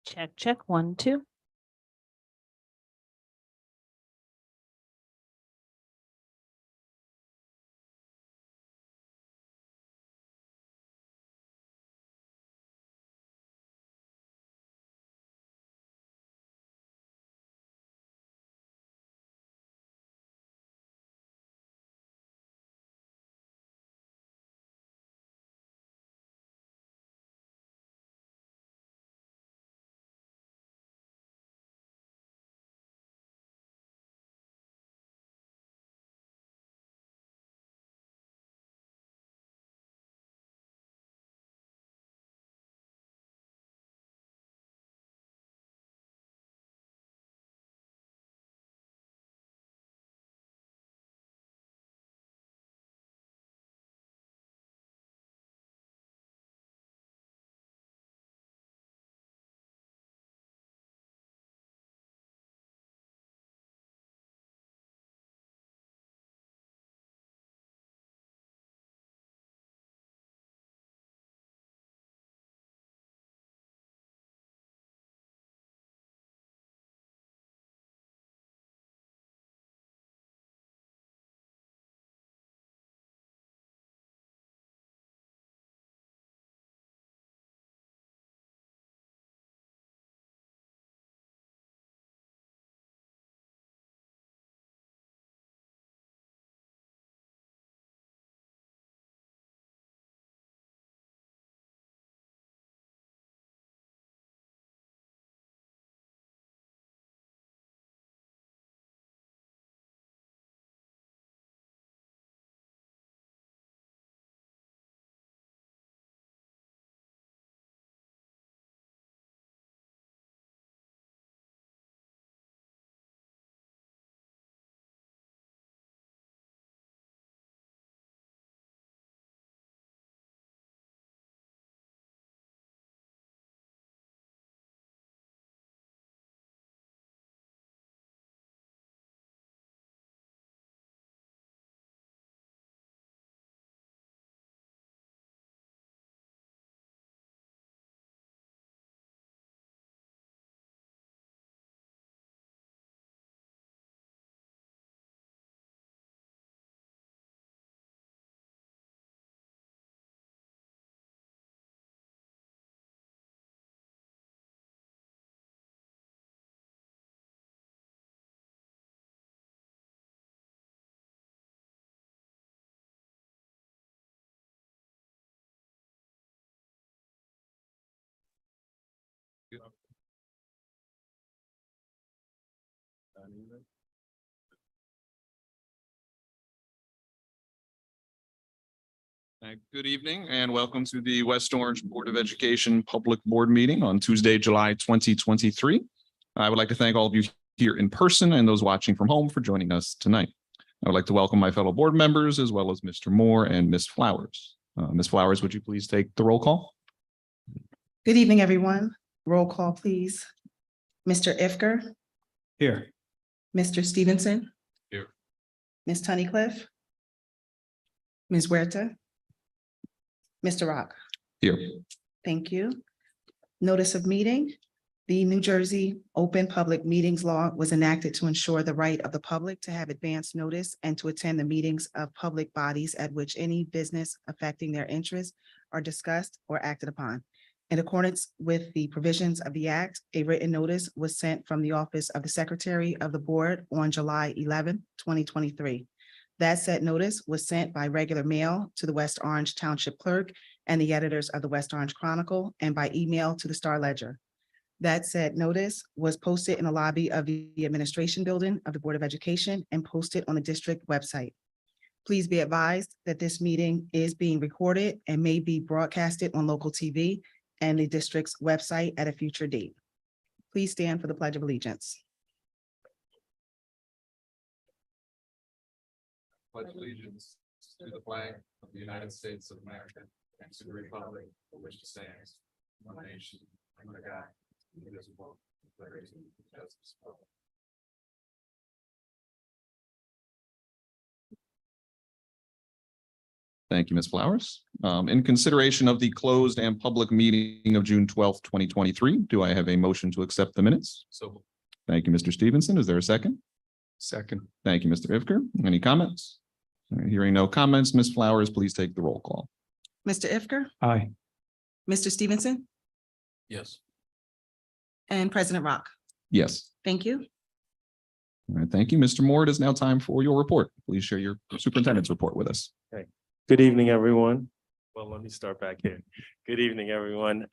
Check, check, 1, 2. Good evening and welcome to the West Orange Board of Education Public Board Meeting on Tuesday, July 2023. I would like to thank all of you here in person and those watching from home for joining us tonight. I would like to welcome my fellow board members as well as Mr. Moore and Ms. Flowers. Ms. Flowers, would you please take the roll call? Good evening, everyone. Roll call, please. Mr. Ifker. Here. Mr. Stevenson. Here. Ms. Tunnicliff. Ms. Huerta. Mr. Rock. Here. Thank you. Notice of meeting. The New Jersey Open Public Meetings Law was enacted to ensure the right of the public to have advance notice and to attend the meetings of public bodies at which any business affecting their interests are discussed or acted upon. In accordance with the provisions of the Act, a written notice was sent from the Office of the Secretary of the Board on July 11, 2023. That said notice was sent by regular mail to the West Orange Township Clerk and the editors of the West Orange Chronicle and by email to the Star Ledger. That said notice was posted in the lobby of the Administration Building of the Board of Education and posted on the district website. Please be advised that this meeting is being recorded and may be broadcasted on local TV and the district's website at a future date. Please stand for the Pledge of Allegiance. Pledge allegiance to the flag of the United States of America and to the republic for which it stands, one nation, under God, indivisible, with liberty and justice for all. Thank you, Ms. Flowers. In consideration of the closed and public meeting of June 12th, 2023, do I have a motion to accept the minutes? So. Thank you, Mr. Stevenson. Is there a second? Second. Thank you, Mr. Ivker. Any comments? All right, hearing no comments, Ms. Flowers, please take the roll call. Mr. Ifker, Aye. Mr. Stevenson, Yes. and President Rock. Yes. Thank you. All right, thank you. Mr. Moore, it is now time for your report. Please share your superintendent's report with us. Good evening, everyone. Well, let me start back here. Good evening, everyone.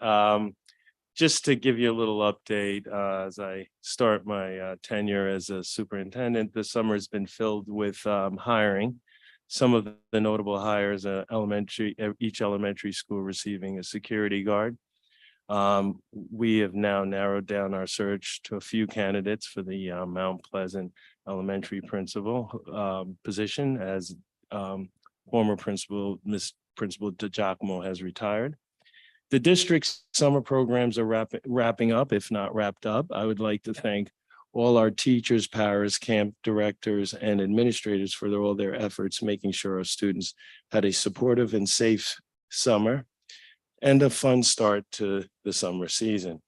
Just to give you a little update, as I start my tenure as a superintendent, the summer has been filled with hiring. Some of the notable hires, each elementary school receiving a security guard. We have now narrowed down our search to a few candidates for the Mount Pleasant Elementary principal position, as former principal, Miss Principal DiGiacomo, has retired. The district's summer programs are wrapping up, if not wrapped up. I would like to thank all our teachers, paras, camp directors, and administrators for all their efforts, making sure our students had a supportive and safe summer and a fun start to the summer season.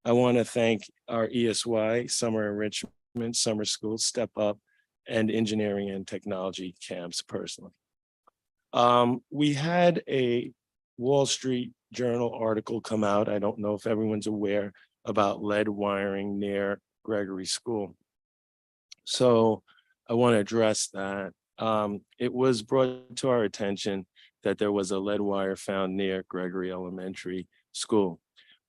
I want to thank our ESY, Summer Enrichment, Summer School, Step Up, and Engineering and Technology camps personally. We had a Wall Street Journal article come out. I don't know if everyone's aware about lead wiring near Gregory School. So I want to address that. It was brought to our attention that there was a lead wire found near Gregory Elementary School.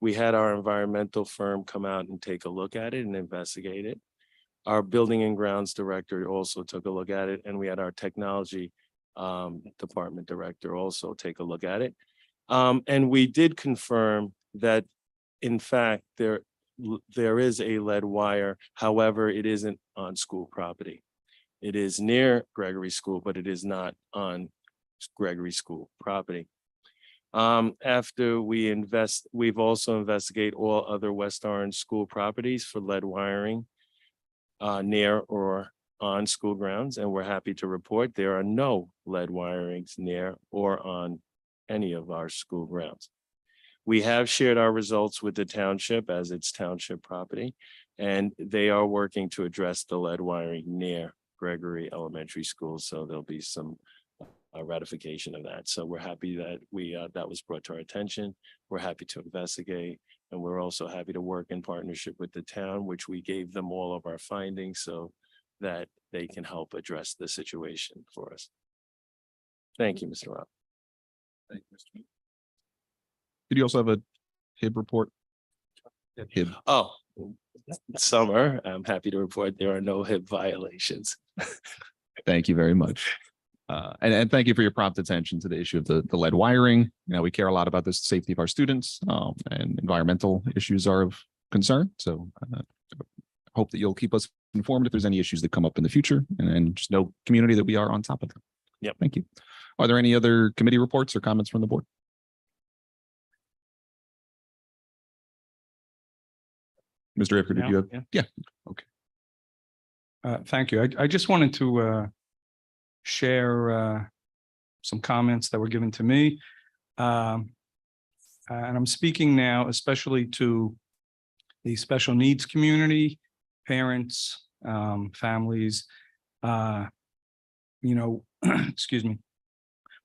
We had our environmental firm come out and take a look at it and investigate it. Our building and grounds director also took a look at it, and we had our technology department director also take a look at it. And we did confirm that, in fact, there is a lead wire. However, it isn't on school property. It is near Gregory School, but it is not on Gregory School property. After we've also investigated all other West Orange school properties for lead wiring near or on school grounds, and we're happy to report there are no lead wirings near or on any of our school grounds. We have shared our results with the township, as it's township property, and they are working to address the lead wiring near Gregory Elementary School. So there'll be some ratification of that. So we're happy that that was brought to our attention. We're happy to investigate, and we're also happy to work in partnership with the town, which we gave them all of our findings so that they can help address the situation for us. Thank you, Mr. Rob. Thank you, Mr. Did you also have a HIB report? HIB. Oh, summer, I'm happy to report there are no HIB violations. Thank you very much. And thank you for your prompt attention to the issue of the lead wiring. You know, we care a lot about the safety of our students, and environmental issues are of concern. So hope that you'll keep us informed if there's any issues that come up in the future, and just know, community, that we are on top of them. Yep. Thank you. Are there any other committee reports or comments from the board? Mr. Ifker, did you have? Yeah. Okay. Thank you. I just wanted to share some comments that were given to me. And I'm speaking now especially to the special needs community, parents, families. You know, excuse me.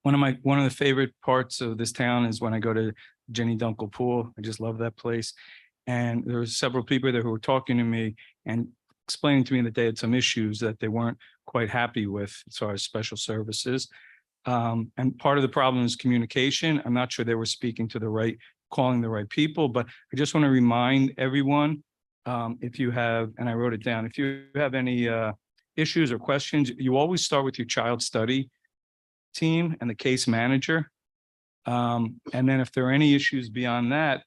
One of the favorite parts of this town is when I go to Jenny Dunkel Pool. I just love that place. And there were several people there who were talking to me and explaining to me that they had some issues that they weren't quite happy with as far as special services. And part of the problem is communication. I'm not sure they were speaking to calling the right people, but I just want to remind everyone, if you have, and I wrote it down, if you have any issues or questions, you always start with your child study team and the case manager. And then if there are any issues beyond that,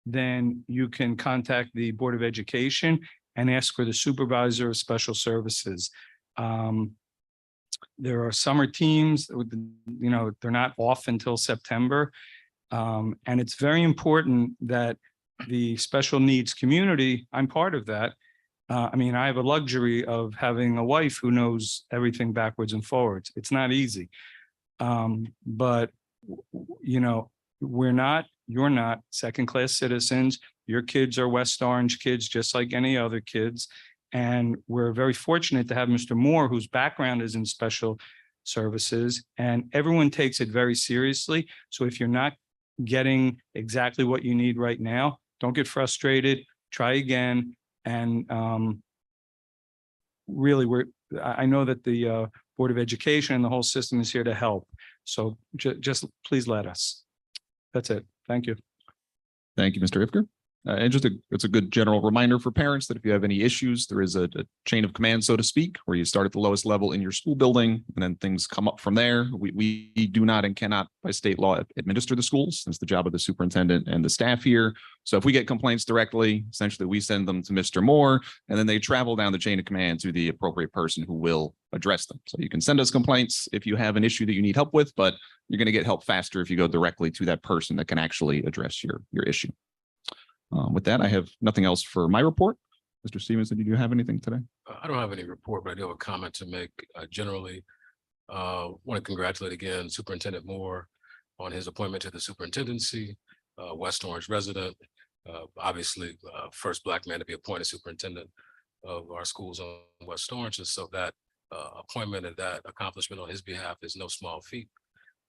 then you can contact the Board of Education and ask for the supervisor of special services. There are summer teams, you know, they're not off until September. And it's very important that the special needs community, I'm part of that. I mean, I have a luxury of having a wife who knows everything backwards and forwards. It's not easy. But, you know, you're not second-class citizens. Your kids are West Orange kids, just like any other kids. And we're very fortunate to have Mr. Moore, whose background is in special services, and everyone takes it very seriously. So if you're not getting exactly what you need right now, don't get frustrated, try again. And really, I know that the Board of Education and the whole system is here to help. So just please let us. That's it. Thank you. Thank you, Mr. Ifker. And it's a good general reminder for parents that if you have any issues, there is a chain of command, so to speak, where you start at the lowest level in your school building and then things come up from there. We do not and cannot by state law administer the schools. It's the job of the superintendent and the staff here. So if we get complaints directly, essentially we send them to Mr. Moore, and then they travel down the chain of command to the appropriate person who will address them. So you can send us complaints if you have an issue that you need help with, but you're going to get help faster if you go directly to that person that can actually address your issue. With that, I have nothing else for my report. Mr. Stevenson, did you have anything today? I don't have any report, but I do have a comment to make. Generally, want to congratulate again Superintendent Moore on his appointment to the superintendency, West Orange resident, obviously first Black man to be appointed superintendent of our schools on West Orange. And so that appointment and that accomplishment on his behalf is no small feat.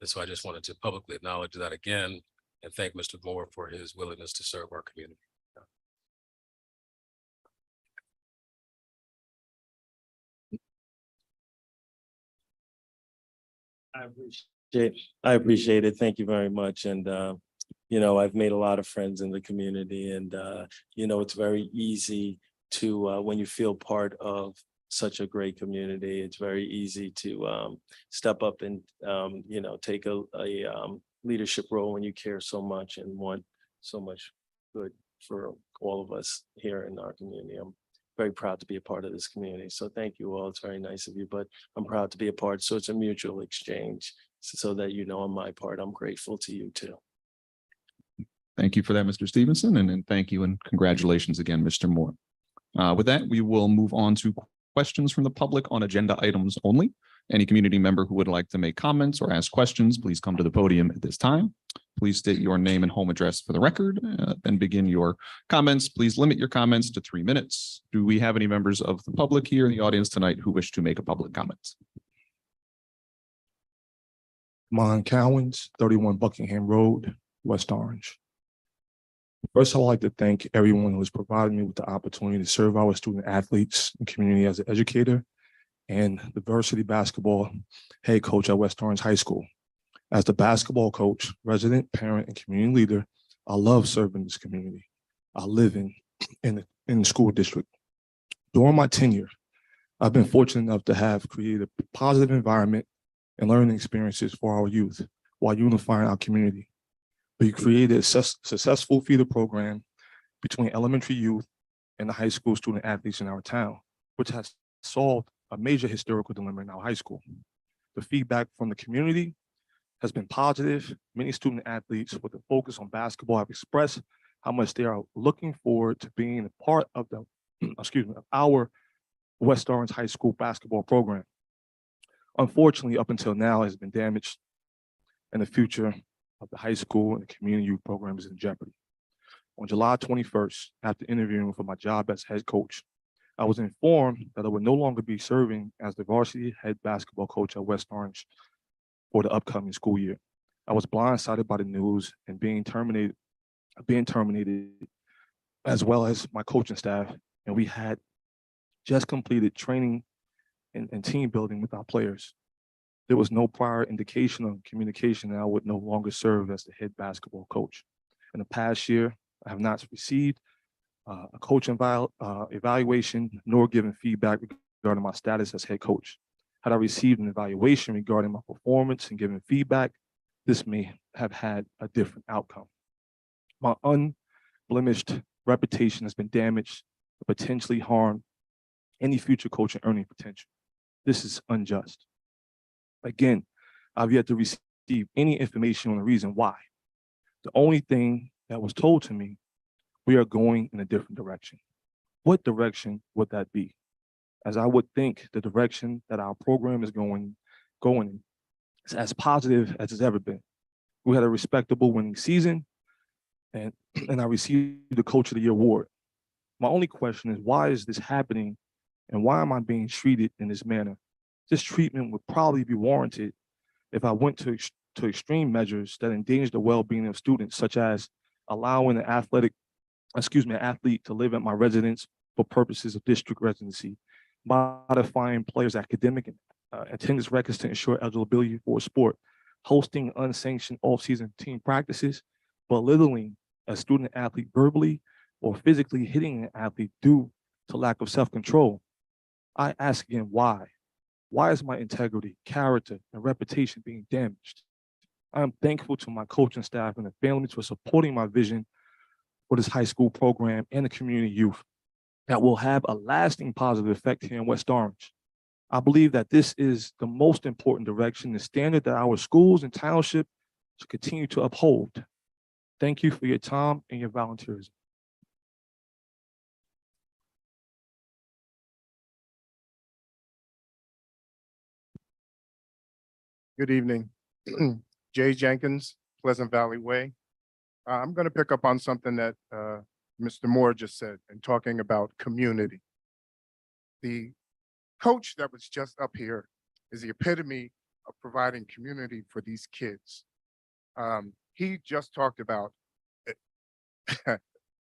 And so I just wanted to publicly acknowledge that again, and thank Mr. Moore for his willingness to serve our community. I appreciate it. Thank you very much. And, you know, I've made a lot of friends in the community, and, you know, it's very easy to, when you feel part of such a great community, it's very easy to step up and, you know, take a leadership role when you care so much and want so much good for all of us here in our community. I'm very proud to be a part of this community. So thank you all. It's very nice of you, but I'm proud to be a part. So it's a mutual exchange so that, you know, on my part, I'm grateful to you too. Thank you for that, Mr. Stevenson, and thank you and congratulations again, Mr. Moore. With that, we will move on to questions from the public on agenda items only. Any community member who would like to make comments or ask questions, please come to the podium at this time. Please state your name and home address for the record, then begin your comments. Please limit your comments to 3 minutes. Do we have any members of the public here in the audience tonight who wish to make a public comment? Mon Cowens, 31 Buckingham Road, West Orange. First, I would like to thank everyone who has provided me with the opportunity to serve our student athletes and community as an educator and the varsity basketball head coach at West Orange High School. As the basketball coach, resident, parent, and community leader, I love serving this community. I live in the school district. During my tenure, I've been fortunate enough to have created a positive environment and learning experiences for our youth while unifying our community. We created a successful feeder program between elementary youth and the high school student athletes in our town, which has solved a major historical dilemma in our high school. The feedback from the community has been positive. Many student athletes with a focus on basketball have expressed how much they are looking forward to being a part of the, of our West Orange High School basketball program. Unfortunately, up until now, it has been damaged, and the future of the high school and the community youth program is in jeopardy. On July 21st, after interviewing for my job as head coach, I was informed that I would no longer be serving as the varsity head basketball coach at West Orange for the upcoming school year. I was blindsided by the news and being terminated, as well as my coaching staff, and we had just completed training and team building with our players. There was no prior indication of communication that I would no longer serve as the head basketball coach. In the past year, I have not received a coaching evaluation nor given feedback regarding my status as head coach. Had I received an evaluation regarding my performance and given feedback, this may have had a different outcome. My unblemished reputation has been damaged and potentially harmed any future coaching earning potential. This is unjust. Again, I've yet to receive any information on the reason why. The only thing that was told to me, we are going in a different direction. What direction would that be? As I would think the direction that our program is going in is as positive as it's ever been. We had a respectable winning season, and I received the Coach of the Year award. My only question is, why is this happening, and why am I being treated in this manner? This treatment would probably be warranted if I went to extreme measures that endanger the well-being of students, such as allowing an athlete to live at my residence for purposes of district residency, modifying players' academic and attendance records to ensure eligibility for a sport, hosting unsanctioned off-season team practices, belittling a student athlete verbally or physically hitting an athlete due to lack of self-control. I ask again, why? Why is my integrity, character, and reputation being damaged? I am thankful to my coaching staff and the families for supporting my vision for this high school program and the community youth that will have a lasting positive effect here in West Orange. I believe that this is the most important direction, the standard that our schools and township should continue to uphold. Thank you for your time and your volunteerism. Good evening. Jay Jenkins, Pleasant Valley Way. I'm going to pick up on something that Mr. Moore just said in talking about community. The coach that was just up here is the epitome of providing community for these kids. He just talked about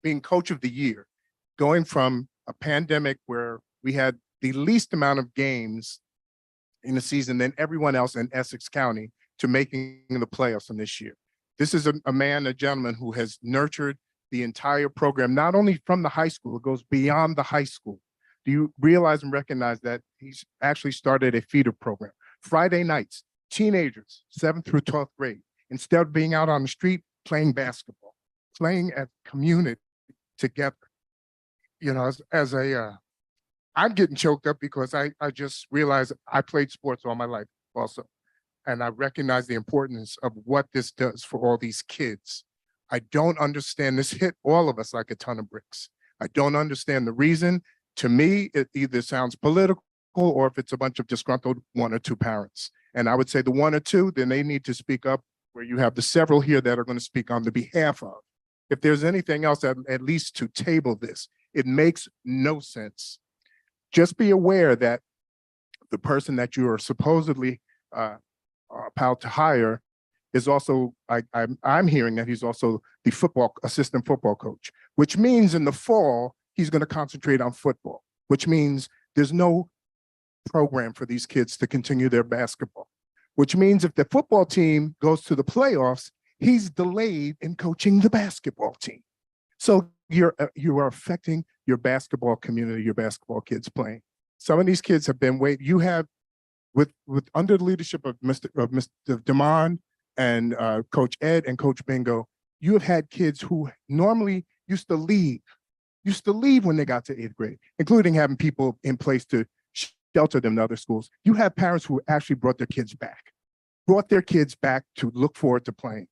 being coach of the year, going from a pandemic where we had the least amount of games in the season than everyone else in Essex County to making the playoffs in this year. This is a man, a gentleman who has nurtured the entire program, not only from the high school, it goes beyond the high school. Do you realize and recognize that he's actually started a feeder program? Friday nights, teenagers, 7th through 12th grade, instead of being out on the street playing basketball, playing at community together. You know, I'm getting choked up because I just realized I played sports all my life also. And I recognize the importance of what this does for all these kids. I don't understand, this hit all of us like a ton of bricks. I don't understand the reason. To me, it either sounds political or if it's a bunch of disgruntled 1 or 2 parents. And I would say the 1 or 2, then they need to speak up where you have the several here that are going to speak on the behalf of. If there's anything else, at least to table this, it makes no sense. Just be aware that the person that you are supposedly about to hire is also, I'm hearing that he's also the assistant football coach, which means in the fall, he's going to concentrate on football, which means there's no program for these kids to continue their basketball, which means if the football team goes to the playoffs, he's delayed in coaching the basketball team. So you are affecting your basketball community, your basketball kids playing. Some of these kids have been waiting. You have, with under the leadership of Mr. Demond and Coach Ed and Coach Bingo, you have had kids who normally used to leave when they got to 8th grade, including having people in place to shelter them to other schools. You have parents who actually brought their kids back to look forward to playing.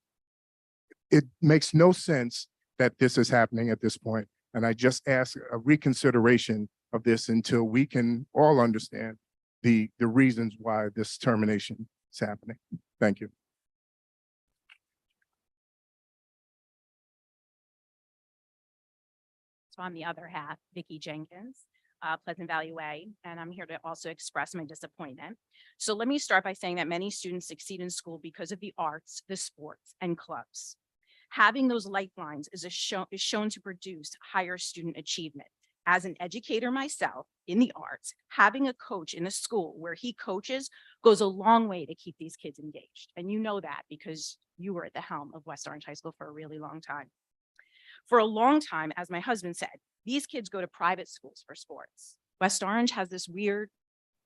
It makes no sense that this is happening at this point. And I just ask a reconsideration of this until we can all understand the reasons why this termination is happening. Thank you. So I'm the other half, Vicki Jenkins, Pleasant Valley Way, and I'm here to also express my disappointment. So let me start by saying that many students succeed in school because of the arts, the sports, and clubs. Having those lifelines is shown to produce higher student achievement. As an educator myself in the arts, having a coach in a school where he coaches goes a long way to keep these kids engaged. And you know that because you were at the helm of West Orange High School for a really long time. For a long time, as my husband said, these kids go to private schools for sports. West Orange has this weird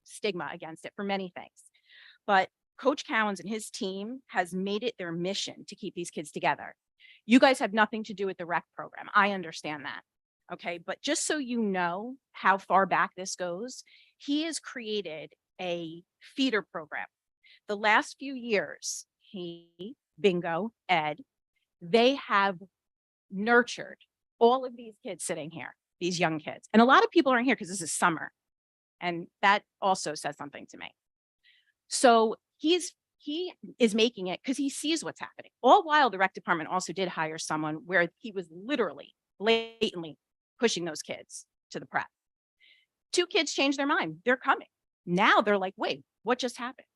stigma against it for many things. But Coach Cowens and his team has made it their mission to keep these kids together. You guys have nothing to do with the rec program. I understand that. Okay, but just so you know how far back this goes, he has created a feeder program. The last few years, he, Bingo, Ed, they have nurtured all of these kids sitting here, these young kids. And a lot of people aren't here because this is summer. And that also says something to me. So he's He is making it because he sees what's happening. All while the rec department also did hire someone where he was literally blatantly pushing those kids to the prep. 2 kids changed their mind. They're coming. Now they're like, wait, what just happened?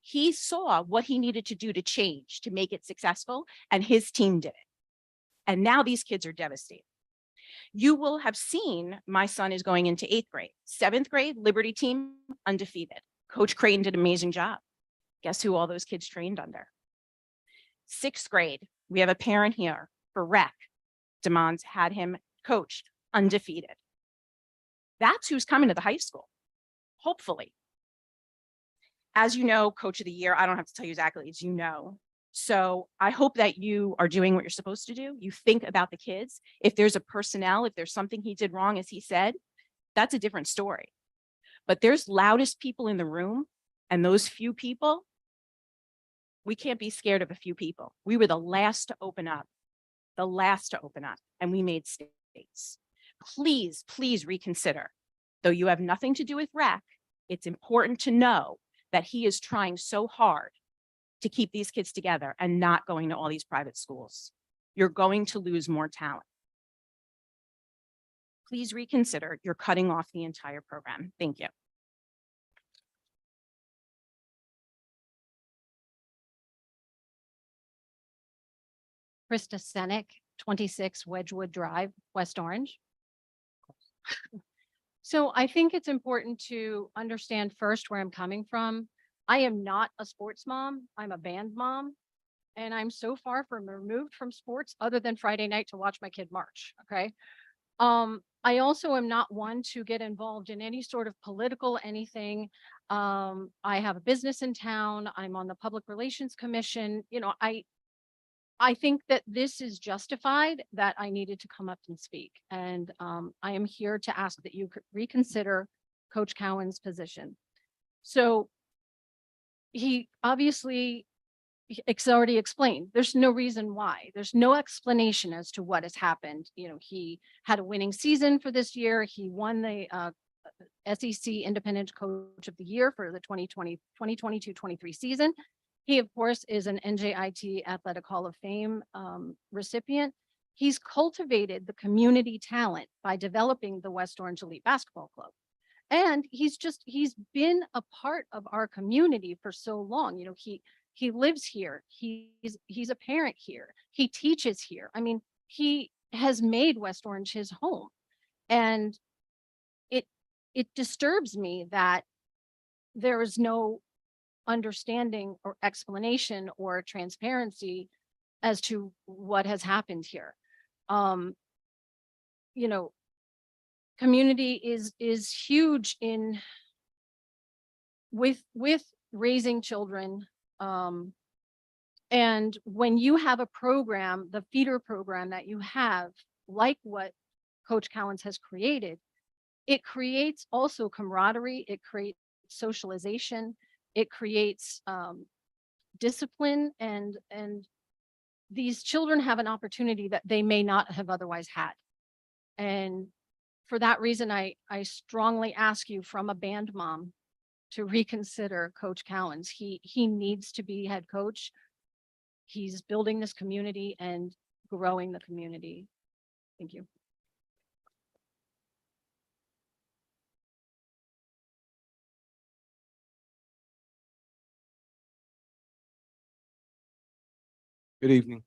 He saw what he needed to do to change, to make it successful, and his team did it. And now these kids are devastated. You will have seen my son is going into 8th grade. 7th grade, Liberty team, undefeated. Coach Creighton did an amazing job. Guess who all those kids trained under? 6th grade, we have a parent here for rec. Demond's had him coach, undefeated. That's who's coming to the high school, hopefully. As you know, coach of the year, I don't have to tell you exactly, as you know. So I hope that you are doing what you're supposed to do. You think about the kids. If there's a personnel, if there's something he did wrong, as he said, that's a different story. But there's loudest people in the room, and those few people, we can't be scared of a few people. We were the last to open up, and we made mistakes. Please, please reconsider. Though you have nothing to do with rec, it's important to know that he is trying so hard to keep these kids together and not going to all these private schools. You're going to lose more talent. Please reconsider. You're cutting off the entire program. Thank you. Krista Seyne, 26 Wedgewood Drive, West Orange. So I think it's important to understand first where I'm coming from. I am not a sports mom. I'm a band mom. And I'm so far from removed from sports other than Friday night to watch my kid march. Okay. I also am not one to get involved in any sort of political anything. I have a business in town. I'm on the Public Relations Commission. You know, I think that this is justified, that I needed to come up and speak. And I am here to ask that you could reconsider Coach Cowan's position. So he obviously, it's already explained, there's no reason why. There's no explanation as to what has happened. You know, he had a winning season for this year. He won the SEC Independent Coach of the Year for the 2022-23 season. He, of course, is an NJIT Athletic Hall of Fame recipient. He's cultivated the community talent by developing the West Orange Elite Basketball Club. And he's been a part of our community for so long. You know, he lives here. He's a parent here. He teaches here. I mean, he has made West Orange his home. And it disturbs me that there is no understanding or explanation or transparency as to what has happened here. You know, community is huge in with raising children. And when you have a program, the feeder program that you have, like what Coach Cowens has created, it creates also camaraderie, it creates socialization, it creates discipline, and these children have an opportunity that they may not have otherwise had. And for that reason, I strongly ask you, from a band mom, to reconsider Coach Cowens. He needs to be head coach. He's building this community and growing the community. Thank you. Good evening.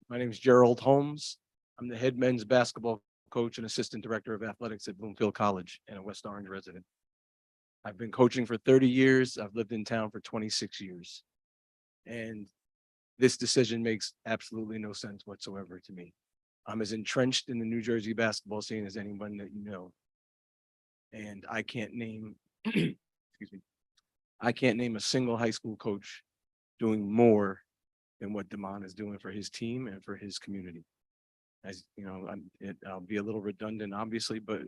My name is Gerald Holmes. I'm the head men's basketball coach and assistant director of athletics at Bloomfield College and a West Orange resident. I've been coaching for 30 years. I've lived in town for 26 years. And this decision makes absolutely no sense whatsoever to me. I'm as entrenched in the New Jersey basketball scene as anyone that you know. And I can't name, excuse me, I can't name a single high school coach doing more than what Demond is doing for his team and for his community. As you know, I'll be a little redundant, obviously, but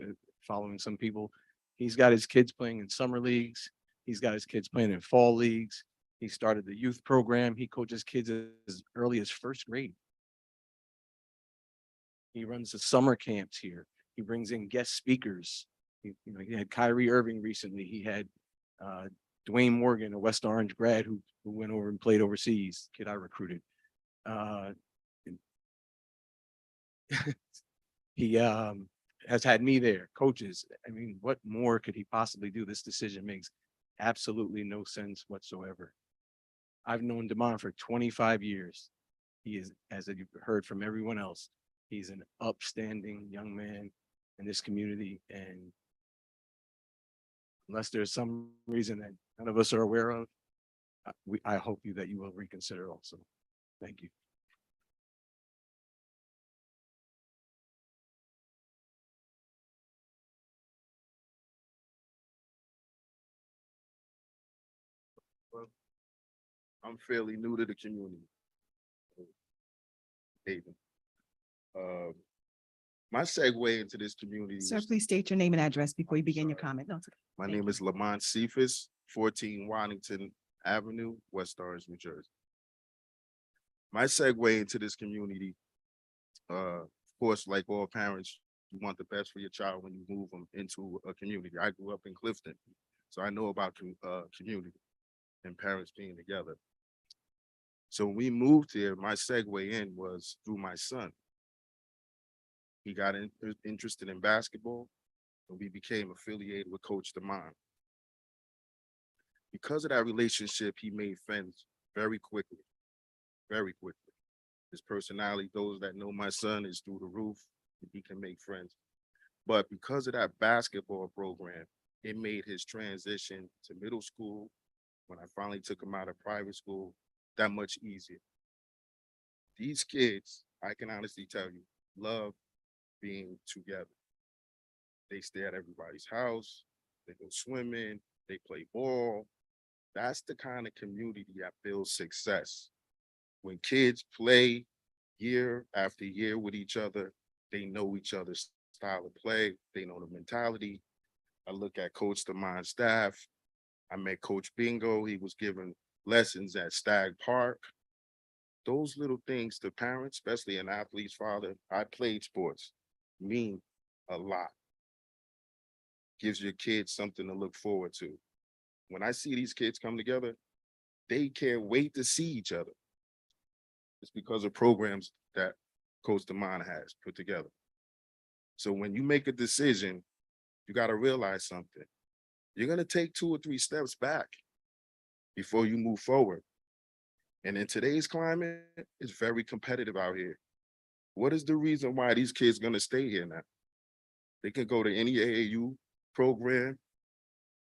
following some people, he's got his kids playing in summer leagues. He's got his kids playing in fall leagues. He started the youth program. He coaches kids as early as first grade. He runs the summer camps here. He brings in guest speakers. He had Kyrie Irving recently. He had Dwayne Morgan, a West Orange grad who went over and played overseas, kid I recruited. And he has had me there, coaches. I mean, what more could he possibly do? This decision makes absolutely no sense whatsoever. I've known Damon for 25 years. He is, as you've heard from everyone else, he's an upstanding young man in this community. And unless there's some reason that none of us are aware of, I hope that you will reconsider also. Thank you. I'm fairly new to the community. Jayden. My segue into this community. Sir, was- please state your name and address before you begin your comment. No, it's okay. My Thank name you. is Lamont Cephas, 14 Washington Avenue, West Orange, New Jersey. My segue into this community, of course, like all parents, you want the best for your child when you move them into a community. I grew up in Clifton, so I know about community and parents being together. So when we moved here, my segue in was through my son. He got interested in basketball, and we became affiliated with Coach Damon. Because of that relationship, he made friends very quickly, very quickly. His personality, those that know my son, is through the roof. He can make friends. But because of that basketball program, it made his transition to middle school, when I finally took him out of private school, that much easier. These kids, I can honestly tell you, love being together. They stay at everybody's house, they go swimming, they play ball. That's the kind of community that builds success. When kids play year after year with each other, they know each other's style of play, they know the mentality. I look at Coach Damon's staff. I met Coach Bingo. He was giving lessons at Stag Park. Those little things to parents, especially an athlete's father, I played sports, mean a lot. Gives your kids something to look forward to. When I see these kids come together, they can't wait to see each other. It's because of programs that Coach Damon has put together. So when you make a decision, you got to realize something. You're going to take 2 or 3 steps back before you move forward. And in today's climate, it's very competitive out here. What is the reason why these kids going to stay here now? They can go to any AAU program,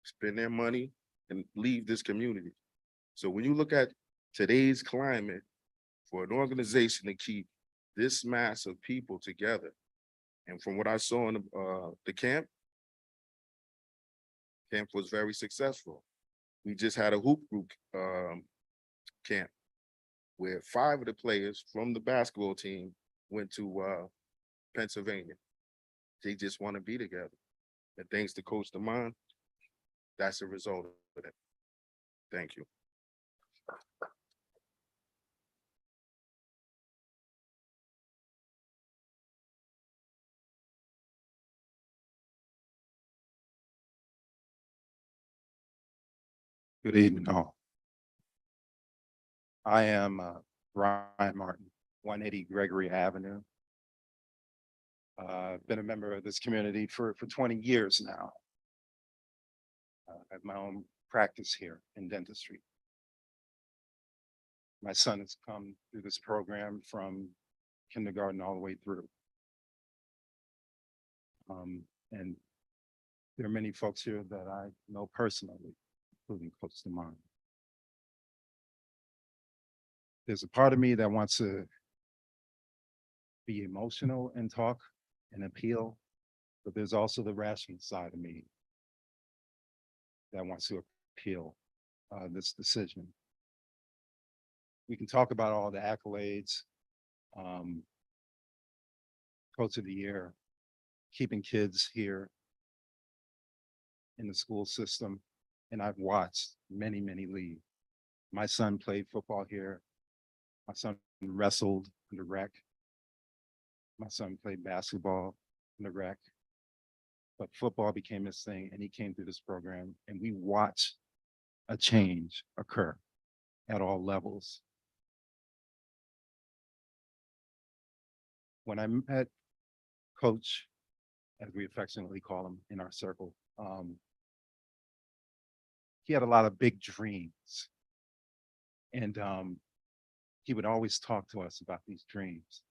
spend their money, and leave this community. So when you look at today's climate, for an organization to keep this mass of people together, and from what I saw in the camp was very successful. We just had a hoop group camp where 5 of the players from the basketball team went to Pennsylvania. They just want to be together. And thanks to Coach Damon, that's a result of it. Thank you. Good evening, all. I am Ryan Martin, 180 Gregory Avenue. I've been a member of this community for 20 years now. I have my own practice here in dentistry. My son has come through this program from kindergarten all the way through. And there are many folks here that I know personally, including Coach Damon. There's a part of me that wants to be emotional and talk and appeal, but there's also the rational side of me that wants to appeal this decision. We can talk about all the accolades, Coach of the Year, keeping kids here in the school system, and I've watched many, many leave. My son played football here. My son wrestled in the rec. My son played basketball in the rec. But football became his thing, and he came through this program, and we watched a change occur at all levels. When I met Coach, as we affectionately call him in our circle, he had a lot of big dreams. And he would always talk to us about these dreams.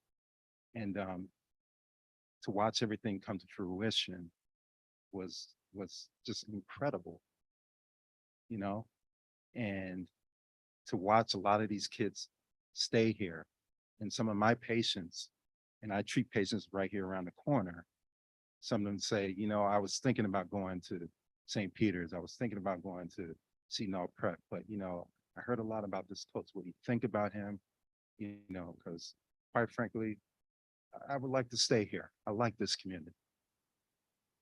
And to watch everything come to fruition was just incredible, you know? And to watch a lot of these kids stay here, and some of my patients, and I treat patients right here around the corner. Some of them say, you know, I was thinking about going to St. Peter's. I was thinking about going to Seton Prep, but you know, I heard a lot about this coach. What do you think about him? You know, because quite frankly, I would like to stay here. I like this community.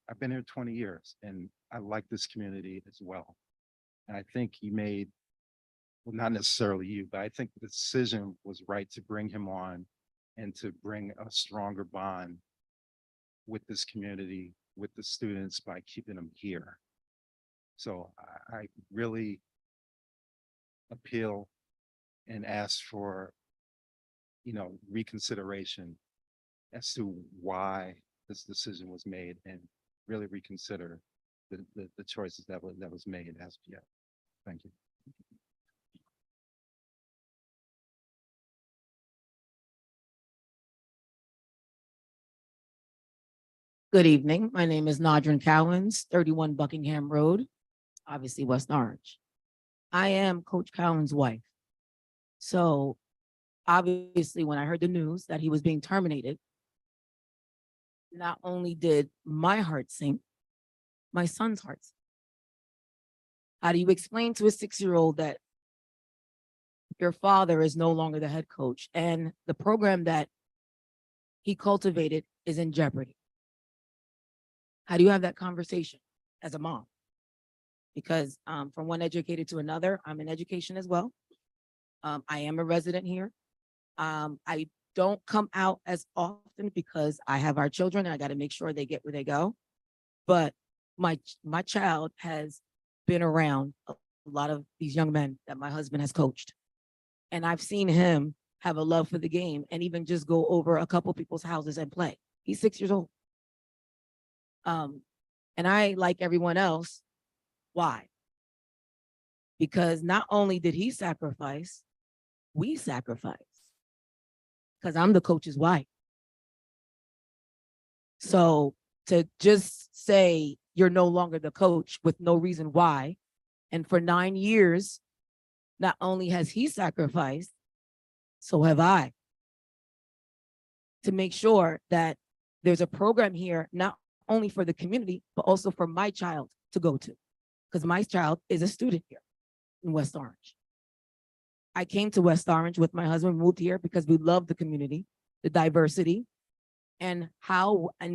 I've been here 20 years and I like this community as well. And I think he made, well, not necessarily you, but I think the decision was right to bring him on and to bring a stronger bond with this community, with the students by keeping them here. So I really appeal and ask for, you know, reconsideration as to why this decision was made, and really reconsider the choices that was made as of yet. Thank you. Good evening. My name is Nadrin Cowens, 31 Buckingham Road, obviously West Orange. I am Coach Cowan's wife. So obviously when I heard the news that he was being terminated, not only did my heart sink, my son's heart sank. How do you explain to a 6-year-old that your father is no longer the head coach and the program that he cultivated is in jeopardy? How do you have that conversation as a mom? Because from one educator to another, I'm in education as well. I am a resident here. I don't come out as often because I have our children and I got to make sure they get where they go. But my child has been around a lot of these young men that my husband has coached. And I've seen him have a love for the game and even just go over a couple people's houses and play. He's 6 years old. And I, like everyone else, why? Because not only did he sacrifice, we sacrificed. Because I'm the coach's wife. So to just say you're no longer the coach with no reason why, and for 9 years, not only has he sacrificed, so have I, to make sure that there's a program here, not only for the community, but also for my child to go to, because my child is a student here in West Orange. I came to West Orange with my husband, moved here because we love the community, the diversity, and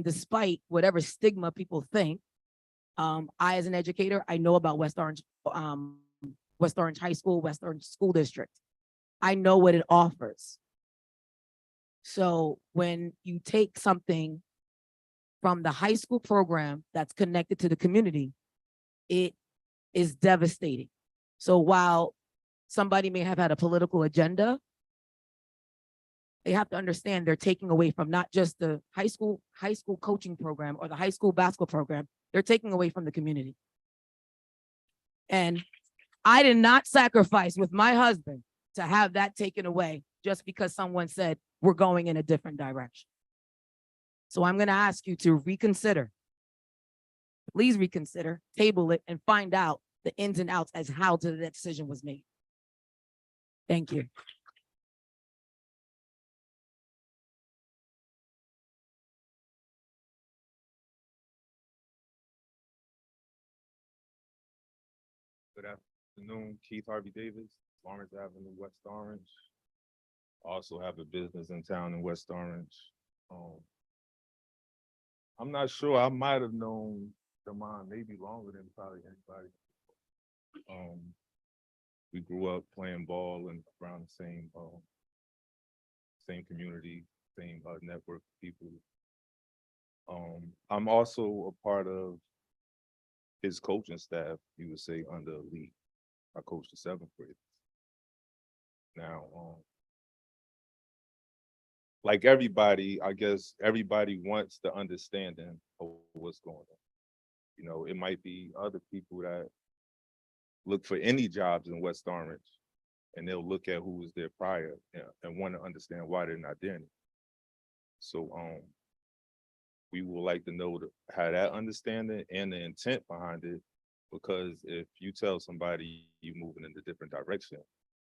despite whatever stigma people think, I, as an educator, I know about West Orange High School, West Orange School District. I know what it offers. So when you take something from the high school program that's connected to the community, it is devastating. So while somebody may have had a political agenda, they have to understand they're taking away from not just the high school coaching program or the high school basketball program, they're taking away from the community. And I did not sacrifice with my husband to have that taken away just because someone said we're going in a different direction. So I'm going to ask you to reconsider. Please reconsider, table it, and find out the ins and outs as how that decision was made. Thank you. Good afternoon, Keith Harvey Davis, Lawrence Avenue, West Orange. Also have a business in town in West Orange. I'm not sure, I might have known Damon maybe longer than probably anybody. We grew up playing ball and around the same community, same network of people. I'm also a part of his coaching staff, you would say, under Lee. I coached the seventh grade. Now, like everybody, I guess everybody wants the understanding of what's going on. You know, it might be other people that look for any jobs in West Orange, and they'll look at who was there prior and want to understand why they're not there anymore. So we would like to know how that understanding and the intent behind it, because if you tell somebody you're moving in a different direction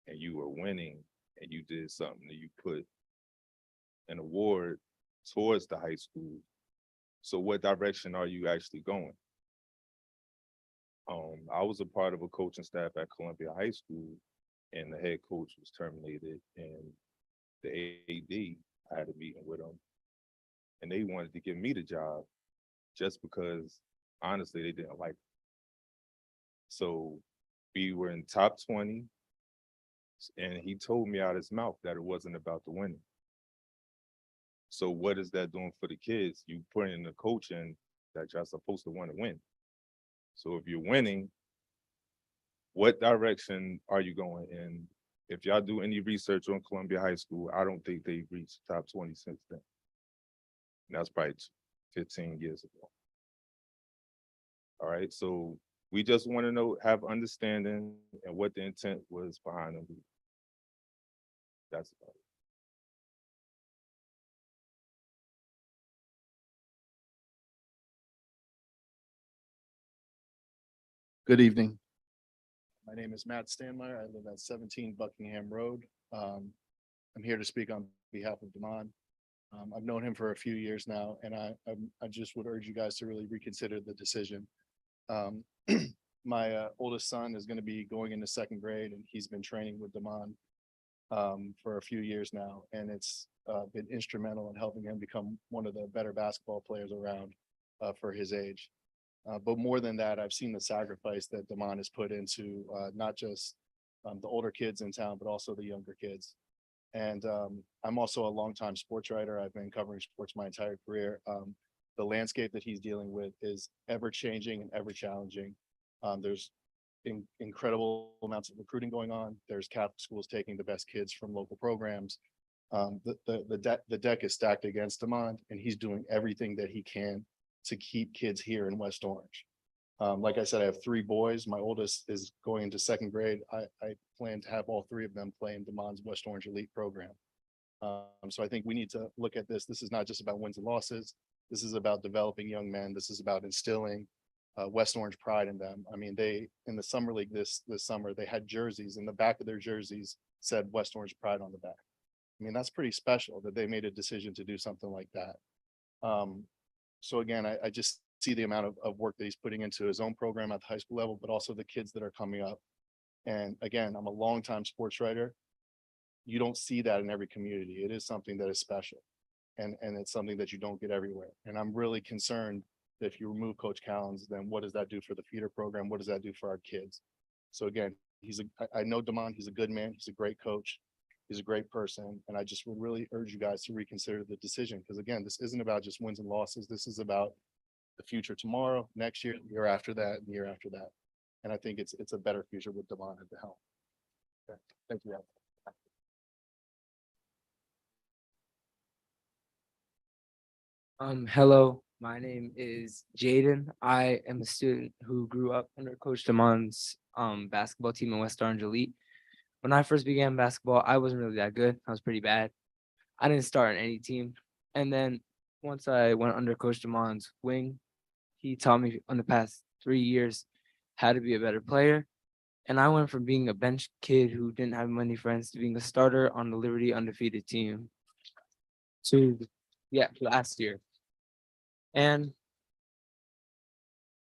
and you were winning and you did something and you put an award towards the high school, so what direction are you actually going? I was a part of a coaching staff at Columbia High School, and the head coach was terminated, and the AD, I had a meeting with them, and they wanted to give me the job just because, honestly, they didn't like me. So we were in top 20, and he told me out his mouth that it wasn't about the winning. So what is that doing for the kids? You put in the coaching that y'all supposed to want to win. So if you're winning, what direction are you going in? If y'all do any research on Columbia High School, I don't think they've reached top 20 since then. And that's probably 15 years ago. All right, so we just want to know, have understanding and what the intent was behind them. That's about it. Good evening. My name is Matt Stanmeier. I live at 17 Buckingham Road. I'm here to speak on behalf of Damon. I've known him for a few years now, and I just would urge you guys to really reconsider the decision. My oldest son is going to be going into second grade, and he's been training with Damon for a few years now, and it's been instrumental in helping him become one of the better basketball players around for his age. But more than that, I've seen the sacrifice that Damon has put into not just the older kids in town, but also the younger kids. And I'm also a longtime sports writer. I've been covering sports my entire career. The landscape that he's dealing with is ever changing and ever challenging. There's incredible amounts of recruiting going on. There's Catholic schools taking the best kids from local programs. The deck is stacked against Damon, and he's doing everything that he can to keep kids here in West Orange. Like I said, I have 3 boys. My oldest is going into second grade. I plan to have all 3 of them play in Damon's West Orange Elite program. So I think we need to look at this. This is not just about wins and losses. This is about developing young men. This is about instilling West Orange pride in them. I mean, they, in the summer league this summer, they had jerseys, and the back of their jerseys said West Orange pride on the back. I mean, that's pretty special that they made a decision to do something like that. So again, I just see the amount of work that he's putting into his own program at the high school level, but also the kids that are coming up. And again, I'm a longtime sports writer. You don't see that in every community. It is something that is special. And it's something that you don't get everywhere. And I'm really concerned that if you remove Coach Callens, then what does that do for the feeder program? What does that do for our kids? So again, I know Damon, he's a good man. He's a great coach. He's a great person. And I just would really urge you guys to reconsider the decision. Because again, this isn't about just wins and losses. This is about the future tomorrow, next year, the year after that, and the year after that. And I think it's a better future with Damon at the helm. Okay. Thank you. Hello, my name is Jayden. I am a student who grew up under Coach Damon's basketball team in West Orange Elite. When I first began basketball, I wasn't really that good. I was pretty bad. I didn't start on any team. And then once I went under Coach Damon's wing, he taught me on the past 3 years how to be a better player. And I went from being a bench kid who didn't have many friends to being a starter on the Liberty undefeated team to, last year. And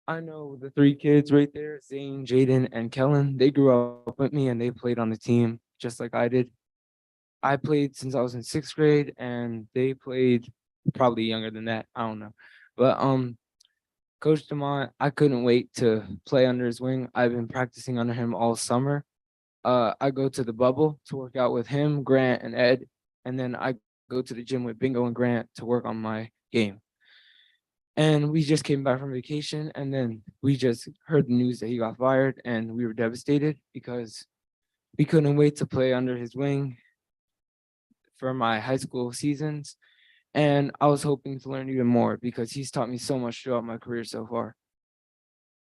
I know the 3 kids right there, Zane, Jaden, and Kellen, they grew up with me and they played on the team just like I did. I played since I was in 6th grade and they played probably younger than that. I don't know. But Coach Damon, I couldn't wait to play under his wing. I've been practicing under him all summer. I go to the bubble to work out with him, Grant, and Ed. And then I go to the gym with Bingo and Grant to work on my game. And we just came back from vacation, and then we just heard the news that he got fired, and we were devastated because we couldn't wait to play under his wing for my high school seasons. And I was hoping to learn even more because he's taught me so much throughout my career so far.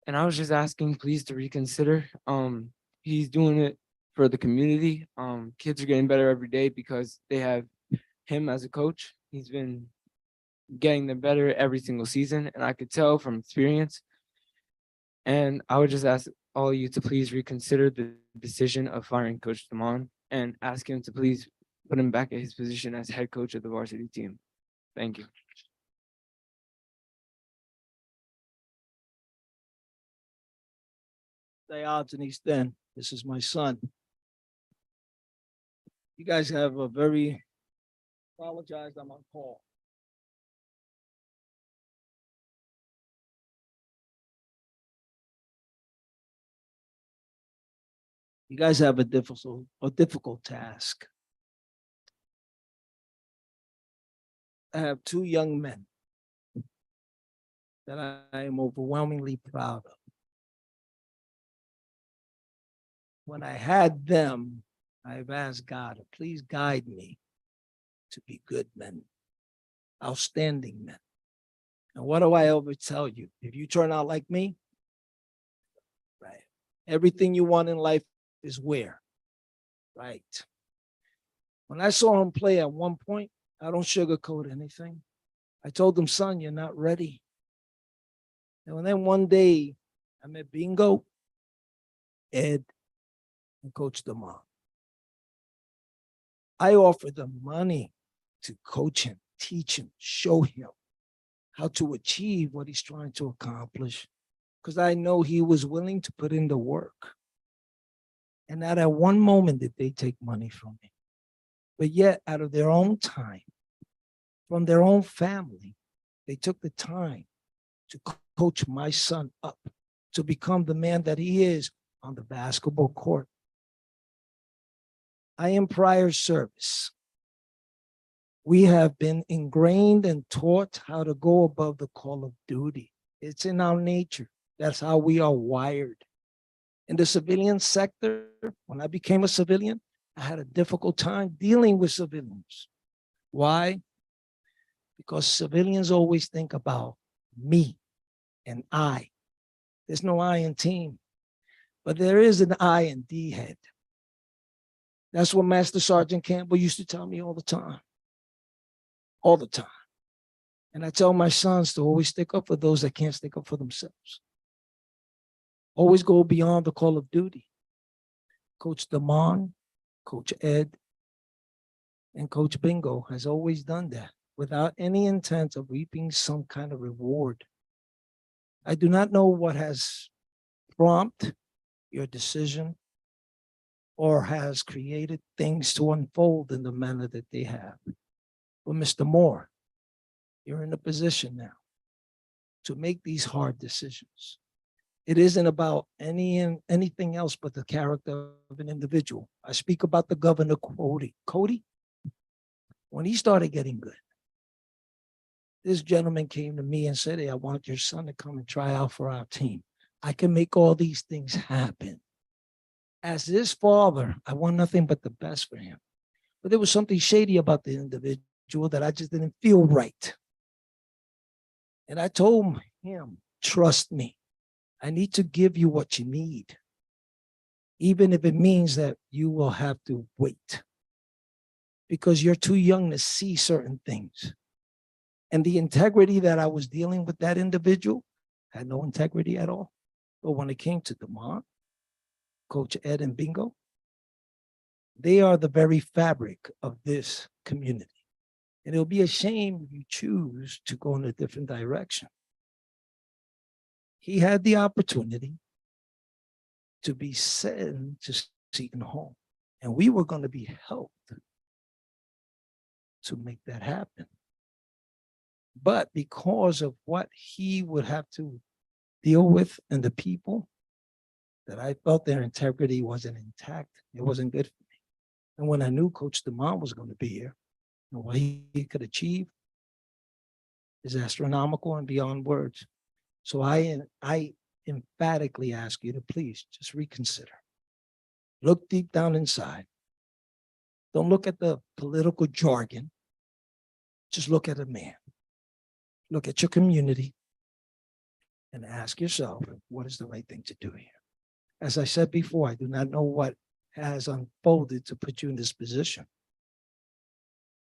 And I was just asking please to reconsider. He's doing it for the community. Kids are getting better every day because they have him as a coach. He's been getting them better every single season, and I could tell from experience. And I would just ask all of you to please reconsider the decision of firing Coach Damon and ask him to please put him back at his position as head coach of the varsity team. Thank you. Stay odds in East End. This is my son. You guys have a very apologize. I'm on call. You guys have a difficult task. I have two young men that I am overwhelmingly proud of. When I had them, I've asked God to please guide me to be good men, outstanding men. And what do I always tell you? If you turn out like me, right, everything you want in life is where, right? When I saw him play at one point, I don't sugarcoat anything. I told him, son, you're not ready. And then one day I met Bingo, Ed, and Coach Damon. I offered them money to coach him, teach him, show him how to achieve what he's trying to accomplish, because I know he was willing to put in the work. And not at one moment did they take money from me. But yet, out of their own time, from their own family, they took the time to coach my son up to become the man that he is on the basketball court. I am prior service. We have been ingrained and taught how to go above the call of duty. It's in our nature. That's how we are wired. In the civilian sector, when I became a civilian, I had a difficult time dealing with civilians. Why? Because civilians always think about me and I. There's no I in team, but there is an I in D head. That's what Master Sergeant Campbell used to tell me all the time. All the time. And I tell my sons to always stick up for those that can't stick up for themselves. Always go beyond the call of duty. Coach Damon, Coach Ed, and Coach Bingo has always done that without any intent of reaping some kind of reward. I do not know what has prompted your decision or has created things to unfold in the manner that they have. But Mr. Moore, you're in a position now to make these hard decisions. It isn't about anything else but the character of an individual. I speak about the governor, Cody. When he started getting good, this gentleman came to me and said, hey, I want your son to come and try out for our team. I can make all these things happen. As his father, I want nothing but the best for him. But there was something shady about the individual that I just didn't feel right. And I told him, trust me, I need to give you what you need, even if it means that you will have to wait because you're too young to see certain things. And the integrity that I was dealing with that individual had no integrity at all. But when it came to Damon, Coach Ed and Bingo, they are the very fabric of this community. And it'll be a shame if you choose to go in a different direction. He had the opportunity to be sent to Seton Hall, and we were going to be helped to make that happen. But because of what he would have to deal with and the people, that I felt their integrity wasn't intact, it wasn't good for me. And when I knew Coach Damon was going to be here and what he could achieve, is astronomical and beyond words. So I emphatically ask you to please just reconsider. Look deep down inside. Don't look at the political jargon. Just look at a man. Look at your community and ask yourself, what is the right thing to do here? As I said before, I do not know what has unfolded to put you in this position.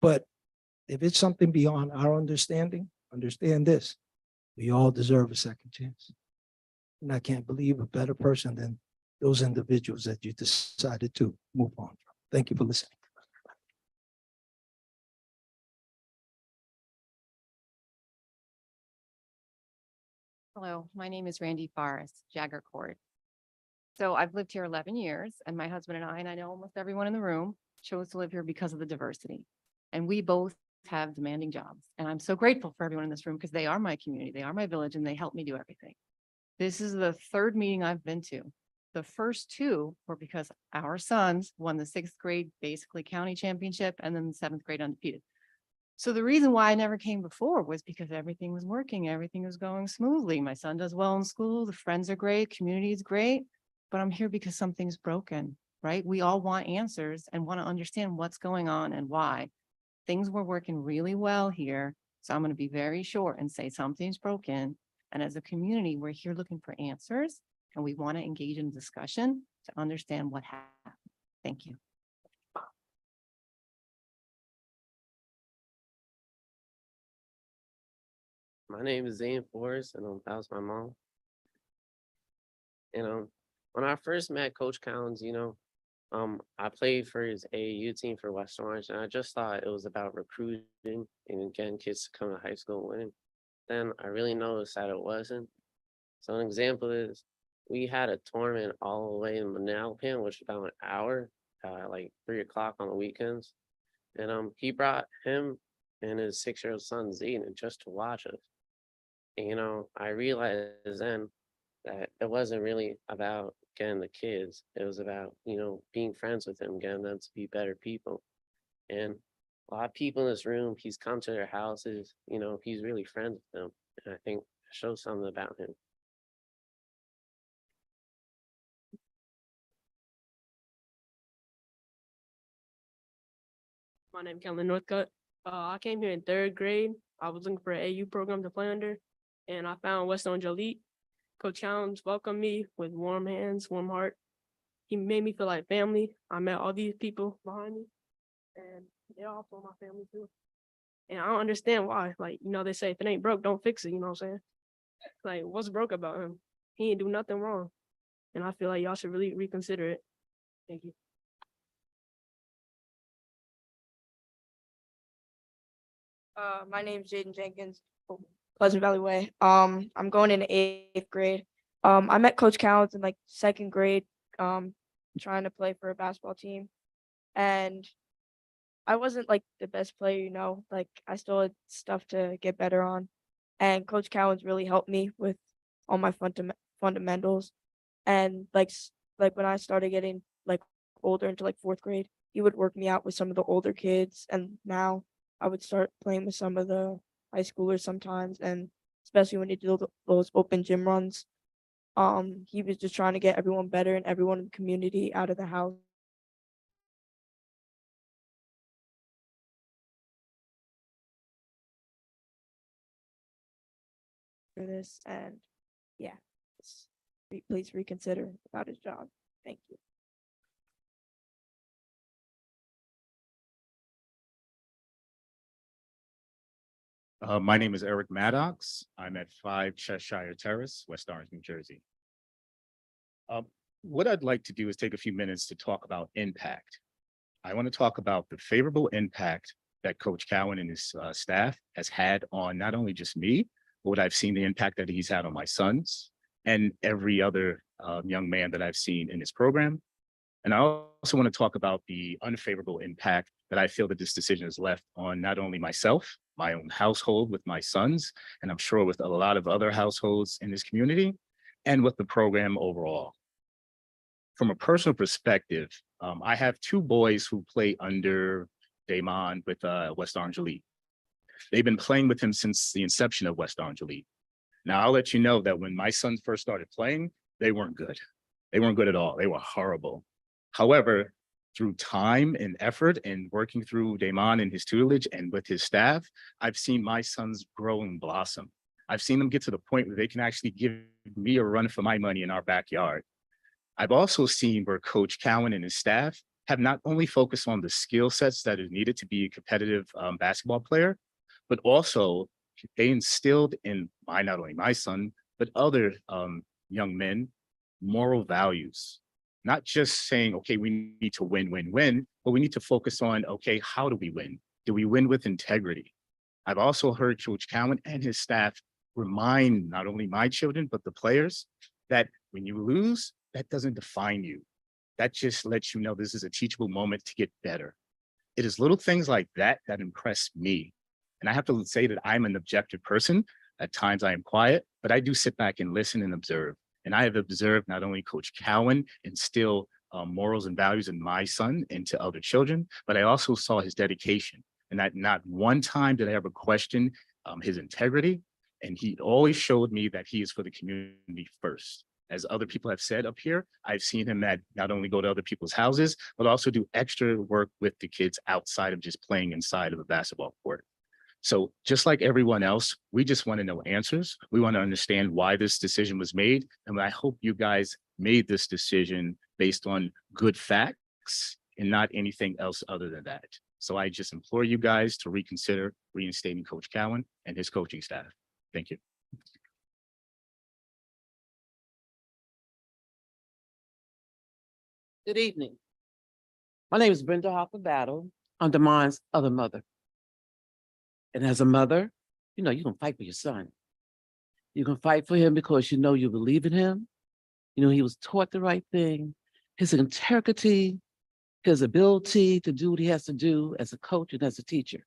But if it's something beyond our understanding, understand this, we all deserve a second chance. And I can't believe a better person than those individuals that you decided to move on from. Thank you for listening. Hello, my name is Randy Forrest, Jagger Court. So I've lived here 11 years, and my husband and I know almost everyone in the room, chose to live here because of the diversity. And we both have demanding jobs. And I'm so grateful for everyone in this room because they are my community, they are my village, and they help me do everything. This is the third meeting I've been to. The first two were because our sons won the 6th grade, basically county championship, and then the 7th grade undefeated. So the reason why I never came before was because everything was working, everything was going smoothly. My son does well in school, the friends are great, community is great, but I'm here because something's broken, right? We all want answers and want to understand what's going on and why. Things were working really well here, so I'm going to be very short and say something's broken. And as a community, we're here looking for answers, and we want to engage in discussion to understand what happened. Thank you. My name is Zane Forrest, and that was my mom. And when I first met Coach Collins, I played for his AAU team for West Orange, and I just thought it was about recruiting and getting kids to come to high school and winning. Then I really noticed that it wasn't. So an example is we had a tournament all the way in Manalapan, which is about an hour, like 3 o'clock on the weekends. And he brought him and his 6-year-old son Jaden just to watch us. And, I realized then that it wasn't really about getting the kids. It was about, being friends with them, getting them to be better people. And a lot of people in this room, he's come to their houses, he's really friends with them. And I think it shows something about him. My name is Kellen Northcutt. I came here in 3rd grade. I was looking for an AU program to play under, and I found West Orange Elite. Coach Collins welcomed me with warm hands, warm heart. He made me feel like family. I met all these people behind me, and they're also my family too. And I don't understand why. Like, they say if it ain't broke, don't fix it. You know what I'm saying? Like, what's broke about him? He ain't do nothing wrong. And I feel like y'all should really reconsider it. Thank you. My name is Jaden Jenkins, Pleasant Valley Way. I'm going into 8th grade. I met Coach Collins in like 2nd grade, trying to play for a basketball team. And I wasn't like the best player, like I still had stuff to get better on. And Coach Collins really helped me with all my fundamentals. And like when I started getting like older into like 4th grade, he would work me out with some of the older kids. And now I would start playing with some of the high schoolers sometimes, and especially when they do those open gym runs. He was just trying to get everyone better and everyone in the community out of the house. For this, and yeah, please reconsider about his job. Thank you. My name is Eric Maddox. I'm at 5 Cheshire Terrace, West Orange, New Jersey. What I'd like to do is take a few minutes to talk about impact. I want to talk about the favorable impact that Coach Cowan and his staff has had on not only just me, but what I've seen the impact that he's had on my sons and every other young man that I've seen in his program. And I also want to talk about the unfavorable impact that I feel that this decision has left on not only myself, my own household with my sons, and I'm sure with a lot of other households in this community, and with the program overall. From a personal perspective, I have 2 boys who play under Damon with West Orange Elite. They've been playing with him since the inception of West Orange Elite. Now, I'll let you know that when my sons first started playing, they weren't good. They weren't good at all. They were horrible. However, through time and effort and working through Damon and his tutelage and with his staff, I've seen my sons grow and blossom. I've seen them get to the point where they can actually give me a run for my money in our backyard. I've also seen where Coach Cowan and his staff have not only focused on the skill sets that are needed to be a competitive basketball player, but also they instilled in not only my son, but other young men, moral values. Not just saying, okay, we need to win, but we need to focus on, okay, how do we win? Do we win with integrity? I've also heard Coach Cowan and his staff remind not only my children, but the players that when you lose, that doesn't define you. That just lets you know this is a teachable moment to get better. It is little things like that that impress me. And I have to say that I'm an objective person. At times I am quiet, but I do sit back and listen and observe. And I have observed not only Coach Cowan instill morals and values in my son and to other children, but I also saw his dedication. And that not one time did I ever question his integrity. And he always showed me that he is for the community first. As other people have said up here, I've seen him not only go to other people's houses, but also do extra work with the kids outside of just playing inside of a basketball court. So just like everyone else, we just want to know answers. We want to understand why this decision was made. And I hope you guys made this decision based on good facts and not anything else other than that. So I just implore you guys to reconsider reinstating Coach Cowan and his coaching staff. Thank you. Good evening. My name is Brenda Harper. I'm Damon's other mother. And as a mother, you know, you can fight for your son. You can fight for him because you know you believe in him. You know, he was taught the right thing, his integrity, his ability to do what he has to do as a coach and as a teacher.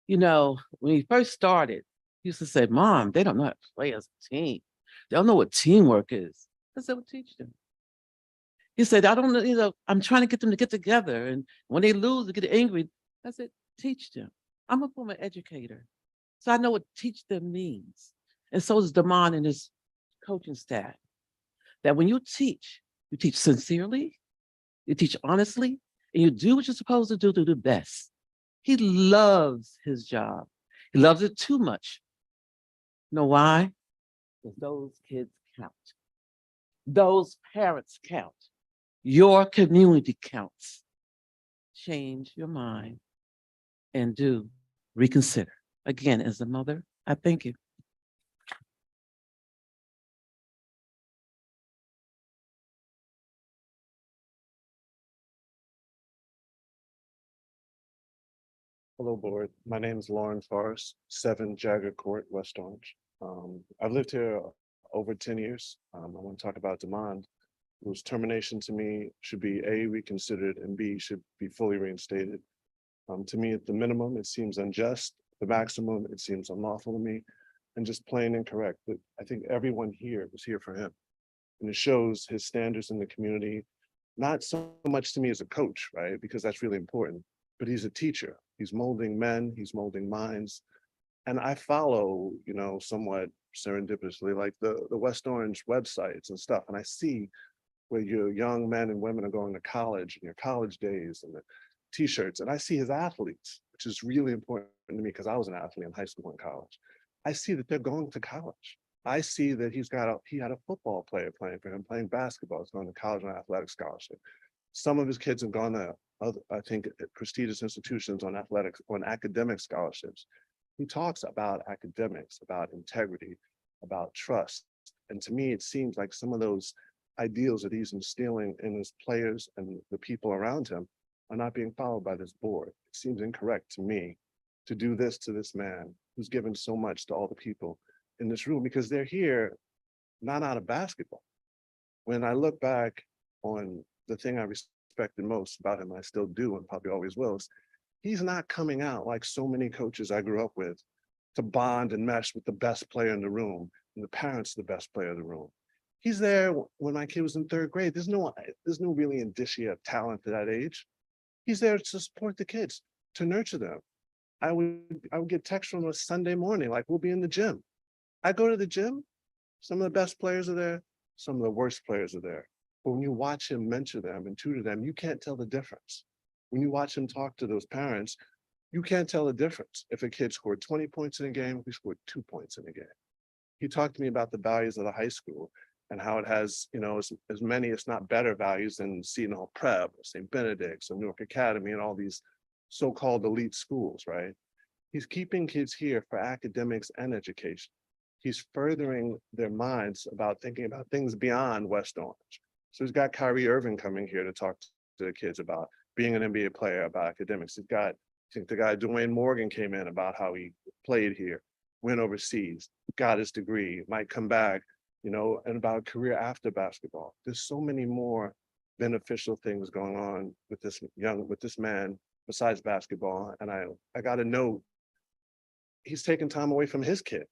You know, when he first started, he used to say, Mom, they don't know how to play as a team. They don't know what teamwork is. I said, well, teach them. He said, I don't know, you know, I'm trying to get them to get together. And when they lose, they get angry. I said, teach them. I'm a former educator, so I know what teach them means. And so is Damon and his coaching staff. That when you teach sincerely, you teach honestly, and you do what you're supposed to do the best. He loves his job. He loves it too much. You know why? Because those kids count. Those parents count. Your community counts. Change your mind and do reconsider. Again, as a mother, I thank you. Hello, board. My name is Lauren Forrest, 7 Jagger Court, West Orange. I've lived here over 10 years. I want to talk about demand, whose termination to me should be A, reconsidered, and B, should be fully reinstated. To me, at the minimum, it seems unjust. The maximum, it seems unlawful to me, and just plain incorrect. But I think everyone here was here for him. And it shows his standards in the community, not so much to me as a coach, right? Because that's really important, but he's a teacher. He's molding men, he's molding minds. And I follow, you know, somewhat serendipitously, like the West Orange websites and stuff. And I see where your young men and women are going to college and your college days and the t-shirts. And I see his athletes, which is really important to me because I was an athlete in high school and college. I see that they're going to college. I see that he had a football player playing for him, playing basketball. He's going to college on an athletic scholarship. Some of his kids have gone to other, I think, prestigious institutions on academic scholarships. He talks about academics, about integrity, about trust. And to me, it seems like some of those ideals that he's instilling in his players and the people around him are not being followed by this board. It seems incorrect to me to do this to this man who's given so much to all the people in this room, because they're here not out of basketball. When I look back on the thing I respected most about him, I still do and probably always will, is he's not coming out like so many coaches I grew up with to bond and mesh with the best player in the room and the parents of the best player in the room. He's there when my kid was in 3rd grade. There's no really indicia of talent at that age. He's there to support the kids, to nurture them. I would get texts from him a Sunday morning, like, we'll be in the gym. I go to the gym, some of the best players are there, some of the worst players are there. But when you watch him mentor them and tutor them, you can't tell the difference. When you watch him talk to those parents, you can't tell the difference if a kid scored 20 points in a game, if he scored 2 points in a game. He talked to me about the values of the high school and how it has, as many, if not better values than Seton Hall Prep, or St. Benedict's, or Newark Academy, and all these so-called elite schools, right? He's keeping kids here for academics and education. He's furthering their minds about thinking about things beyond West Orange. So he's got Kyrie Irving coming here to talk to the kids about being an NBA player, about academics. He's got, I think the guy Dwayne Morgan came in about how he played here, went overseas, got his degree, might come back, and about a career after basketball. There's so many more beneficial things going on with this man besides basketball. And I got to know he's taking time away from his kid,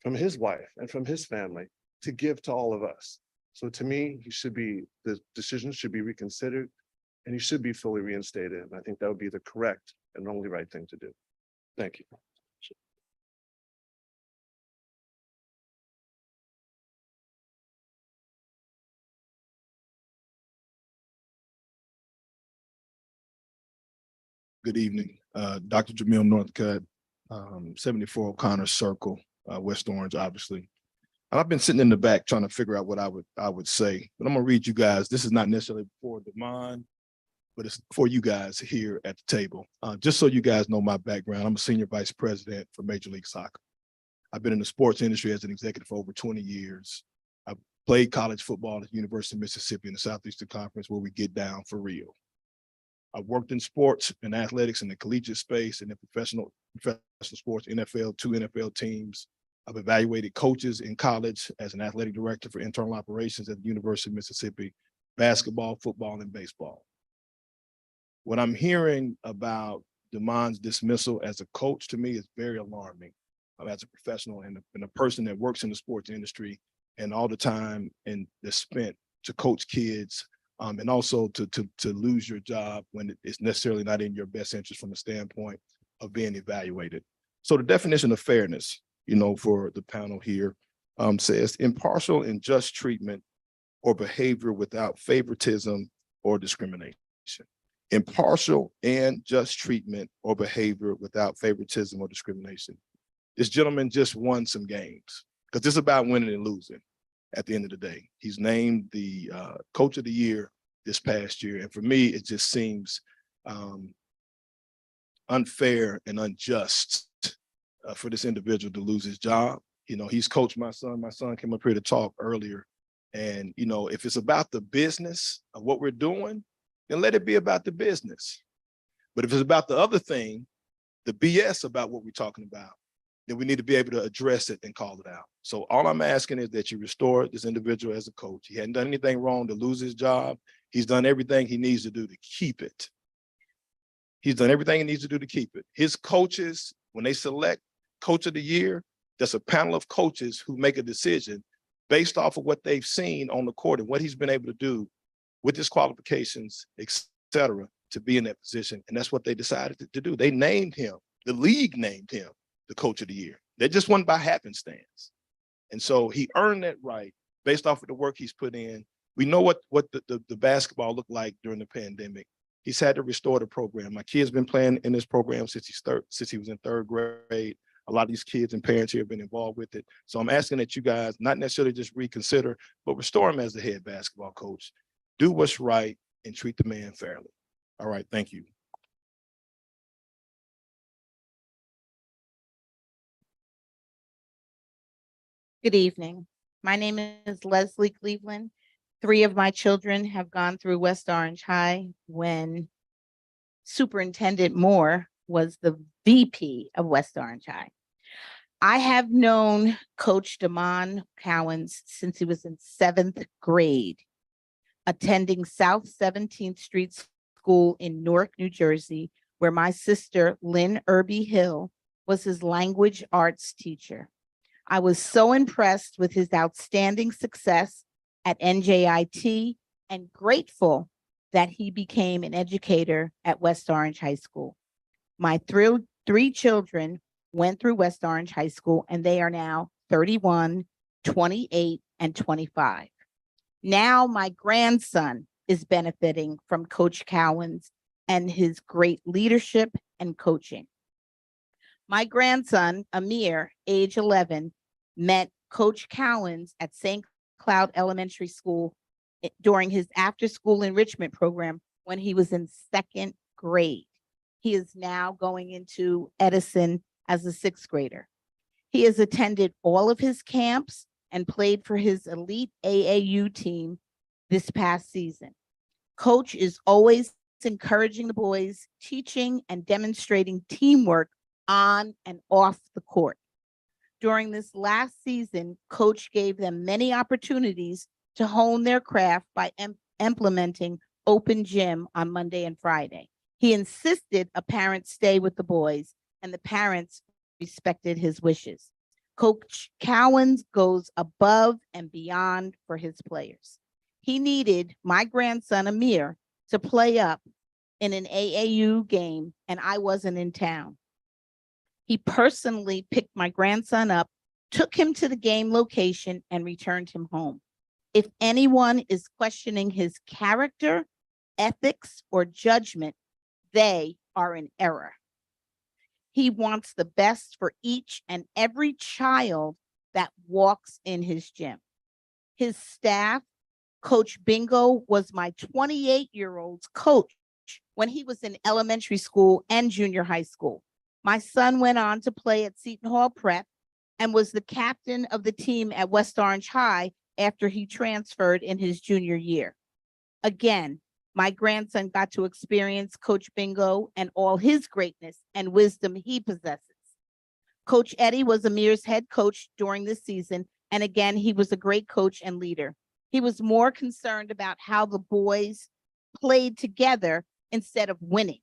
from his wife, and from his family to give to all of us. So to me, the decision should be reconsidered and he should be fully reinstated. And I think that would be the correct and only right thing to do. Thank you. Good evening, Dr. Jamil Northcutt, 74 O'Connor Circle, West Orange, obviously. And I've been sitting in the back trying to figure out what I would say, but I'm gonna read you guys. This is not necessarily for Damon, but it's for you guys here at the table. Just so you guys know my background, I'm a senior vice president for Major League Soccer. I've been in the sports industry as an executive for over 20 years. I played college football at the University of Mississippi in the Southeastern Conference, where we get down for real. I've worked in sports and athletics in the collegiate space and in professional sports, NFL, 2 NFL teams. I've evaluated coaches in college as an athletic director for internal operations at the University of Mississippi, basketball, football, and baseball. What I'm hearing about Damon's dismissal as a coach, to me, is very alarming. As a professional and a person that works in the sports industry and all the time and that's spent to coach kids, and also to lose your job when it's necessarily not in your best interest from the standpoint of being evaluated. So the definition of fairness, for the panel here, says impartial and just treatment or behavior without favoritism or discrimination. Impartial and just treatment or behavior without favoritism or discrimination. This gentleman just won some games because it's about winning and losing. At the end of the day, he's named the coach of the year this past year. And for me, it just seems unfair and unjust for this individual to lose his job. He's coached my son. My son came up here to talk earlier. And, if it's about the business of what we're doing, then let it be about the business. But if it's about the other thing, the BS about what we're talking about, then we need to be able to address it and call it out. So all I'm asking is that you restore this individual as a coach. He hadn't done anything wrong to lose his job. He's done everything he needs to do to keep it. He's done everything he needs to do to keep it. His coaches, when they select coach of the year, that's a panel of coaches who make a decision based off of what they've seen on the court and what he's been able to do with his qualifications, et cetera, to be in that position. And that's what they decided to do. They named him, the league named him the coach of the year. They just won by happenstance. And so he earned that right based off of the work he's put in. We know what the basketball looked like during the pandemic. He's had to restore the program. My kid's been playing in this program since he was in 3rd grade. A lot of these kids and parents here have been involved with it. So I'm asking that you guys not necessarily just reconsider, but restore him as the head basketball coach. Do what's right and treat the man fairly. All right, thank you. Good evening. My name is Leslie Cleveland. 3 of my children have gone through West Orange High when Superintendent Moore was the VP of West Orange High. I have known Coach Damon Cowens since he was in 7th grade, attending South 17th Street School in Newark, New Jersey, where my sister, Lynn Irby Hill, was his language arts teacher. I was so impressed with his outstanding success at NJIT and grateful that he became an educator at West Orange High School. My 3 children went through West Orange High School, and they are now 31, 28, and 25. Now my grandson is benefiting from Coach Cowan's and his great leadership and coaching. My grandson, Amir, age 11, met Coach Cowan's at St. Cloud Elementary School during his after-school enrichment program when he was in 2nd grade. He is now going into Edison as a 6th grader. He has attended all of his camps and played for his elite AAU team this past season. Coach is always encouraging the boys, teaching and demonstrating teamwork on and off the court. During this last season, Coach gave them many opportunities to hone their craft by implementing open gym on Monday and Friday. He insisted a parent stay with the boys, and the parents respected his wishes. Coach Cowan's goes above and beyond for his players. He needed my grandson Amir to play up in an AAU game, and I wasn't in town. He personally picked my grandson up, took him to the game location, and returned him home. If anyone is questioning his character, ethics, or judgment, they are in error. He wants the best for each and every child that walks in his gym. His staff, Coach Bingo, was my 28-year-old's coach when he was in elementary school and junior high school. My son went on to play at Seton Hall Prep and was the captain of the team at West Orange High after he transferred in his junior year. Again, my grandson got to experience Coach Bingo and all his greatness and wisdom he possesses. Coach Eddie was Amir's head coach during this season, and again, he was a great coach and leader. He was more concerned about how the boys played together instead of winning.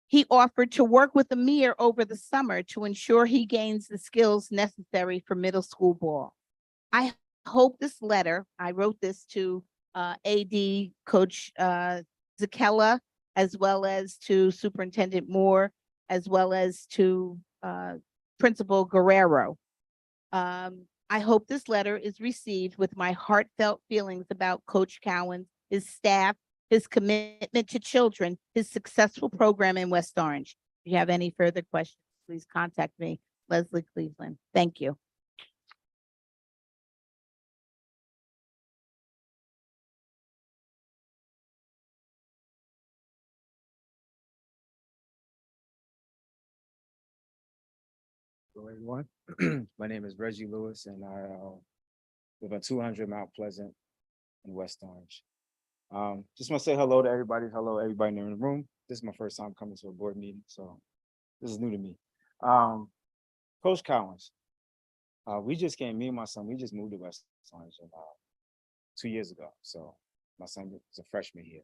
He offered to work with Amir over the summer to ensure he gains the skills necessary for middle school ball. I hope this letter, I wrote this to AD Coach Zakella, as well as to Superintendent Moore, as well as to Principal Guerrero. I hope this letter is received with my heartfelt feelings about Coach Cowan, his staff, his commitment to children, his successful program in West Orange. If you have any further questions, please contact me, Leslie Cleveland. Thank you. Hello, everyone. My name is Reggie Lewis, and I live at 200 Mount Pleasant in West Orange. Just want to say hello to everybody. Hello, everybody in the room. This is my first time coming to a board meeting, so this is new to me. Coach Collins, me and my son, we just moved to West Orange about 2 years ago. So my son was a freshman here.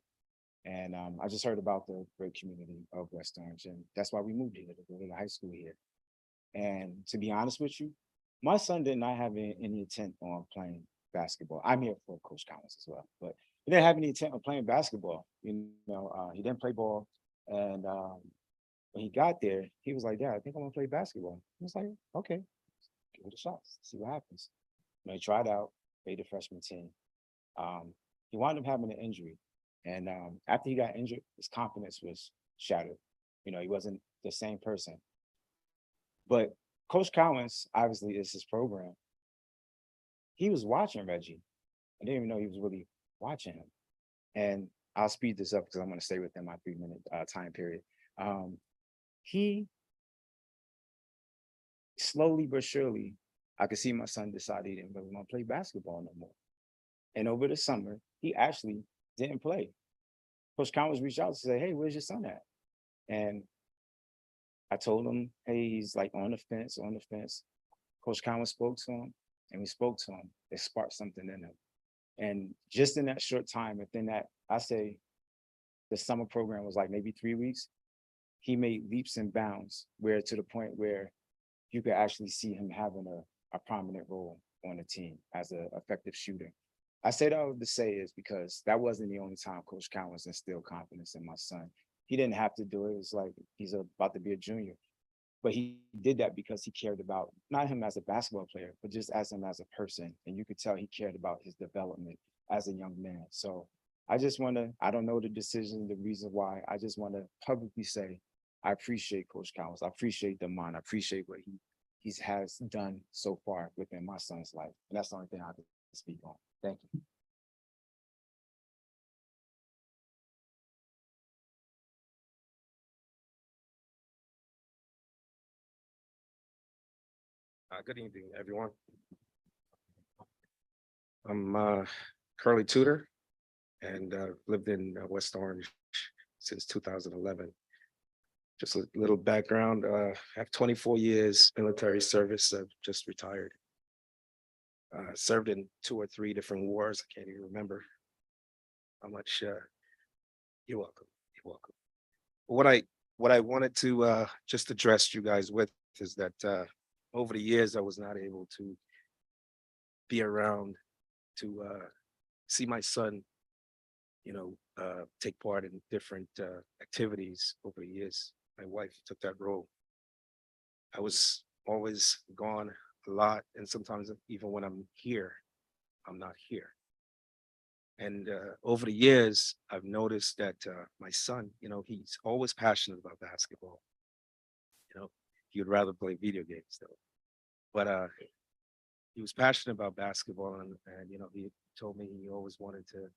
And I just heard about the great community of West Orange, and that's why we moved here to go to high school here. And to be honest with you, my son did not have any intent on playing basketball. I'm here for Coach Collins as well, but he didn't have any intent on playing basketball. You know, he didn't play ball. And when he got there, he was like, "Dad, I think I'm gonna play basketball." I was like, "Okay, give it a shot, see what happens." You know, he tried out, made the freshman team. He wound up having an injury. And after he got injured, his confidence was shattered. You know, he wasn't the same person. But Coach Collins, obviously, is his program. He was watching Reggie. I didn't even know he was really watching him. And I'll speed this up because I'm going to stay within my 3-minute time period. He slowly but surely, I could see my son decide he didn't really want to play basketball no more. And over the summer, he actually didn't play. Coach Collins reached out to say, "Hey, where's your son at?" And I told him, "Hey, he's like on the fence, on the fence." Coach Collins spoke to him, and we spoke to him. It sparked something in him. And just in that short time, within that, I say the summer program was like maybe 3 weeks, he made leaps and bounds where to the point where you could actually see him having a prominent role on the team as an effective shooter. I say that to say is because that wasn't the only time Coach Collins instilled confidence in my son. He didn't have to do it. It's like he's about to be a junior. But he did that because he cared about not him as a basketball player, but just as him as a person. And you could tell he cared about his development as a young man. So I just want to, I don't know the decision, the reason why. I just want to publicly say, I appreciate Coach Collins. I appreciate Damon. I appreciate what he has done so far within my son's life. And that's the only thing I can speak on. Thank you. Good evening, everyone. I'm currently tutor and lived in West Orange since 2011. Just a little background, I have 24 years military service. I've just retired. Served in 2 or 3 different wars. I can't even remember how much. You're welcome. You're welcome. What I wanted to just address you guys with is that over the years, I was not able to be around to see my son, take part in different activities over the years. My wife took that role. I was always gone a lot, and sometimes even when I'm here, I'm not here. And over the years, I've noticed that my son, he's always passionate about basketball. He would rather play video games though. But he was passionate about basketball, and he told me he always wanted to,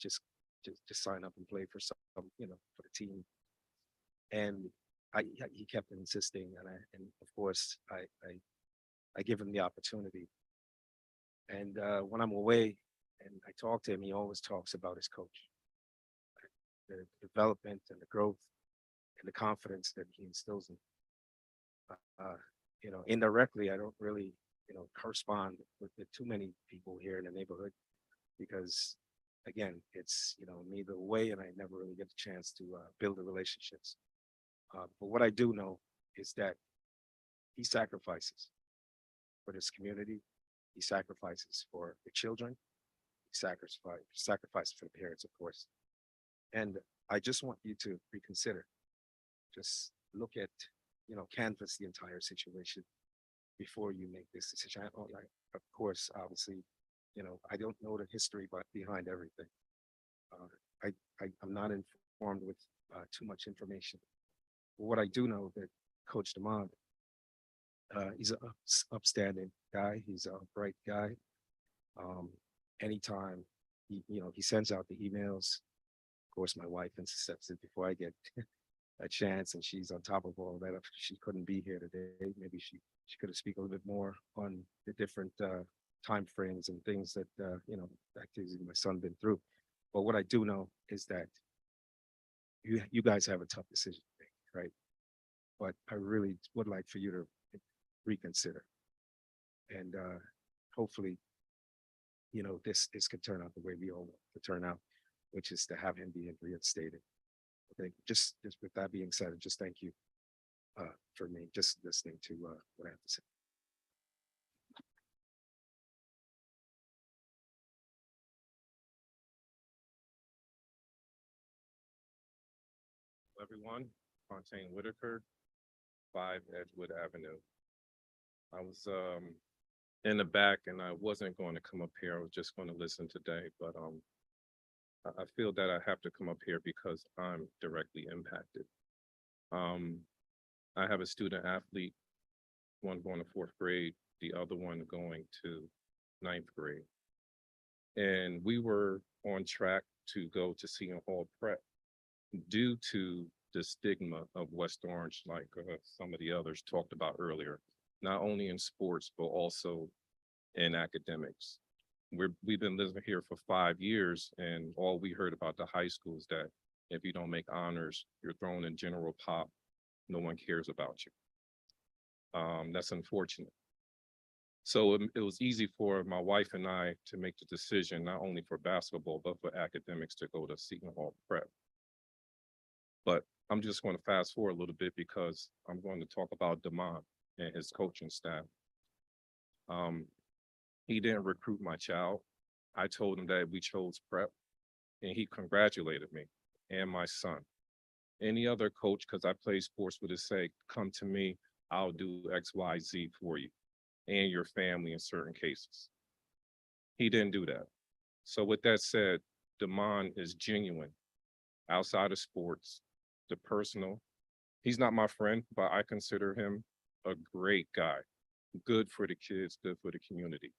just sign up and play for some, for the team. And he kept insisting, and of course I give him the opportunity. And when I'm away and I talk to him, he always talks about his coach, the development and the growth and the confidence that he instills in. Indirectly, I don't really, correspond with too many people here in the neighborhood because, again, it's, me the way, and I never really get the chance to build the relationships. But what I do know is that he sacrifices for this community. He sacrifices for the children. He sacrifices for the parents, of course. And I just want you to reconsider. Just look at, canvass the entire situation before you make this decision. Of course, obviously, I don't know the history behind everything. I'm not informed with too much information. But what I do know that Coach Lamont, he's an upstanding guy. He's a bright guy. Anytime he sends out the emails. Of course, my wife intercepts it before I get a chance, and she's on top of all that. If she couldn't be here today, maybe she could have speak a little bit more on the different time frames and things that activities my son been through. But what I do know is that you guys have a tough decision to make, right? But I really would like for you to reconsider, and hopefully, this could turn out the way we all want it to turn out, which is to have him be reinstated. Okay, just with that being said, just thank you for me just listening to what I have to say. Everyone, Fontaine Whitaker, 5 Edgewood Avenue. I was in the back and I wasn't going to come up here. I was just going to listen today, but I feel that I have to come up here because I'm directly impacted. I have a student athlete, one going to 4th grade, the other one going to 9th grade. And we were on track to go to Seton Hall Prep due to the stigma of West Orange, like some of the others talked about earlier, not only in sports, but also in academics. We've been living here for 5 years, and all we heard about the high school is that if you don't make honors, you're thrown in general pop. No one cares about you. That's unfortunate. So it was easy for my wife and I to make the decision, not only for basketball, but for academics, to go to Seton Hall Prep. But I'm just going to fast forward a little bit because I'm going to talk about Damon and his coaching staff. He didn't recruit my child. I told him that we chose prep, and he congratulated me and my son. Any other coach, because I play sports, would have said, come to me, I'll do X, Y, Z for you and your family in certain cases. He didn't do that. So with that said, Damon is genuine outside of sports, the personal. He's not my friend, but I consider him a great guy, good for the kids, good for the community.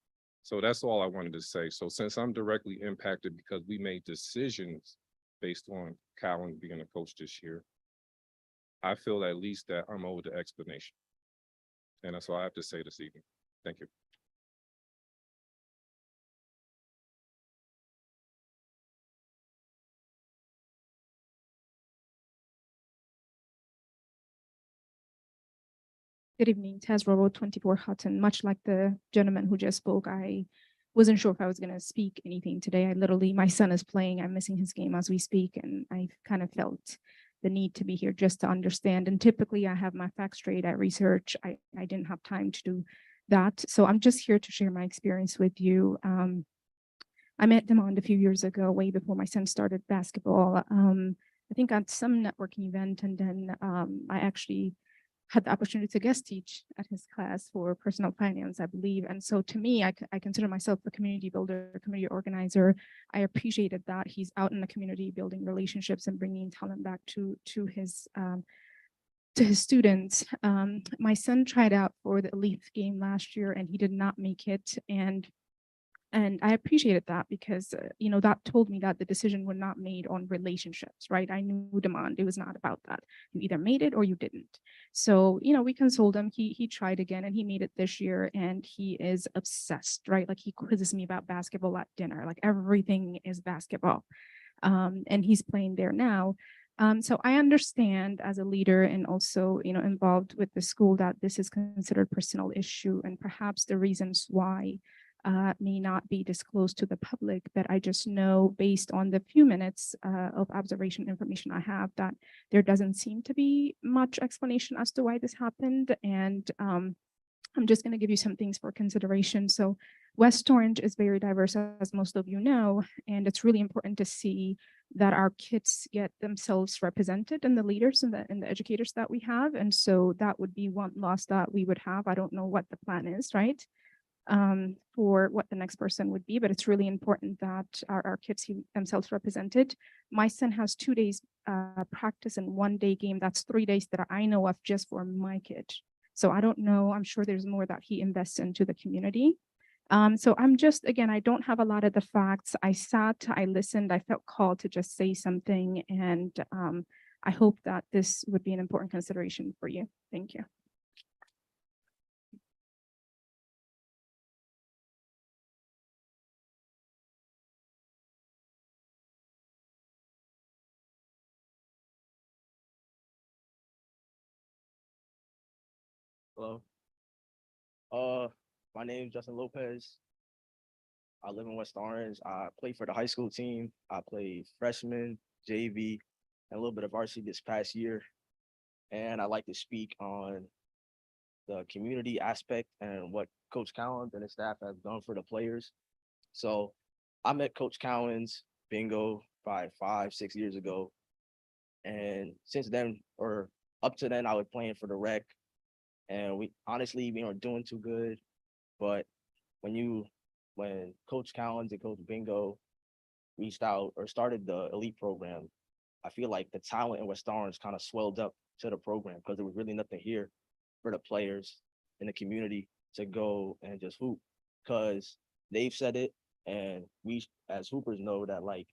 So that's all I wanted to say. So since I'm directly impacted because we made decisions based on Cowan being a coach this year, I feel at least that I'm owed the explanation. And that's all I have to say this evening. Thank you. Good evening, Tazra Road 24 Hutton. Much like the gentleman who just spoke, I wasn't sure if I was going to speak anything today. My son is playing, I'm missing his game as we speak, and I kind of felt the need to be here just to understand. And typically I have my facts straight at research. I didn't have time to do that. So I'm just here to share my experience with you. I met Demond a few years ago, way before my son started basketball. I think at some networking event, and then I actually had the opportunity to guest teach at his class for personal finance, I believe. And so to me, I consider myself a community builder, community organizer. I appreciated that he's out in the community building relationships and bringing talent back to his students. My son tried out for the elite game last year and he did not make it. And I appreciated that because, that told me that the decision was not made on relationships, right? I knew demand. It was not about that. You either made it or you didn't. So, we consoled him. He tried again and he made it this year and he is obsessed, right? Like he quizzes me about basketball at dinner, like everything is basketball. And he's playing there now. So I understand as a leader and also, involved with the school that this is considered a personal issue and perhaps the reasons why may not be disclosed to the public, but I just know based on the few minutes of observation information I have that there doesn't seem to be much explanation as to why this happened. And I'm just going to give you some things for consideration. So West Orange is very diverse, as most of you know, and it's really important to see that our kids get themselves represented and the leaders and the educators that we have. And so that would be one loss that we would have. I don't know what the plan is, right? For what the next person would be, but it's really important that our kids see themselves represented. My son has 2 days practice and 1 day game. That's 3 days that I know of just for my kid. So I don't know, I'm sure there's more that he invests into the community. So I'm just, again, I don't have a lot of the facts. I sat, I listened, I felt called to just say something. And I hope that this would be an important consideration for you. Thank you. Hello. My name is Justin Lopez. I live in West Orange. I play for the high school team. I play freshman, JV, and a little bit of varsity this past year. And I like to speak on the community aspect and what Coach Cowan and his staff have done for the players. So I met Coach Cowan's bingo probably 5-6 years ago. And since then, or up to then, I was playing for the rec. And we weren't doing too good. But when Coach Collins and Coach Bingo reached out or started the elite program, I feel like the talent in West Orange kind of swelled up to the program because there was really nothing here for the players in the community to go and just hoop. Because they've said it, and we as hoopers know that like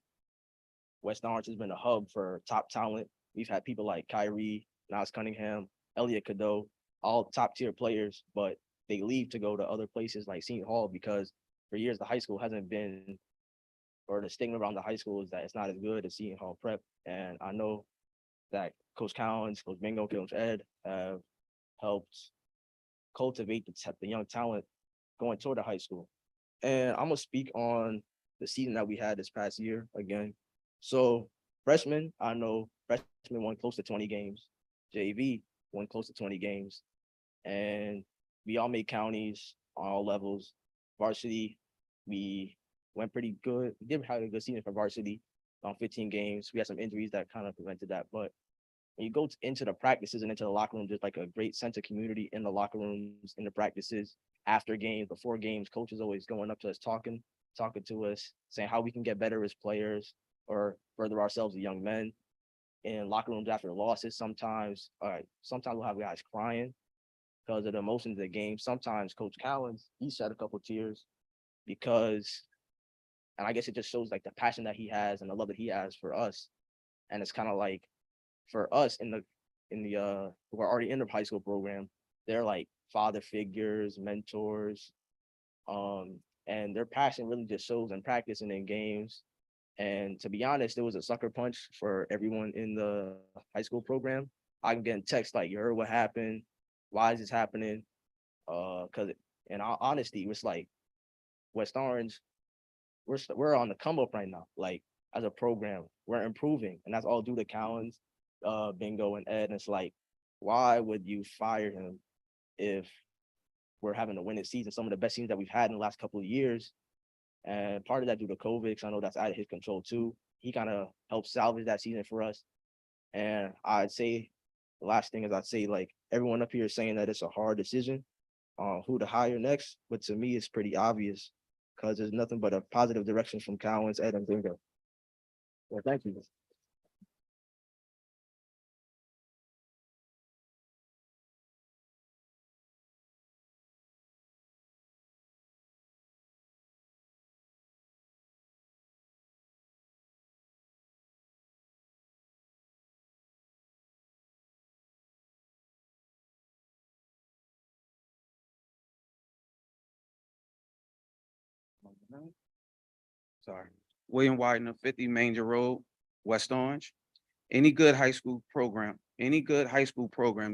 West Orange has been a hub for top talent. We've had people like Kyrie, Nas Cunningham, Elliot Cadeau, all top tier players, but they leave to go to other places like Seton Hall because for years the high school hasn't been, or the stigma around the high school is that it's not as good as Seton Hall Prep. And I know that Coach Collins, Coach Bingo, Coach Ed have helped cultivate the young talent going toward the high school. And I'm gonna speak on the season that we had this past year again. So freshmen, I know freshmen won close to 20 games. JV won close to 20 games. And we all made counties on all levels. Varsity, we went pretty good. We did have a good season for varsity on 15 games. We had some injuries that kind of prevented that, but when you go into the practices and into the locker room, there's like a great sense of community in the locker rooms, in the practices, after games, before games. Coaches always going up to us, talking to us, saying how we can get better as players or further ourselves as young men. In locker rooms after losses, sometimes we'll have guys crying because of the emotions of the game. Sometimes Coach Cowens, he shed a couple tears because, and I guess it just shows like the passion that he has and the love that he has for us. And it's kind of like for us in the who are already in the high school program, they're like father figures, mentors, and their passion really just shows in practice and in games. And to be honest, it was a sucker punch for everyone in the high school program. I'm getting texts like, "You heard what happened? Why is this happening?" Because in all honesty, it's like West Orange, we're on the come up right now. Like as a program, we're improving, and that's all due to Cowens, Bingo, and Ed. And it's like, why would you fire him if we're having a winning season, some of the best seasons that we've had in the last couple of years? And part of that due to COVID, because I know that's out of his control too. He kind of helped salvage that season for us. And I'd say the last thing is I'd say like everyone up here is saying that it's a hard decision on who to hire next. But to me, it's pretty obvious because there's nothing but a positive direction from Cowens, Ed, and Bingo. Well, thank you. Sorry. William Widener, 50 Manger Road, West Orange. Any good high school program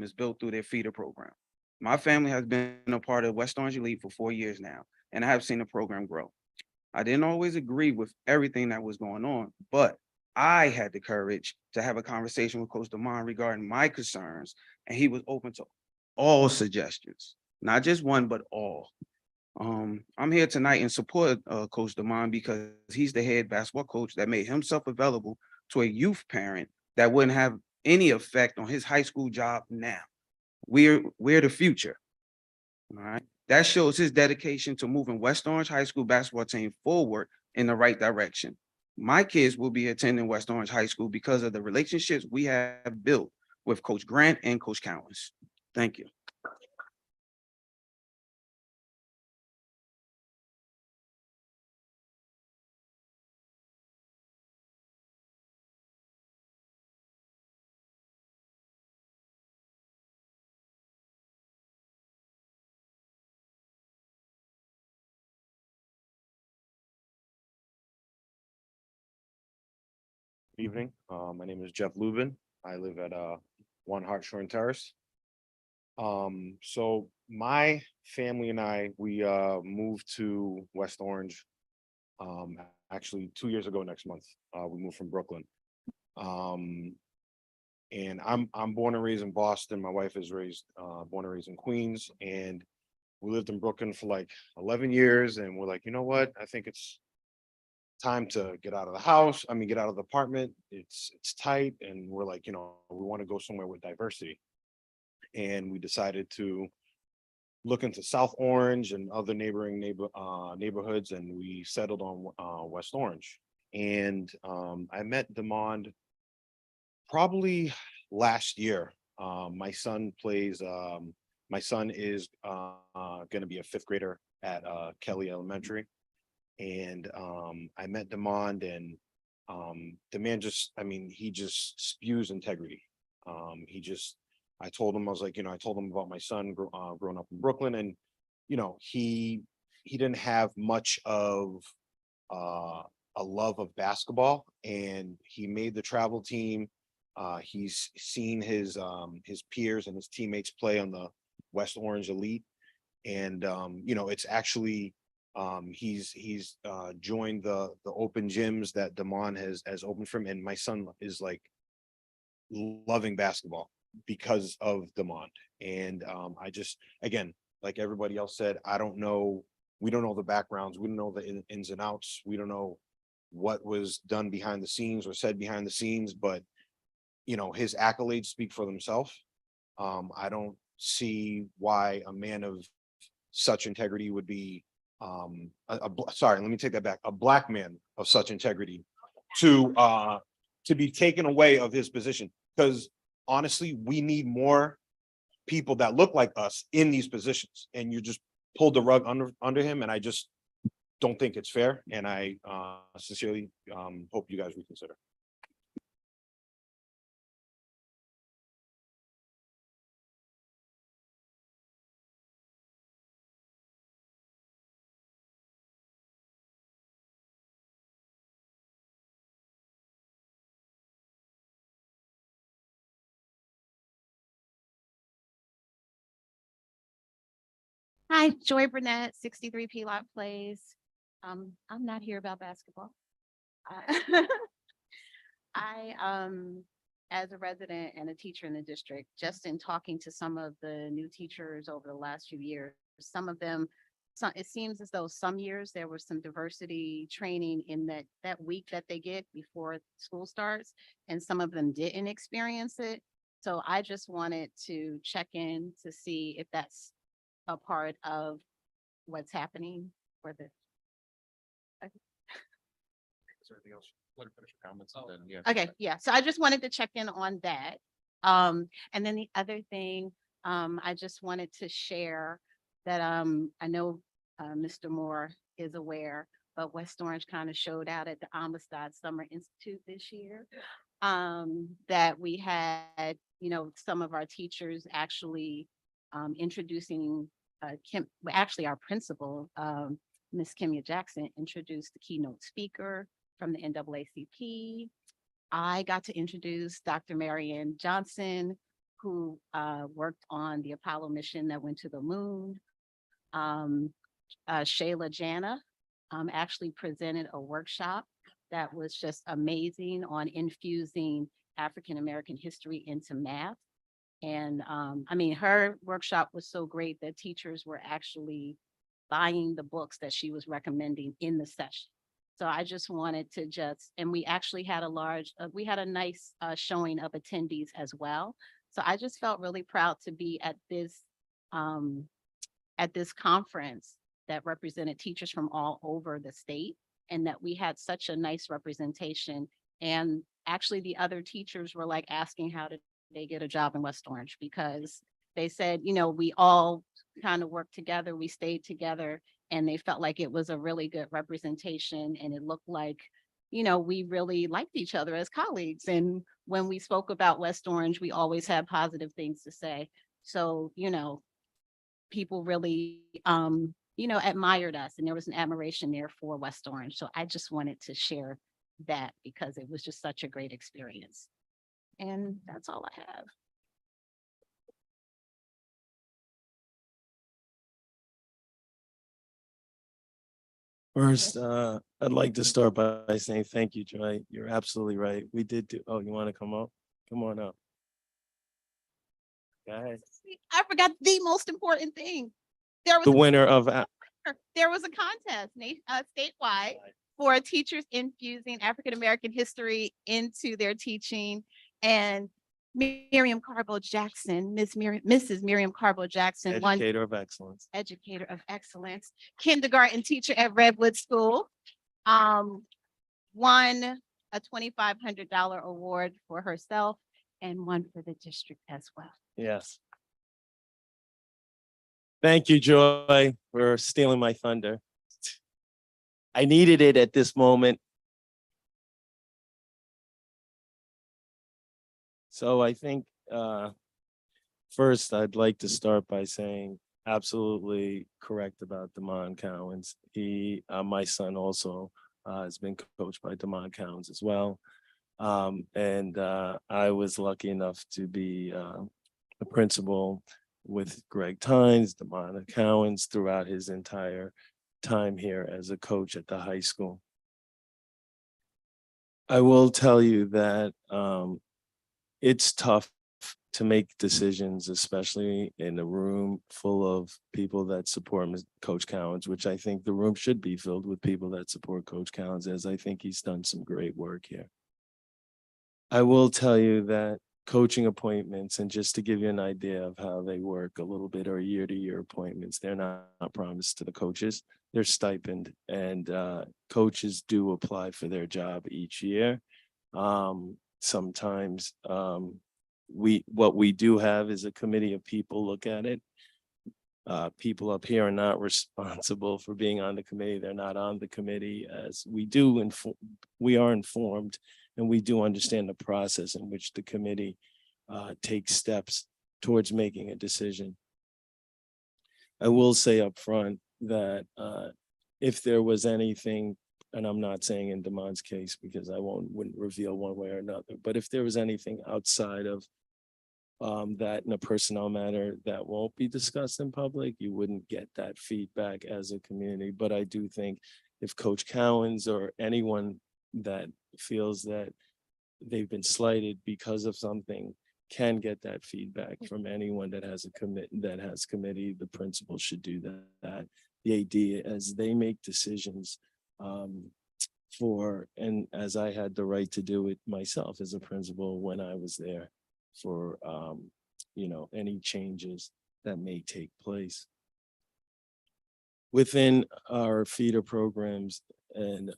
is built through their feeder program. My family has been a part of West Orange Elite for 4 years now, and I have seen the program grow. I didn't always agree with everything that was going on, but I had the courage to have a conversation with Coach DeMond regarding my concerns, and he was open to all suggestions, not just one, but all. I'm here tonight in support of Coach DeMond because he's the head basketball coach that made himself available to a youth parent that wouldn't have any effect on his high school job now. We're the future. All right. That shows his dedication to moving West Orange High School basketball team forward in the right direction. My kids will be attending West Orange High School because of the relationships we have built with Coach Grant and Coach Cowens. Thank you. Evening. My name is Jeff Lubin. I live at 1 Hartshorn Terrace. So my family and I, we moved to West Orange actually 2 years ago next month. We moved from Brooklyn. And I'm born and raised in Boston. My wife is born and raised in Queens, and we lived in Brooklyn for like 11 years. And we're like, you know what? I think it's time to get out of the house. I mean, get out of the apartment. It's tight. And we're like, we want to go somewhere with diversity. And we decided to look into South Orange and other neighboring neighborhoods, and we settled on West Orange. And I met DeMond probably last year. My son is going to be a 5th grader at Kelly Elementary. And I met DeMond, and the man he just spews integrity. I told him, I was like, I told him about my son growing up in Brooklyn, and he didn't have much of a love of basketball, and he made the travel team. He's seen his peers and his teammates play on the West Orange Elite, and it's actually he's joined the open gyms that DeMond has opened for him, and my son is like loving basketball because of DeMond. And I just, again, like everybody else said, we don't know the backgrounds, we don't know the ins and outs, we don't know what was done behind the scenes or said behind the scenes, but you know, his accolades speak for themselves. I don't see why a man of such integrity would be, sorry, let me take that back, a black man of such integrity to be taken away of his position. Because honestly, we need more people that look like us in these positions, and you just pulled the rug under him, and I just don't think it's fair. And I sincerely hope you guys reconsider. Hi, Joy Burnett, 63 Lot Place. I'm not here about basketball. As a resident and a teacher in the district, just in talking to some of the new teachers over the last few years, some of them, it seems as though some years there was some diversity training in that week that they get before school starts, and some of them didn't experience it. So I just wanted to check in to see if that's a part of what's happening for the. Is there anything else? Let her finish her comments and then, yeah. Okay, yeah, so I just wanted to check in on that. And then the other thing, I just wanted to share that, I know, Mr. Moore is aware, but West Orange kind of showed out at the Amistad Summer Institute this year. That we had, you know, some of our teachers actually introducing actually our principal, Miss Kimya Jackson, introduced the keynote speaker from the NAACP. I got to introduce Dr. Marianne Johnson, who worked on the Apollo mission that went to the moon. Shayla Jana actually presented a workshop that was just amazing on infusing African-American history into math. And I mean, her workshop was so great that teachers were actually buying the books that she was recommending in the session. So I just wanted to and we actually had we had a nice showing of attendees as well. So I just felt really proud to be at this conference that represented teachers from all over the state, and that we had such a nice representation. And actually the other teachers were like asking how did they get a job in West Orange, because they said, you know, we all kind of worked together, we stayed together, and they felt like it was a really good representation. And it looked like, you know, we really liked each other as colleagues. And when we spoke about West Orange, we always had positive things to say. So, you know, people really, you know, admired us, and there was an admiration there for West Orange. So I just wanted to share that because it was just such a great experience. And that's all I have. First, I'd like to start by saying thank you, Joy. You're absolutely right. We did do, oh, you want to come up? Come on up. Guys. I forgot the most important thing. The winner of There was a contest statewide for teachers infusing African-American history into their teaching. And Miriam Carbo Jackson, Mrs. Miriam Carbo Jackson, Educator of Excellence. Educator of Excellence, kindergarten teacher at Redwood School, won a $2,500 award for herself and one for the district as well. Yes. Thank you, Joy, for stealing my thunder. I needed it at this moment. So I think first I'd like to start by saying absolutely correct about Damon Cowens. He, my son also has been coached by Damon Cowens as well. And I was lucky enough to be a principal with Greg Tynes, Damon Cowens throughout his entire time here as a coach at the high school. I will tell you that it's tough to make decisions, especially in a room full of people that support Coach Cowens, which I think the room should be filled with people that support Coach Cowens, as I think he's done some great work here. I will tell you that coaching appointments, and just to give you an idea of how they work a little bit, are year-to-year appointments. They're not promised to the coaches. They're stipend, and coaches do apply for their job each year. Sometimes what we do have is a committee of people look at it. People up here are not responsible for being on the committee. They're not on the committee, as we are informed, and we do understand the process in which the committee takes steps towards making a decision. I will say up front that if there was anything, and I'm not saying in Damon's case because I wouldn't reveal one way or another, but if there was anything outside of that in a personnel matter that won't be discussed in public, you wouldn't get that feedback as a community. But I do think if Coach Cowens or anyone that feels that they've been slighted because of something can get that feedback from anyone that has committee, the principal should do that. The AD, as they make decisions and as I had the right to do it myself as a principal when I was there, for any changes that may take place within our feeder programs and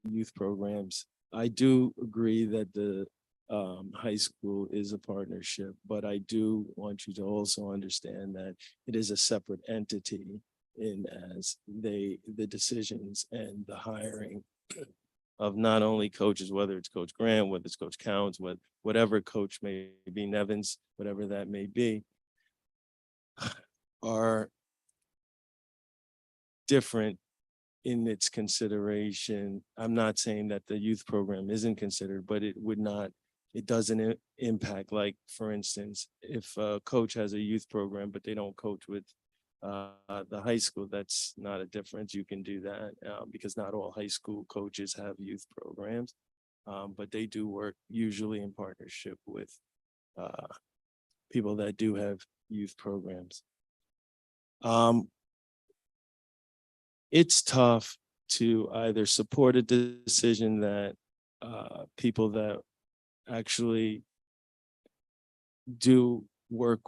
youth programs. I do agree that the high school is a partnership, but I do want you to also understand that it is a separate entity in as the decisions and the hiring of not only coaches, whether it's Coach Grant, whether it's Coach Cowens, whatever coach may be, Nevins, whatever that may be, are different in its consideration. I'm not saying that the youth program isn't considered, but it doesn't impact, like, for instance, if a coach has a youth program, but they don't coach with the high school, that's not a difference. You can do that because not all high school coaches have youth programs, but they do work usually in partnership with people that do have youth programs. It's tough to either support a decision that people that actually do work,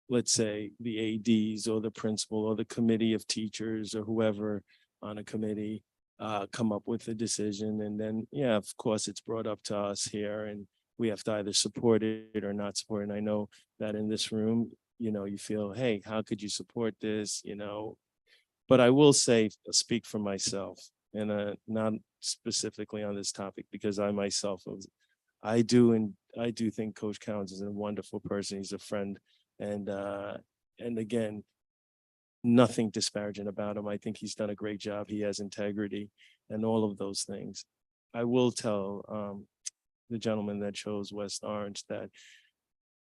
let's say the ADs or the principal or the committee of teachers or whoever on a committee come up with a decision. And then, yeah, of course, it's brought up to us here and we have to either support it or not support it. And I know that in this room, you feel, hey, how could you support this? But I will say, speak for myself, and not specifically on this topic, because I myself, I do think Coach Cowens is a wonderful person. He's a friend. And again, nothing disparaging about him. I think he's done a great job. He has integrity and all of those things. I will tell the gentleman that chose West Orange that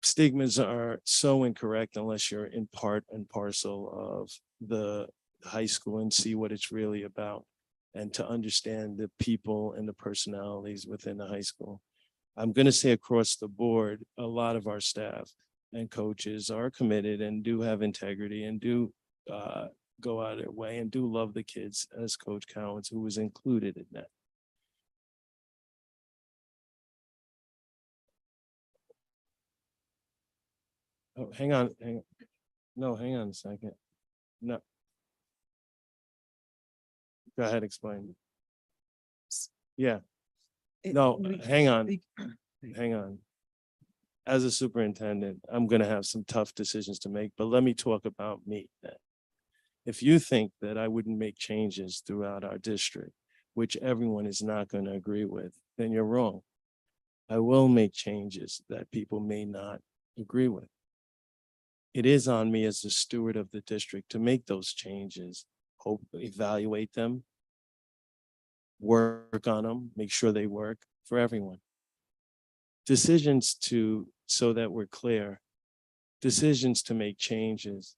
stigmas are so incorrect unless you're in part and parcel of the high school and see what it's really about, and to understand the people and the personalities within the high school. I'm going to say across the board, a lot of our staff and coaches are committed and do have integrity and do go out of their way and do love the kids, as Coach Cowens, who was included in that. Oh, hang on. No, hang on a second. No. Go ahead, explain. Yeah. No, hang on. Hang on. As a superintendent, I'm going to have some tough decisions to make, but let me talk about me then. If you think that I wouldn't make changes throughout our district, which everyone is not going to agree with, then you're wrong. I will make changes that people may not agree with. It is on me as the steward of the district to make those changes, evaluate them, work on them, make sure they work for everyone. Decisions so that we're clear, decisions to make changes.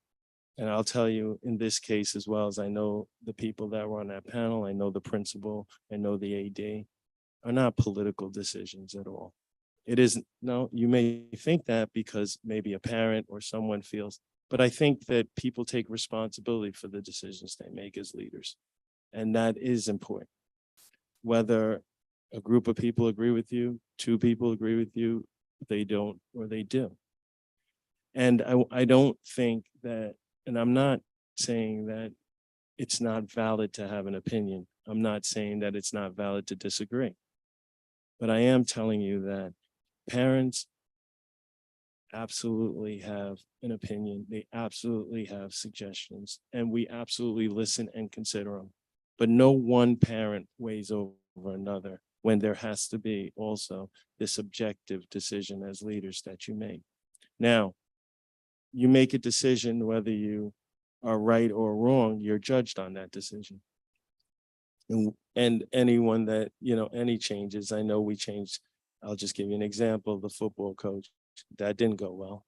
And I'll tell you in this case, as well as I know the people that were on that panel, I know the principal, I know the AD, are not political decisions at all. It isn't. No, you may think that because maybe a parent or someone feels, but I think that people take responsibility for the decisions they make as leaders. And that is important. Whether A group of people agree with you, two people agree with you, they don't, or they do. And I don't think that, and I'm not saying that it's not valid to have an opinion. I'm not saying that it's not valid to disagree. But I am telling you that parents absolutely have an opinion. They absolutely have suggestions, and we absolutely listen and consider them. But no one parent weighs over another when there has to be also this objective decision as leaders that you make. Now, you make a decision whether you are right or wrong, you're judged on that decision. And anyone that, any changes, I know we changed, I'll just give you an example, the football coach, that didn't go well.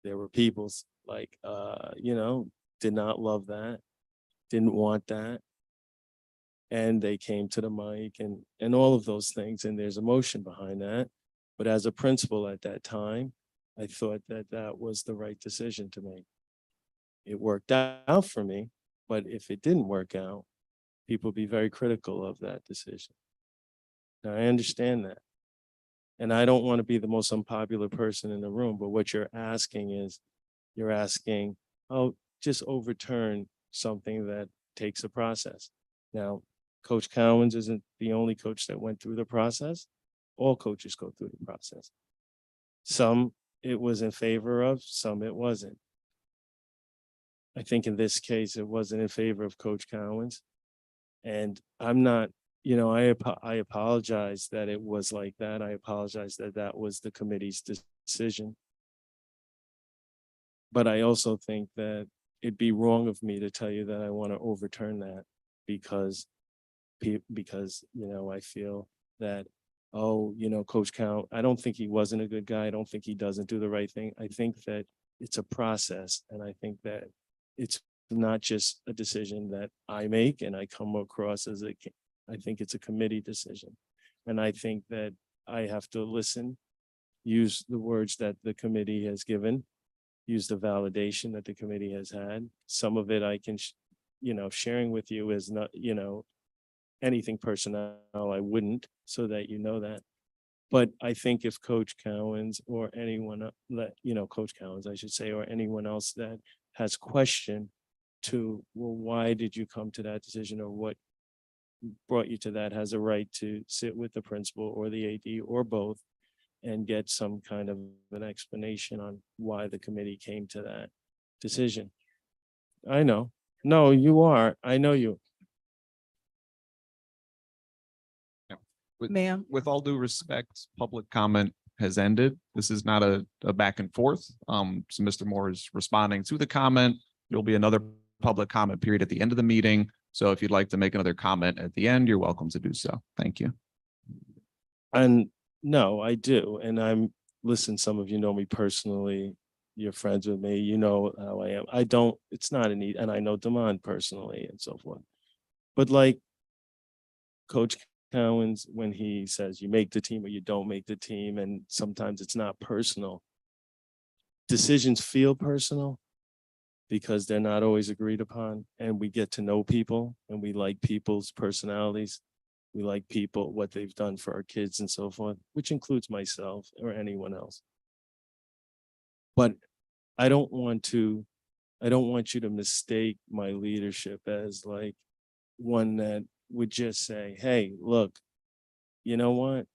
There were people like, did not love that, didn't want that. And they came to the mic and all of those things, and there's emotion behind that. But as a principal at that time, I thought that that was the right decision to make. It worked out for me, but if it didn't work out, people be very critical of that decision. Now, I understand that. And I don't want to be the most unpopular person in the room, but what you're asking is, you're asking, oh, just overturn something that takes a process. Now, Coach Cowens isn't the only coach that went through the process. All coaches go through the process. Some it was in favor of, some it wasn't. I think in this case, it wasn't in favor of Coach Cowens. And I'm not, I apologize that it was like that. I apologize that that was the committee's decision. But I also think that it'd be wrong of me to tell you that I want to overturn that because I feel that, Coach Count, I don't think he wasn't a good guy. I don't think he doesn't do the right thing. I think that it's a process. And I think that it's not just a decision that I make and I come across as I think it's a committee decision. And I think that I have to listen, use the words that the committee has given, use the validation that the committee has had. Some of it I can, sharing with you is not, anything personnel, I wouldn't, so that you know that. But I think if Coach Cowens or anyone Coach Cowens, I should say, or anyone else that has question to, well, why did you come to that decision or what brought you to that, has a right to sit with the principal or the AD or both and get some kind of an explanation on why the committee came to that decision. I know. No, you are. I know you. Ma'am, with all due respect, public comment has ended. This is not a back and forth. So Mr. Moore is responding to the comment. There'll be another public comment period at the end of the meeting. So if you'd like to make another comment at the end, you're welcome to do so. Thank you. And no, I do. And listen, some of you know me personally. You're friends with me. You know how I am. It's not a need. And I know Damon personally and so forth. But like Coach Cowens, when he says you make the team or you don't make the team, and sometimes it's not personal. Decisions feel personal because they're not always agreed upon, and we get to know people and we like people's personalities. We like people, what they've done for our kids and so forth, which includes myself or anyone else. But I don't want you to mistake my leadership as like one that would just say, hey, look, you know what?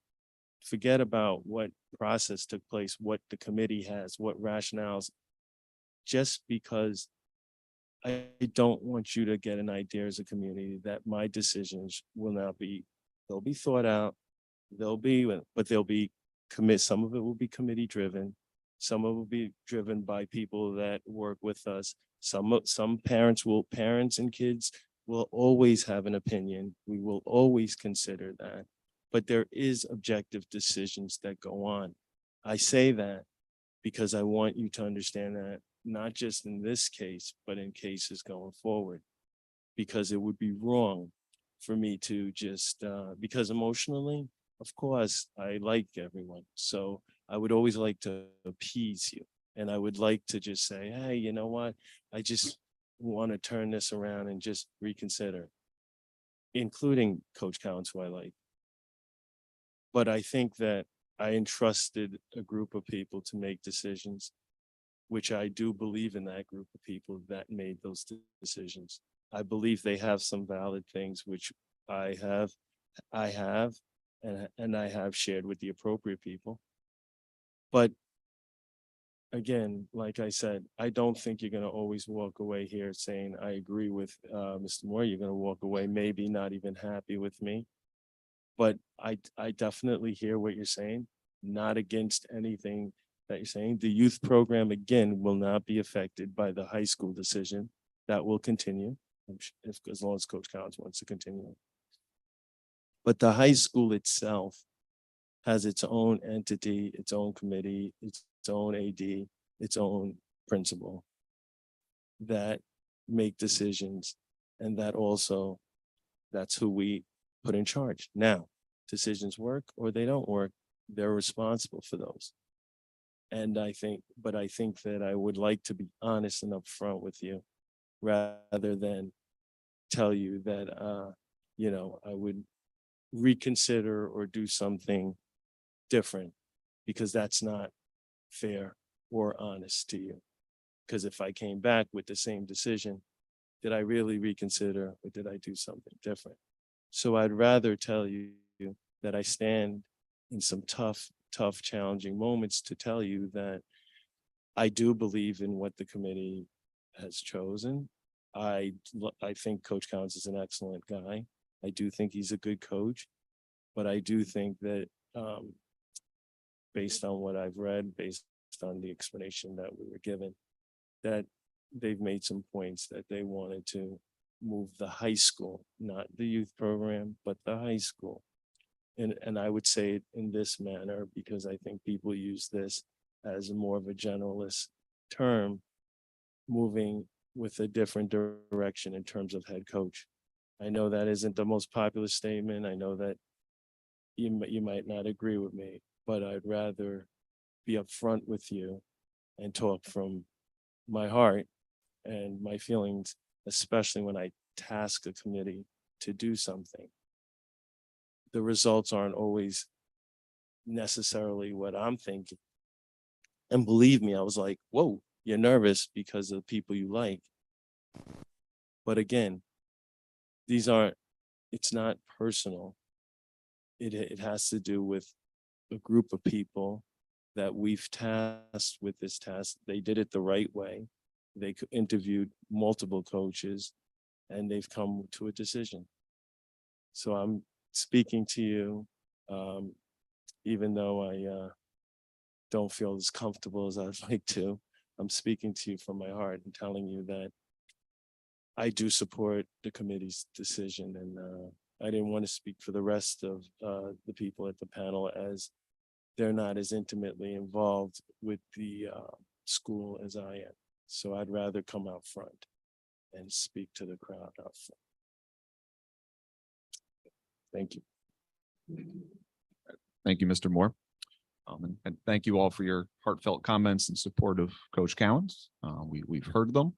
Forget about what process took place, what the committee has, what rationales. Just because I don't want you to get an idea as a community that my decisions will not be, they'll be thought out, but they'll be some of it will be committee driven. Some of it will be driven by people that work with us. Some parents and kids will always have an opinion. We will always consider that, but there is objective decisions that go on. I say that because I want you to understand that not just in this case, but in cases going forward, because it would be wrong for me to just, because emotionally, of course, I like everyone. So I would always like to appease you. And I would like to just say, hey, you know what? I just want to turn this around and just reconsider, including Coach Cowens, who I like. But I think that I entrusted a group of people to make decisions, which I do believe in that group of people that made those decisions. I believe they have some valid things, which I have, and I have shared with the appropriate people. But again, like I said, I don't think you're gonna always walk away here saying, I agree with Mr. Moore. You're gonna walk away maybe not even happy with me. But I definitely hear what you're saying, not against anything that you're saying. The youth program, again, will not be affected by the high school decision. That will continue, as long as Coach Collins wants to continue. But the high school itself has its own entity, its own committee, its own AD, its own principal that make decisions, and that also, that's who we put in charge. Now, decisions work or they don't work, they're responsible for those. And I think that I would like to be honest and upfront with you, rather than tell you that, I would reconsider or do something different, because that's not fair or honest to you. Because if I came back with the same decision, did I really reconsider or did I do something different? So I'd rather tell you that I stand in some tough, challenging moments to tell you that I do believe in what the committee has chosen. I think Coach Collins is an excellent guy. I do think he's a good coach, but I do think that based on what I've read, based on the explanation that we were given, that they've made some points that they wanted to move the high school, not the youth program, but the high school. And I would say it in this manner, because I think people use this as more of a generalist term, moving with a different direction in terms of head coach. I know that isn't the most popular statement. I know that you might not agree with me, but I'd rather be upfront with you and talk from my heart and my feelings, especially when I task a committee to do something. The results aren't always necessarily what I'm thinking. And believe me, I was like, whoa, you're nervous because of the people you like. But again, it's not personal. It has to do with a group of people that we've tasked with this task. They did it the right way. They interviewed multiple coaches and they've come to a decision. So I'm speaking to you, even though I don't feel as comfortable as I'd like to. I'm speaking to you from my heart and telling you that I do support the committee's decision, and I didn't want to speak for the rest of the people at the panel, as they're not as intimately involved with the school as I am. So I'd rather come out front and speak to the crowd out front. Thank you. Thank you, Mr. Moore. And thank you all for your heartfelt comments in support of Coach Collins. We've heard them.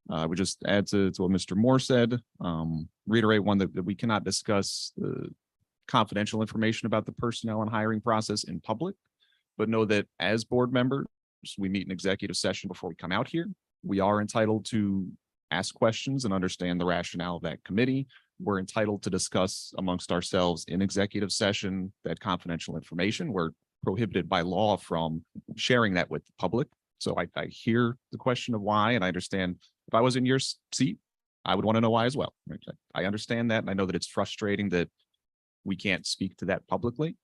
I would just add to what Mr. Moore said, reiterate one that we cannot discuss the confidential information about the personnel and hiring process in public, but know that as board members, we meet in executive session before we come out here. We are entitled to ask questions and understand the rationale of that committee. We're entitled to discuss amongst ourselves in executive session that confidential information. We're prohibited by law from sharing that with the public. So I hear the question of why, and I understand if I was in your seat, I would want to know why as well. Right? I understand that, and I know that it's frustrating that we can't speak to that publicly,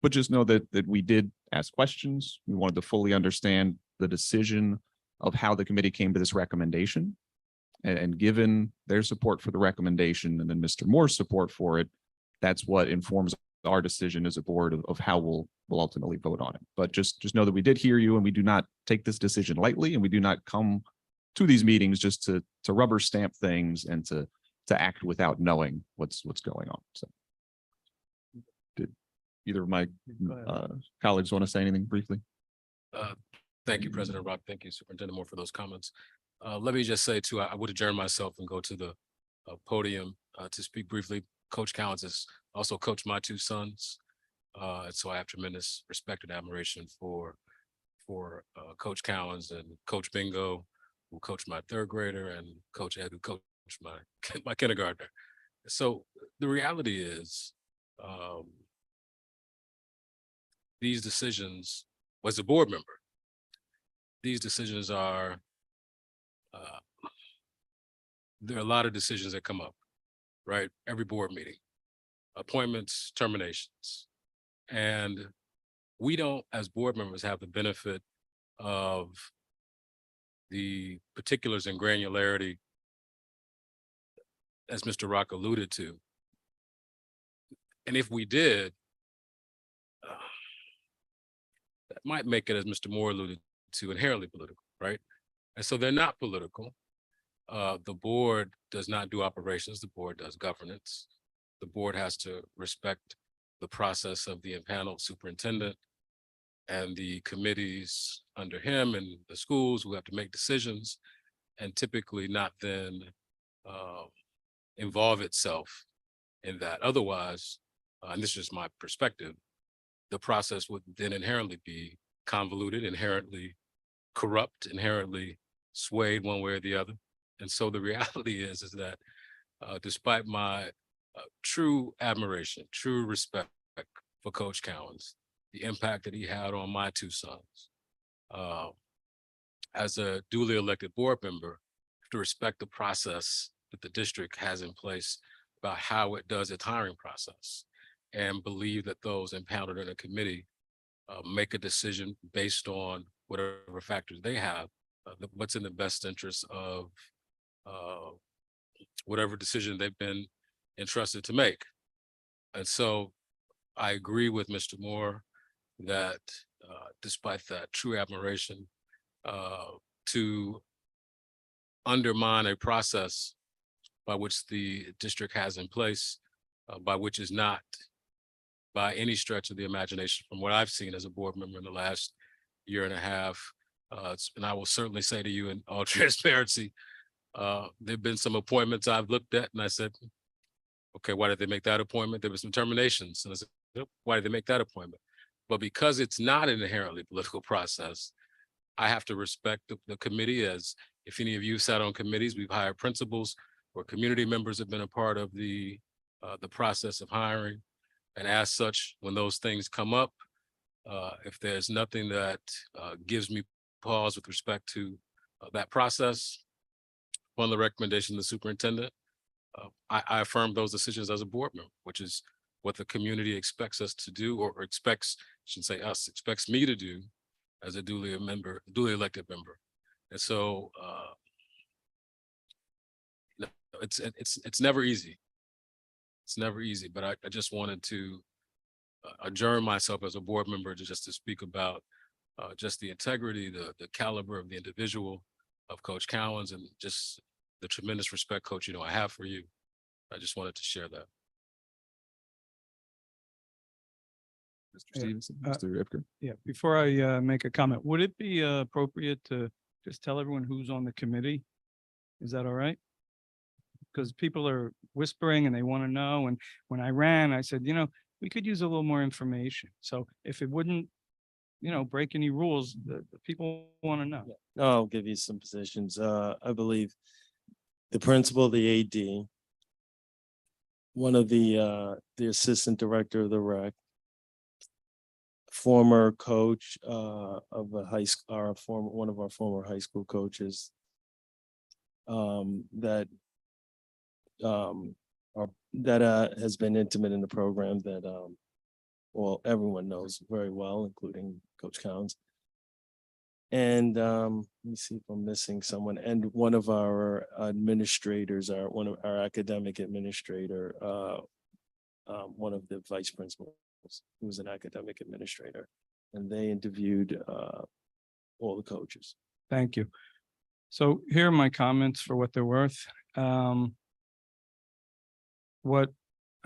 but just know that we did ask questions. We wanted to fully understand the decision of how the committee came to this recommendation. And given their support for the recommendation and then Mr. Moore's support for it, that's what informs our decision as a board of how we'll ultimately vote on it. But just know that we did hear you, and we do not take this decision lightly, and we do not come to these meetings just to rubber stamp things and to act without knowing what's going on. So did either of my colleagues want to say anything briefly? Thank you, President Rock. Thank you, Superintendent Moore, for those comments. Let me just say too, I would adjourn myself and go to the podium to speak briefly. Coach Collins has also coached my two sons, And so I have tremendous respect and admiration for Coach Cowens and Coach Bingo, who coached my third grader, and Coach Ed, who coached my kindergartner. So the reality is, these decisions, as a board member, these decisions are, there are a lot of decisions that come up, right? Every board meeting, appointments, terminations. And we don't, as board members, have the benefit of the particulars and granularity, as Mr. Rock alluded to. And if we did, that might make it, as Mr. Moore alluded to, inherently political, right? And so they're not political. The board does not do operations, the board does governance. The board has to respect the process of the impaneled superintendent and the committees under him and the schools who have to make decisions, and typically not then involve itself in that. Otherwise, and this is just my perspective, the process would then inherently be convoluted, inherently corrupt, inherently swayed one way or the other. And so the reality is that despite my true admiration, true respect for Coach Cowens, the impact that he had on my two sons, as a duly elected board member, to respect the process that the district has in place about how it does its hiring process, and believe that those impounded in a committee make a decision based on whatever factors they have, what's in the best interest of whatever decision they've been entrusted to make. And so I agree with Mr. Moore that despite that true admiration, to undermine a process by which the district has in place, by which is not by any stretch of the imagination from what I've seen as a board member in the last year and a half. And I will certainly say to you in all transparency, there've been some appointments I've looked at and I said, okay, why did they make that appointment? There were some terminations. And I said, yep, why did they make that appointment? But because it's not an inherently political process, I have to respect the committee. As if any of you sat on committees, we've hired principals or community members have been a part of the process of hiring. And as such, when those things come up, if there's nothing that gives me pause with respect to that process, on the recommendation of the superintendent, I affirm those decisions as a board member, which is what the community expects us to do, or expects, I shouldn't say us, expects me to do as a duly elected member. And so it's never easy. It's never easy, but I just wanted to adjourn myself as a board member to speak about just the integrity, the caliber of the individual of Coach Cowens, and just the tremendous respect, Coach, I have for you. I just wanted to share that. Mr. Stevenson, Mr. Ripker. Yeah, before I make a comment, would it be appropriate to just tell everyone who's on the committee? Is that all right? Because people are whispering and they want to know. And when I ran, I said, we could use a little more information. So if it wouldn't, break any rules, the people want to know. No, I'll give you some positions. I believe the principal, the AD, one of the assistant director of the rec, former coach of a high school, one of our former high school coaches, that has been intimate in the program, that well, everyone knows very well, including Coach Cowens. And let me see if I'm missing someone. And one of our administrators, one of our academic administrator, one of the vice principals, who was an academic administrator, and they interviewed all the coaches. Thank you. So here are my comments for what they're worth. What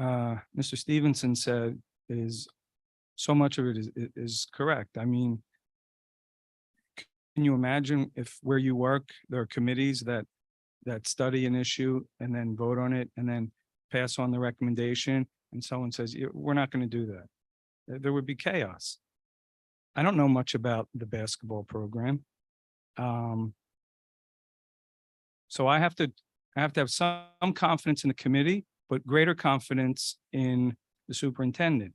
Mr. Stevenson said is, so much of it is correct. I mean, can you imagine if where you work, there are committees that study an issue and then vote on it and then pass on the recommendation, and someone says, we're not going to do that. there would be chaos. I don't know much about the basketball program. So I have to have some confidence in the committee, but greater confidence in the superintendent.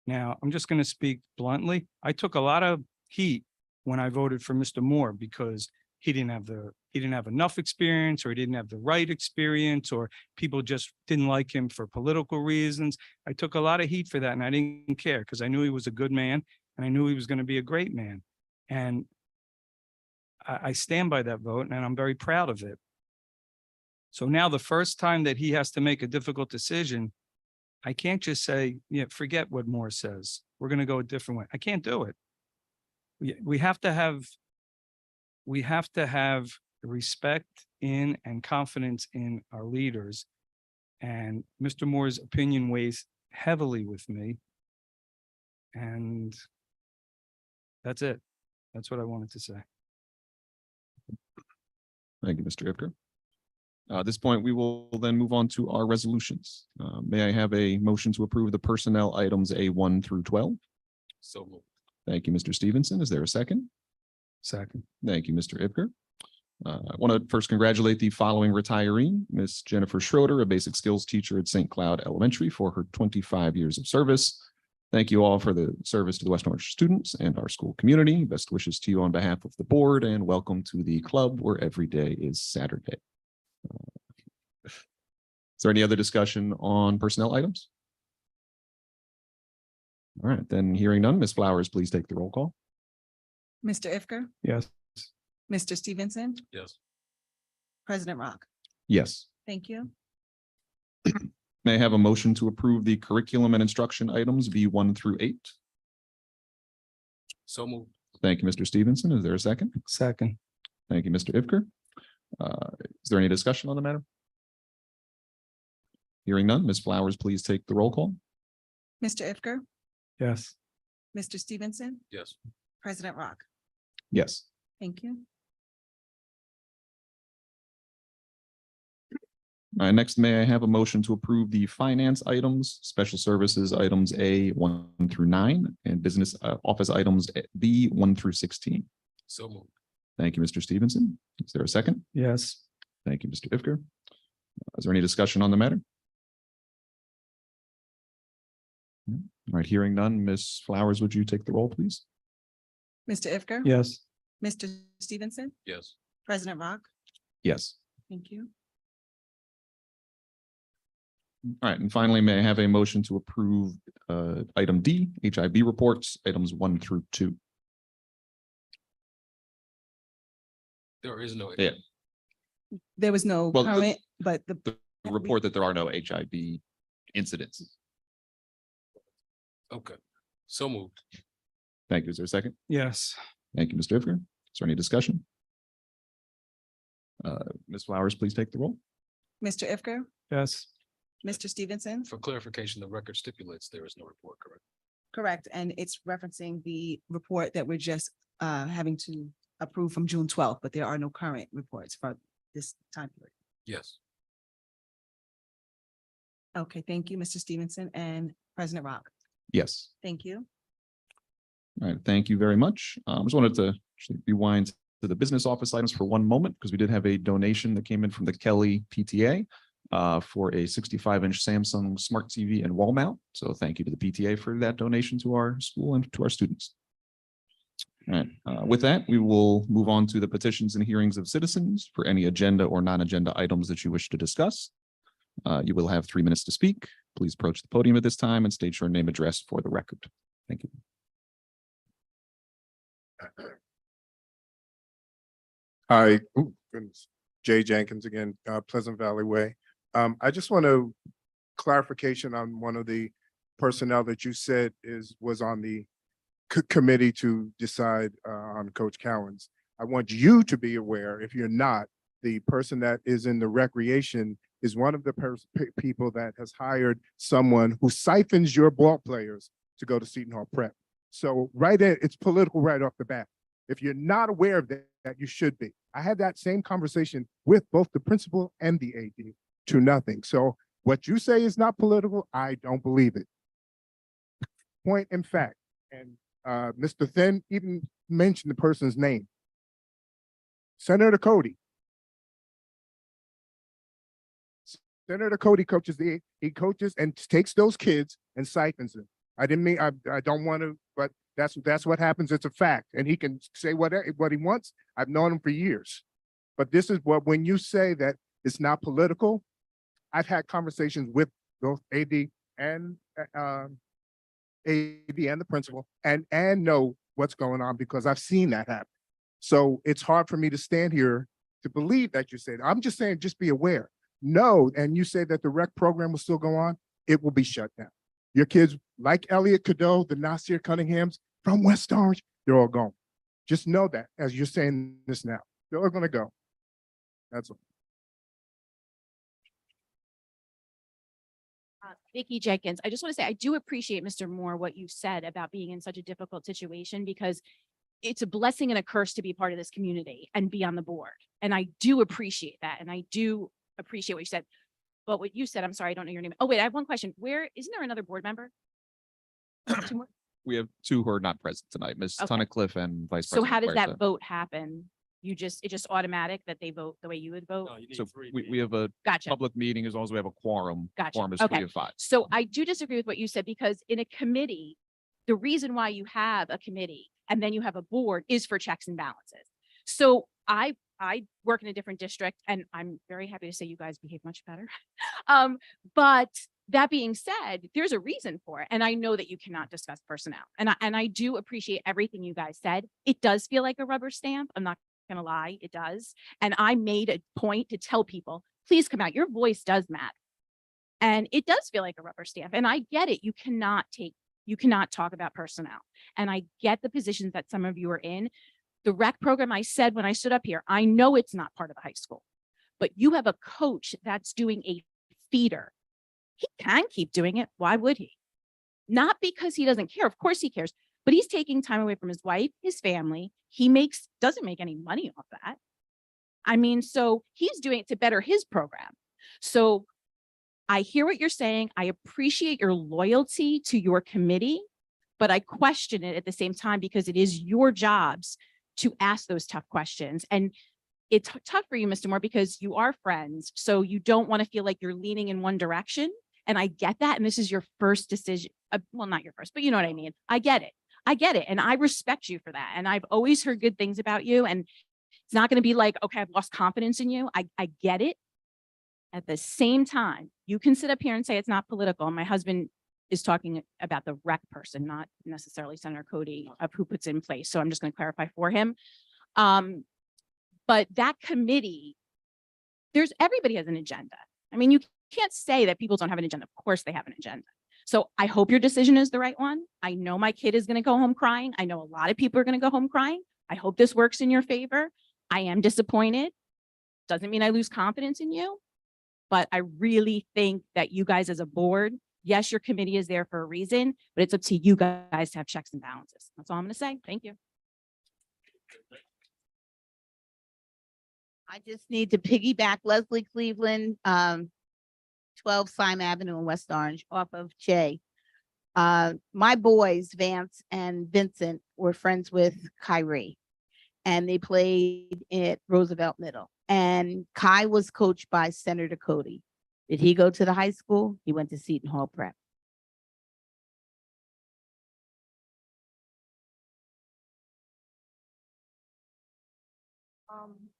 Now, I'm just going to speak bluntly. I took a lot of heat when I voted for Mr. Moore because he didn't have enough experience, or he didn't have the right experience, or people just didn't like him for political reasons. I took a lot of heat for that, and I didn't care because I knew he was a good man and I knew he was going to be a great man. And I stand by that vote, and I'm very proud of it. So now the first time that he has to make a difficult decision, I can't just say, yeah, forget what Moore says. We're going to go a different way. I can't do it. We have to have respect in and confidence in our leaders. And Mr. Moore's opinion weighs heavily with me. And that's it. That's what I wanted to say. Thank you, Mr. Ipker. At this point, we will then move on to our resolutions. May I have a motion to approve the personnel items A1 through 12? So moved. Thank you, Mr. Stevenson. Is there a second? Second. Thank you, Mr. Ipker. I want to first congratulate the following retiree, Miss Jennifer Schroeder, a basic skills teacher at St. Cloud Elementary, for her 25 years of service. Thank you all for the service to the West Orange students and our school community. Best wishes to you on behalf of the board, and welcome to the club where every day is Saturday. Is there any other discussion on personnel items? All right, then hearing none, Ms. Flowers, please take the roll call. Mr. Ipker, Yes. Mr. Stevenson, Yes. President Rock. Yes. Thank you. May I have a motion to approve the curriculum and instruction items V1 through 8? So moved. Thank you, Mr. Stevenson. Is there a second? Second. Thank you, Mr. Ipker. Is there any discussion on the matter? Hearing none, Ms. Flowers, please take the roll call. Mr. Ipker, Yes. Mr. Stevenson, Yes. President Rock. Yes. Thank you. Next, may I have a motion to approve the finance items, special services items A1 through 9, and business office items B1 through 16? So moved. Thank you, Mr. Stevenson. Is there a second? Yes. Thank you, Mr. Ipker. Is there any discussion on the matter? All right, hearing none, Ms. Flowers, would you take the roll, please? Mr. Ipker. Yes. Mr. Stevenson, Yes. President Rock. Yes. Thank you. All right, and finally, may I have a motion to approve item D, HIB reports, items 1 through 2? There is no. Yeah. There was no Well, current, but The report that there are no HIB incidents. Okay. So moved. Thank you. Is there a second? Yes. Thank you, Mr. Ipker. Is there any discussion? Ms. Flowers, please take the roll. Mr. Ipker, Yes. Mr. Stevenson, For clarification, the record stipulates there is no report, correct? correct. And it's referencing the report that we're just having to approve from June 12th, but there are no current reports for this time period. Yes. Okay, thank you, Mr. Stevenson and President Rock. Yes. Thank you. All right. Thank you very much. I just wanted to actually rewind to the business office items for one moment, because we did have a donation that came in from the Kelly PTA for a 65-inch Samsung Smart TV and wall mount. So thank you to the PTA for that donation to our school and to our students. All right. With that, we will move on to the petitions and hearings of citizens for any agenda or non-agenda items that you wish to discuss. You will have 3 minutes to speak. Please approach the podium at this time and state your name, address for the record. Thank you. Hi, oh, goodness. Jay Jenkins again, Pleasant Valley Way. I just want to clarification on one of the personnel that you said was on the committee to decide on Coach Cowan's. I want you to be aware, if you're not, the person that is in the recreation is one of the people that has hired someone who siphons your ball players to go to Seton Hall Prep. So it's political right off the bat. If you're not aware of that, you should be. I had that same conversation with both the principal and the AD to nothing. So what you say is not political, I don't believe it. point in fact, and Mr. Thin even mentioned the person's name. Senator Cody. Senator Cody coaches he coaches and takes those kids and siphons them. I didn't mean, I don't want to, but that's what happens. It's a fact. And he can say what he wants. I've known him for years. But this is what, when you say that it's not political, I've had conversations with both AD and the principal and know what's going on because I've seen that happen. So it's hard for me to stand here to believe that you say that. I'm just saying, just be aware. No, and you say that the rec program will still go on, it will be shut down. Your kids, like Elliot Cadeau, the Nasir Cunninghams from West Orange, they're all gone. Just know that as you're saying this now, they're all gonna go. That's all. Vicki Jenkins, I just want to say, I do appreciate, Mr. Moore, what you said about being in such a difficult situation, because it's a blessing and a curse to be part of this community and be on the board. And I do appreciate that. And I do appreciate what you said. But what you said, I'm sorry, I don't know your name. Oh, wait, I have one question. Isn't there another board member? Two more? We have two who are not present tonight, Ms. Okay. Tunnicliffe and Vice So President. how does Huerta. that vote happen? It's just automatic that they vote the way you would vote? So we have a Gotcha. public meeting as long as we have a quorum. Gotcha. Quorum is Okay. 3 of 5. So I do disagree with what you said, because in a committee, the reason why you have a committee and then you have a board is for checks and balances. So I work in a different district, and I'm very happy to say you guys behave much better. But that being said, there's a reason for it. And I know that you cannot discuss personnel. And I do appreciate everything you guys said. It does feel like a rubber stamp. I'm not gonna lie, it does. And I made a point to tell people, please come out. Your voice does matter. And it does feel like a rubber stamp. And I get it. You cannot talk about personnel. And I get the positions that some of you are in. The rec program, I said when I stood up here, I know it's not part of the high school, but you have a coach that's doing a feeder. He can keep doing it. Why would he? Not because he doesn't care. Of course he cares, but he's taking time away from his wife, his family. He doesn't make any money off that. I mean, so he's doing it to better his program. So I hear what you're saying. I appreciate your loyalty to your committee, but I question it at the same time, because it is your jobs to ask those tough questions. And it's tough for you, Mr. Moore, because you are friends. So you don't want to feel like you're leaning in one direction. And I get that. And this is your first decision. Well, not your first, but you know what I mean? I get it. And I respect you for that. And I've always heard good things about you. And it's not going to be like, okay, I've lost confidence in you. I get it. At the same time, you can sit up here and say it's not political. My husband is talking about the rec person, not necessarily Senator Cody, of who puts it in place. So I'm just going to clarify for him. But that committee, everybody has an agenda. I mean, you can't say that people don't have an agenda. Of course they have an agenda. So I hope your decision is the right one. I know my kid is going to go home crying. I know a lot of people are going to go home crying. I hope this works in your favor. I am disappointed. Doesn't mean I lose confidence in you, but I really think that you guys as a board, yes, your committee is there for a reason, but it's up to you guys to have checks and balances. That's all I'm going to say. Thank you. I just need to piggyback Leslie Cleveland, 12 Slime Avenue in West Orange off of Jay. My boys, Vance and Vincent, were friends with Kyrie, and they played at Roosevelt Middle. And Kai was coached by Senator Cody. Did he go to the high school? He went to Seton Hall Prep.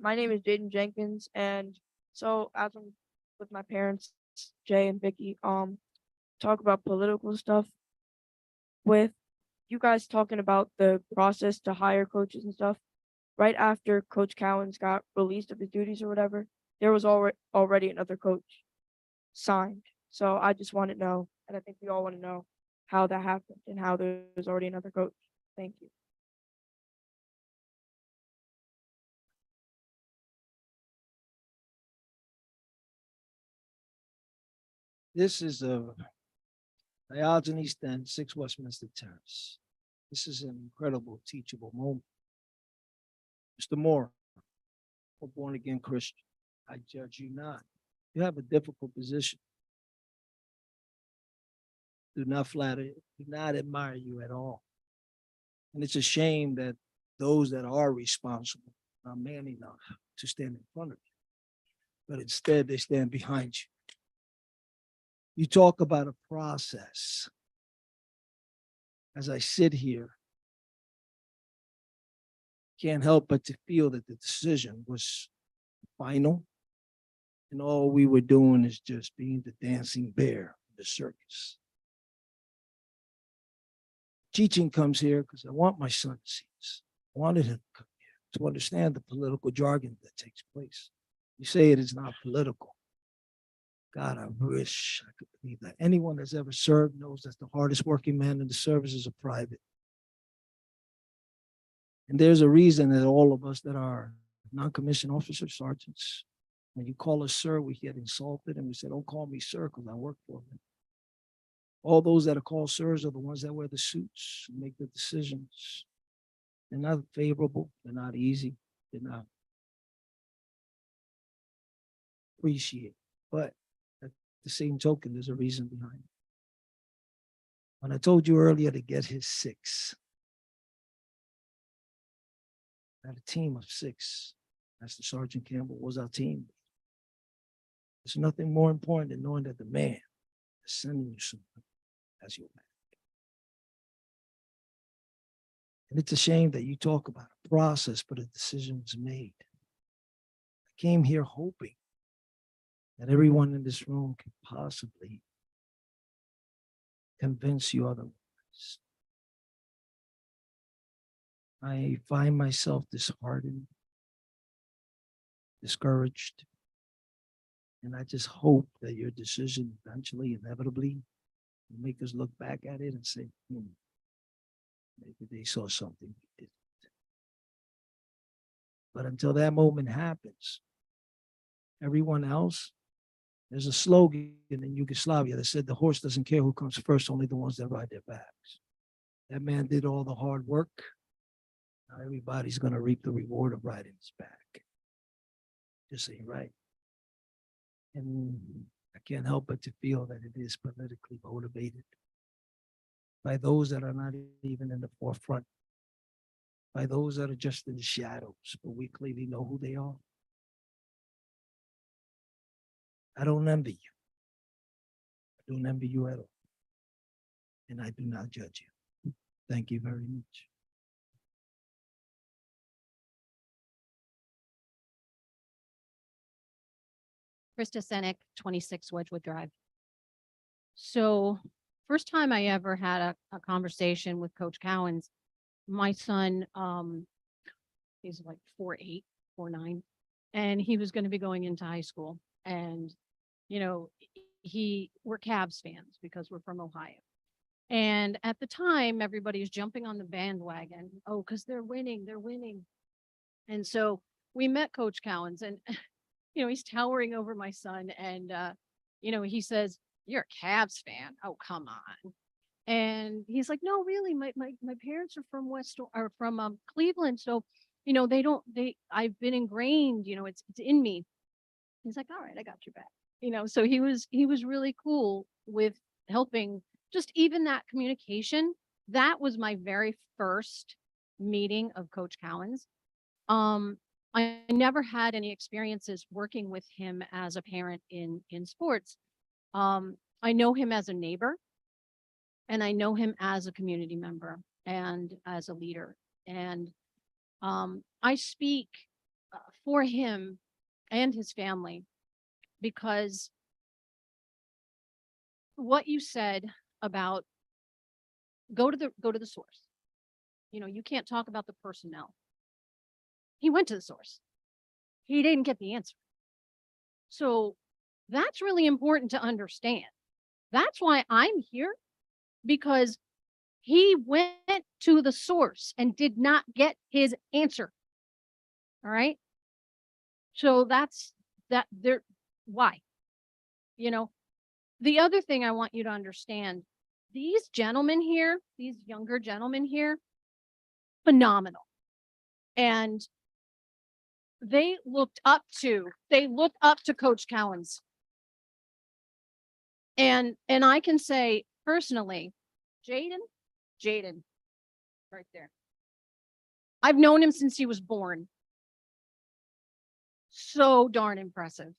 My name is Jaden Jenkins, and so as I'm with my parents, Jay and Vicki, talk about political stuff. With you guys talking about the process to hire coaches and stuff, right after Coach Cowens got released of his duties or whatever, there was already another coach signed. So I just want to know, and I think we all want to know how that happened and how there was already another coach. Thank you. This is Diogenes Den, 6 Westminster Terrace. This is an incredible teachable moment. Mr. Moore, a born-again Christian, I judge you not. You have a difficult position. do not flatter, do not admire you at all. And it's a shame that those that are responsible are man enough to stand in front of you. But instead, they stand behind you. You talk about a process. As I sit here, can't help but to feel that the decision was final. And all we were doing is just being the dancing bear in the circus. Teaching comes here because I want my son to see this. I wanted him to come here to understand the political jargon that takes place. You say it is not political. God, I wish I could believe that. Anyone that's ever served knows that the hardest working man in the service is a private. And there's a reason that all of us that are non-commissioned officers, sergeants, when you call us sir, we get insulted and we say, don't call me sir because I work for them. All those that are called sirs are the ones that wear the suits and make the decisions. They're not favorable. They're not easy. They're not appreciated. But at the same token, there's a reason behind it. When I told you earlier to get his 6, I had a team of 6. Master Sergeant Campbell was our team. There's nothing more important than knowing that the man is sending you something as your back. And it's a shame that you talk about a process, but a decision was made. I came here hoping that everyone in this room could possibly convince you otherwise. I find myself disheartened, discouraged, and I just hope that your decision eventually, inevitably, will make us look back at it and say, maybe they saw something we didn't. But until that moment happens, everyone else, there's a slogan in Yugoslavia that said the horse doesn't care who comes first, only the ones that ride their backs. That man did all the hard work. Now everybody's going to reap the reward of riding his back. Just ain't right. And I can't help but to feel that it is politically motivated by those that are not even in the forefront, by those that are just in the shadows, but we clearly know who they are. I don't envy you. I don't envy you at all. And I do not judge you. Thank you very much. Krista Seyne, 26 Wedgewood Drive. So first time I ever had a conversation with Coach Cowens, my son, he's like 4'8", 4'9", and he was going to be going into high school. And, you know, we're Cavs fans because we're from Ohio. And at the time, everybody was jumping on the bandwagon. Oh, because they're winning, they're winning. And so we met Coach Cowens, and you know, he's towering over my son. And, you know, he says, you're a Cavs fan. Oh, come on. And he's like, no, really, my parents are from Cleveland. So, you know, I've been ingrained, you know, it's in me. He's like, all right, I got your back. You know, so he was really cool with helping just even that communication. That was my very first meeting of Coach Cowens. I never had any experiences working with him as a parent in sports. I know him as a neighbor, and I know him as a community member and as a leader. And I speak for him and his family because what you said about go to the source. You know, you can't talk about the personnel. He went to the source. He didn't get the answer. So that's really important to understand. That's why I'm here, because he went to the source and did not get his answer. All right. So why? You know, the other thing I want you to understand, these gentlemen here, these younger gentlemen here, phenomenal. And they looked up to Coach Cowens. And I can say personally, Jaden, right there. I've known him since he was born. So darn impressive.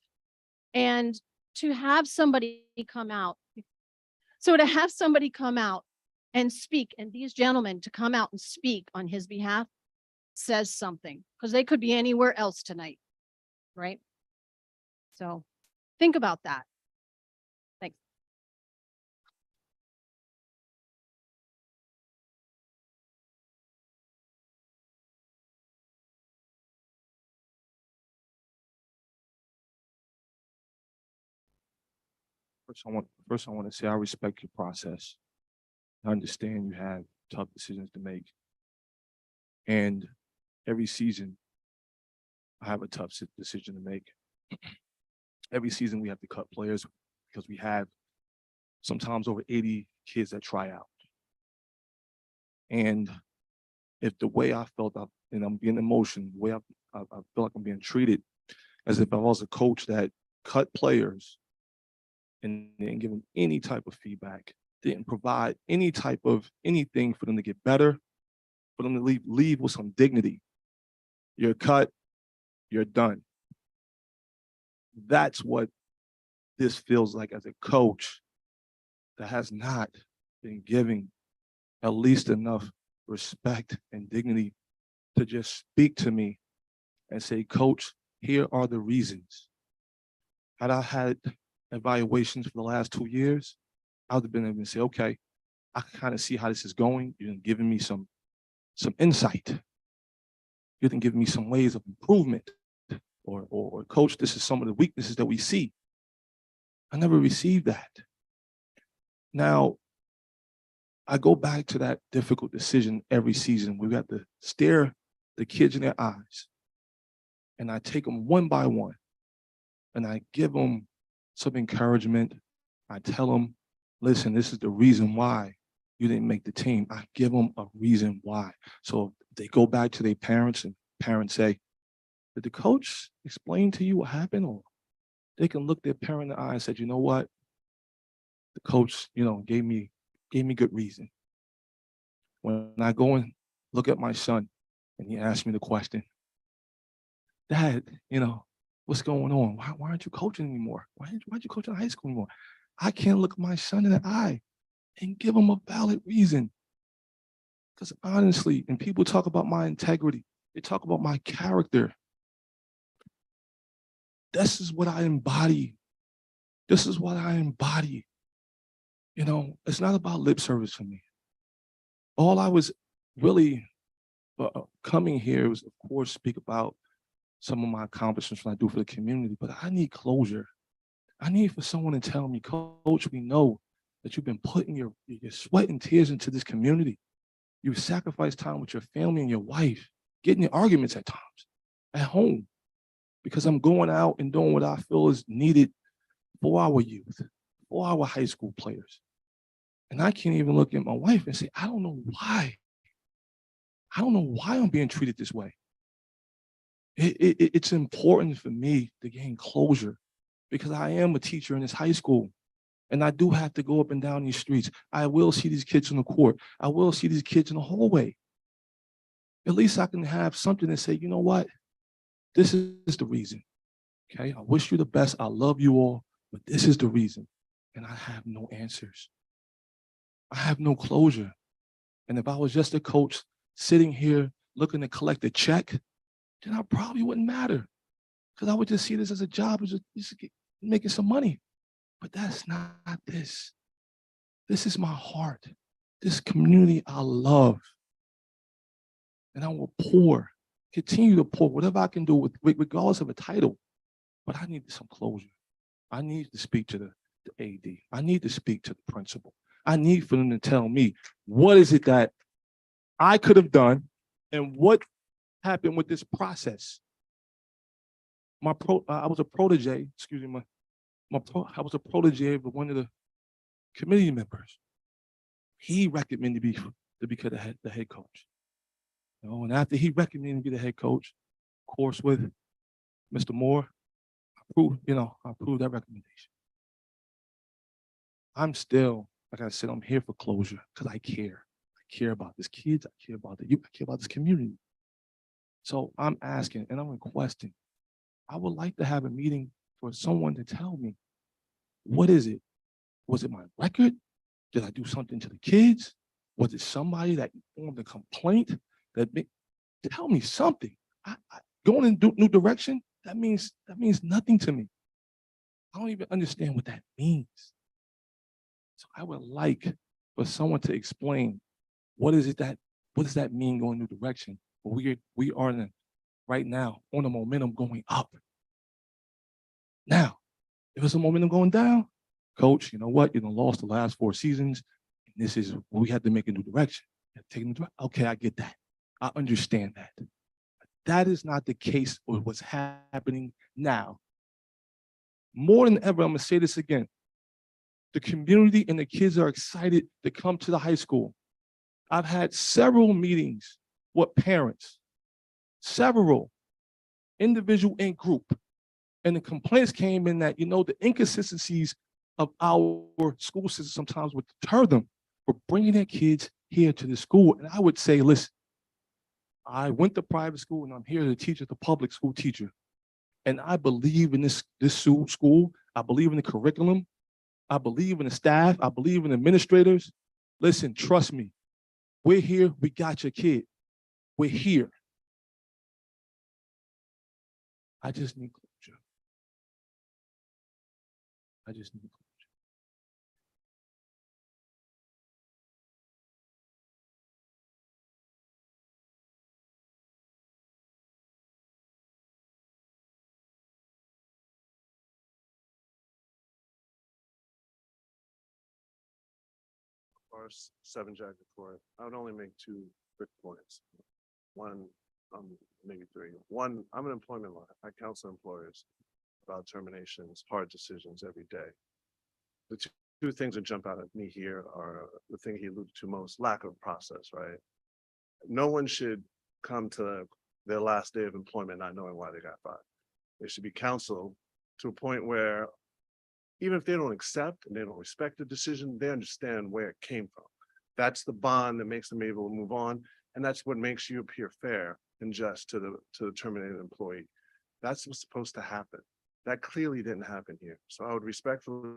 And to have somebody come out, and speak, and these gentlemen to come out and speak on his behalf says something, because they could be anywhere else tonight, right? So think about that. Thanks. First I want to say I respect your process. I understand you have tough decisions to make. And every season, I have a tough decision to make. Every season we have to cut players because we have sometimes over 80 kids that try out. And if the way I felt, and I'm being emotional, the way I feel like I'm being treated as if I was a coach that cut players and didn't give them any type of feedback, didn't provide any type of anything for them to get better, for them to leave with some dignity. You're cut, you're done. That's what this feels like as a coach that has not been giving at least enough respect and dignity to just speak to me and say, Coach, here are the reasons. Had I had evaluations for the last 2 years, I would have been able to say, okay, I can kind of see how this is going. You've given me some insight. You've given me some ways of improvement. Or Coach, this is some of the weaknesses that we see. I never received that. Now, I go back to that difficult decision every season. We got to stare the kids in their eyes, and I take them one by one, and I give them some encouragement. I tell them, listen, this is the reason why you didn't make the team. I give them a reason why. So if they go back to their parents and parents say, did the coach explain to you what happened? Or they can look their parent in the eye and said, you know what? The coach, gave me good reason. When I go and look at my son and he asked me the question, Dad, what's going on? Why aren't you coaching anymore? Why aren't you coaching high school anymore? I can't look my son in the eye and give him a valid reason. Because honestly, and people talk about my integrity, they talk about my character. This is what I embody. This is what I embody. It's not about lip service for me. All I was really coming here was, of course, speak about some of my accomplishments when I do for the community, but I need closure. I need for someone to tell me, Coach, we know that you've been putting your sweat and tears into this community. You've sacrificed time with your family and your wife, getting in arguments at times at home, because I'm going out and doing what I feel is needed for our youth, for our high school players. And I can't even look at my wife and say, I don't know why. I don't know why I'm being treated this way. It's important for me to gain closure because I am a teacher in this high school. And I do have to go up and down these streets. I will see these kids in the court. I will see these kids in the hallway. At least I can have something to say, you know what? This is the reason. Okay, I wish you the best. I love you all, but this is the reason. And I have no answers. I have no closure. And if I was just a coach sitting here looking to collect a check, then I probably wouldn't matter. Because I would just see this as a job, just making some money. But that's not this. This is my heart. This community I love. And I will continue to pour whatever I can do regardless of a title. But I need some closure. I need to speak to the AD. I need to speak to the principal. I need for them to tell me, what is it that I could have done and what happened with this process? I was a protege, I was a protege of one of the committee members. He recommended me to become the head coach. And after he recommended me to be the head coach, of course, with Mr. Moore, I approved that recommendation. I'm still like I said, I'm here for closure because I care. I care about these kids. I care about the youth. I care about this community. So I'm asking and I'm requesting, I would like to have a meeting for someone to tell me, what is it? Was it my record? Did I do something to the kids? Was it somebody that formed a complaint tell me something? Going in new direction, that means nothing to me. I don't even understand what that means. So I would like for someone to explain what does that mean going new direction? We are right now on a momentum going up. Now, if it's a momentum going down, coach, you know what? You lost the last 4 seasons. And this is we had to make a new direction. Okay, I get that. I understand that. But that is not the case with what's happening now. More than ever, I'm gonna say this again. The community and the kids are excited to come to the high school. I've had several meetings with parents, several, individual and group. And the complaints came in that, the inconsistencies of our school system sometimes would deter them from bringing their kids here to the school. And I would say, listen, I went to private school and I'm here to teach as a public school teacher. And I believe in this school. I believe in the curriculum. I believe in the staff. I believe in administrators. Listen, trust me. We're here. We got your kid. We're here. I just need closure. I just need closure. Or 7 Jack Report. I would only make 2 quick points. One, maybe 3. One, I'm an employment lawyer. I counsel employers about terminations, hard decisions every day. The two things that jump out at me here are the thing he alluded to most, lack of process, right? No one should come to their last day of employment not knowing why they got fired. They should be counseled to a point where even if they don't accept and they don't respect the decision, they understand where it came from. That's the bond that makes them able to move on. And that's what makes you appear fair and just to the terminated employee. That's what's supposed to happen. That clearly didn't happen here. So I would respectfully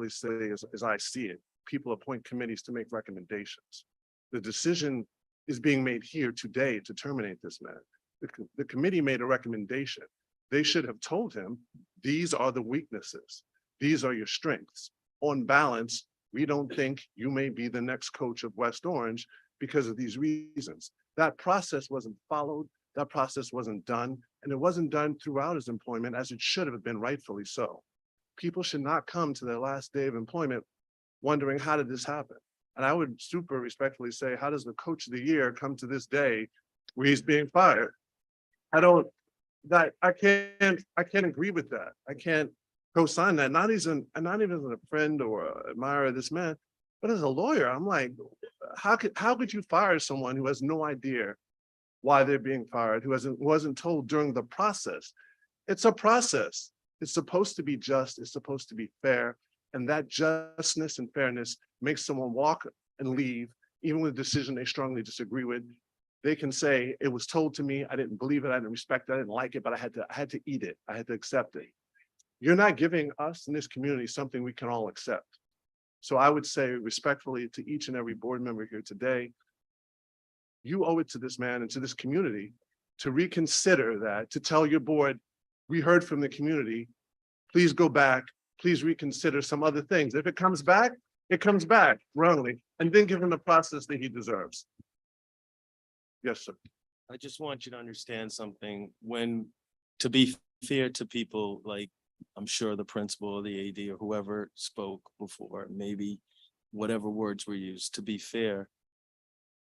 say, as I see it, people appoint committees to make recommendations. The decision is being made here today to terminate this man. The committee made a recommendation. They should have told him, these are the weaknesses. These are your strengths. On balance, we don't think you may be the next coach of West Orange because of these reasons. That process wasn't followed. That process wasn't done. And it wasn't done throughout his employment as it should have been, rightfully so. People should not come to their last day of employment wondering, how did this happen? And I would super respectfully say, how does the coach of the year come to this day where he's being fired? I can't agree with that. I can't co-sign that. Not even as a friend or admirer of this man, but as a lawyer, I'm like, how could you fire someone who has no idea why they're being fired, who wasn't told during the process? It's a process. It's supposed to be just, it's supposed to be fair. And that justness and fairness makes someone walk and leave, even with a decision they strongly disagree with. They can say, it was told to me, I didn't believe it, I didn't respect it, I didn't like it, but I had to eat it, I had to accept it. You're not giving us in this community something we can all accept. So I would say respectfully to each and every board member here today, you owe it to this man and to this community to reconsider that, to tell your board, we heard from the community, please go back, please reconsider some other things. If it comes back wrongly, and then give him the process that he deserves. Yes, sir. I just want you to understand something. To be fair to people, like I'm sure the principal or the AD or whoever spoke before, maybe whatever words were used, to be fair,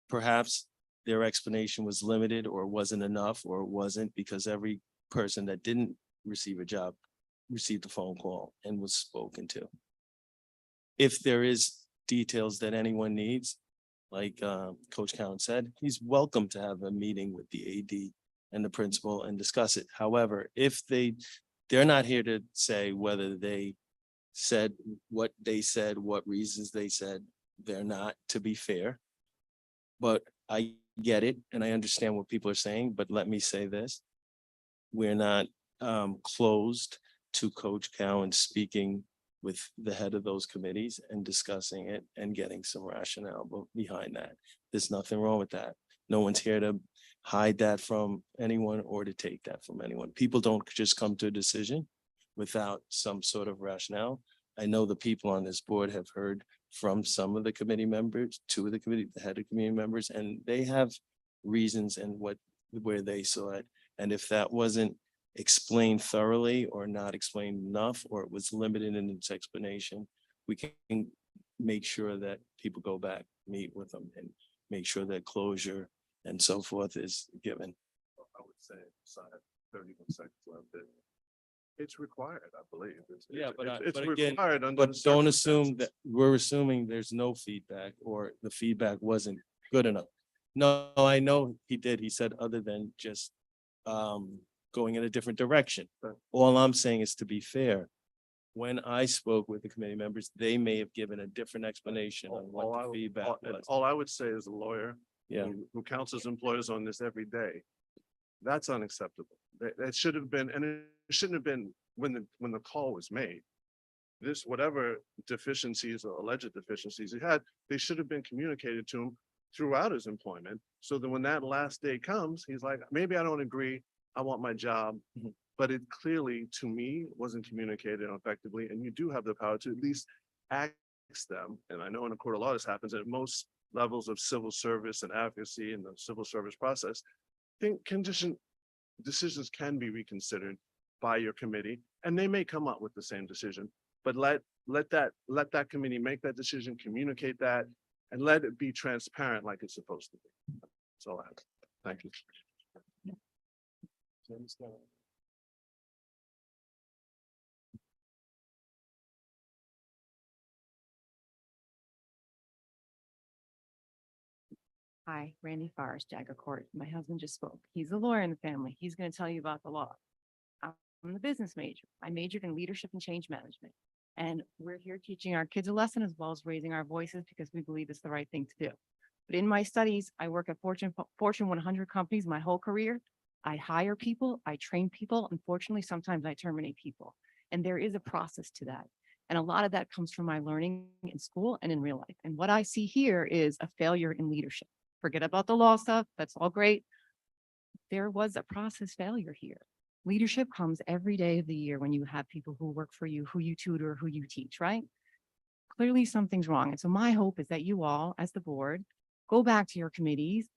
perhaps their explanation was limited or wasn't enough or it wasn't, because every person that didn't receive a job received a phone call and was spoken to. If there is details that anyone needs, like Coach Cowan said, he's welcome to have a meeting with the AD and the principal and discuss it. However, if they're not here to say whether they said, what reasons they said, they're not, to be fair. But I get it and I understand what people are saying, but let me say this. We're not closed to Coach Cowan speaking with the head of those committees and discussing it and getting some rationale behind that. There's nothing wrong with that. No one's here to hide that from anyone or to take that from anyone. People don't just come to a decision without some sort of rationale. I know the people on this board have heard from some of the committee members, two of the committee, the head of committee members, and they have reasons and where they saw it. And if that wasn't explained thoroughly or not explained enough, or it was limited in its explanation, we can make sure that people go back, meet with them and make sure that closure and so forth is given. I would say, sorry, 31 seconds left. It's required, I believe. Yeah, It's but again, required under but the don't assume circumstances. that we're assuming there's no feedback or the feedback wasn't good enough. No, I know he did. He said other than just going in a different direction. All I'm saying is, to be fair, when I spoke with the committee members, they may have given a different explanation on what the feedback was. All I would say as a lawyer Yeah. who counsels employers on this every day, that's unacceptable. That should have been, and it shouldn't have been when the call was made. This, whatever deficiencies or alleged deficiencies he had, they should have been communicated to him throughout his employment. So that when that last day comes, he's like, maybe I don't agree, I want my job. But it clearly, to me, wasn't communicated effectively. And you do have the power to at least ask them. And I know in a court of law, this happens at most levels of civil service and advocacy in the civil service process. I think decisions can be reconsidered by your committee, and they may come up with the same decision. But let that committee make that decision, communicate that, and let it be transparent like it's supposed to be. That's all I have. Thank you. Hi, Randy Forrest, Jagger Court. My husband just spoke. He's a lawyer in the family. He's going to tell you about the law. I'm the business major. I majored in leadership and change management. And we're here teaching our kids a lesson as well as raising our voices because we believe it's the right thing to do. But in my studies, I work at Fortune 100 companies my whole career. I hire people, I train people. Unfortunately, sometimes I terminate people. And there is a process to that. And a lot of that comes from my learning in school and in real life. And what I see here is a failure in leadership. Forget about the law stuff. That's all great. There was a process failure here. Leadership comes every day of the year when you have people who work for you, who you tutor, who you teach, right? Clearly something's wrong. And so my hope is that you all, as the board, go back to your committees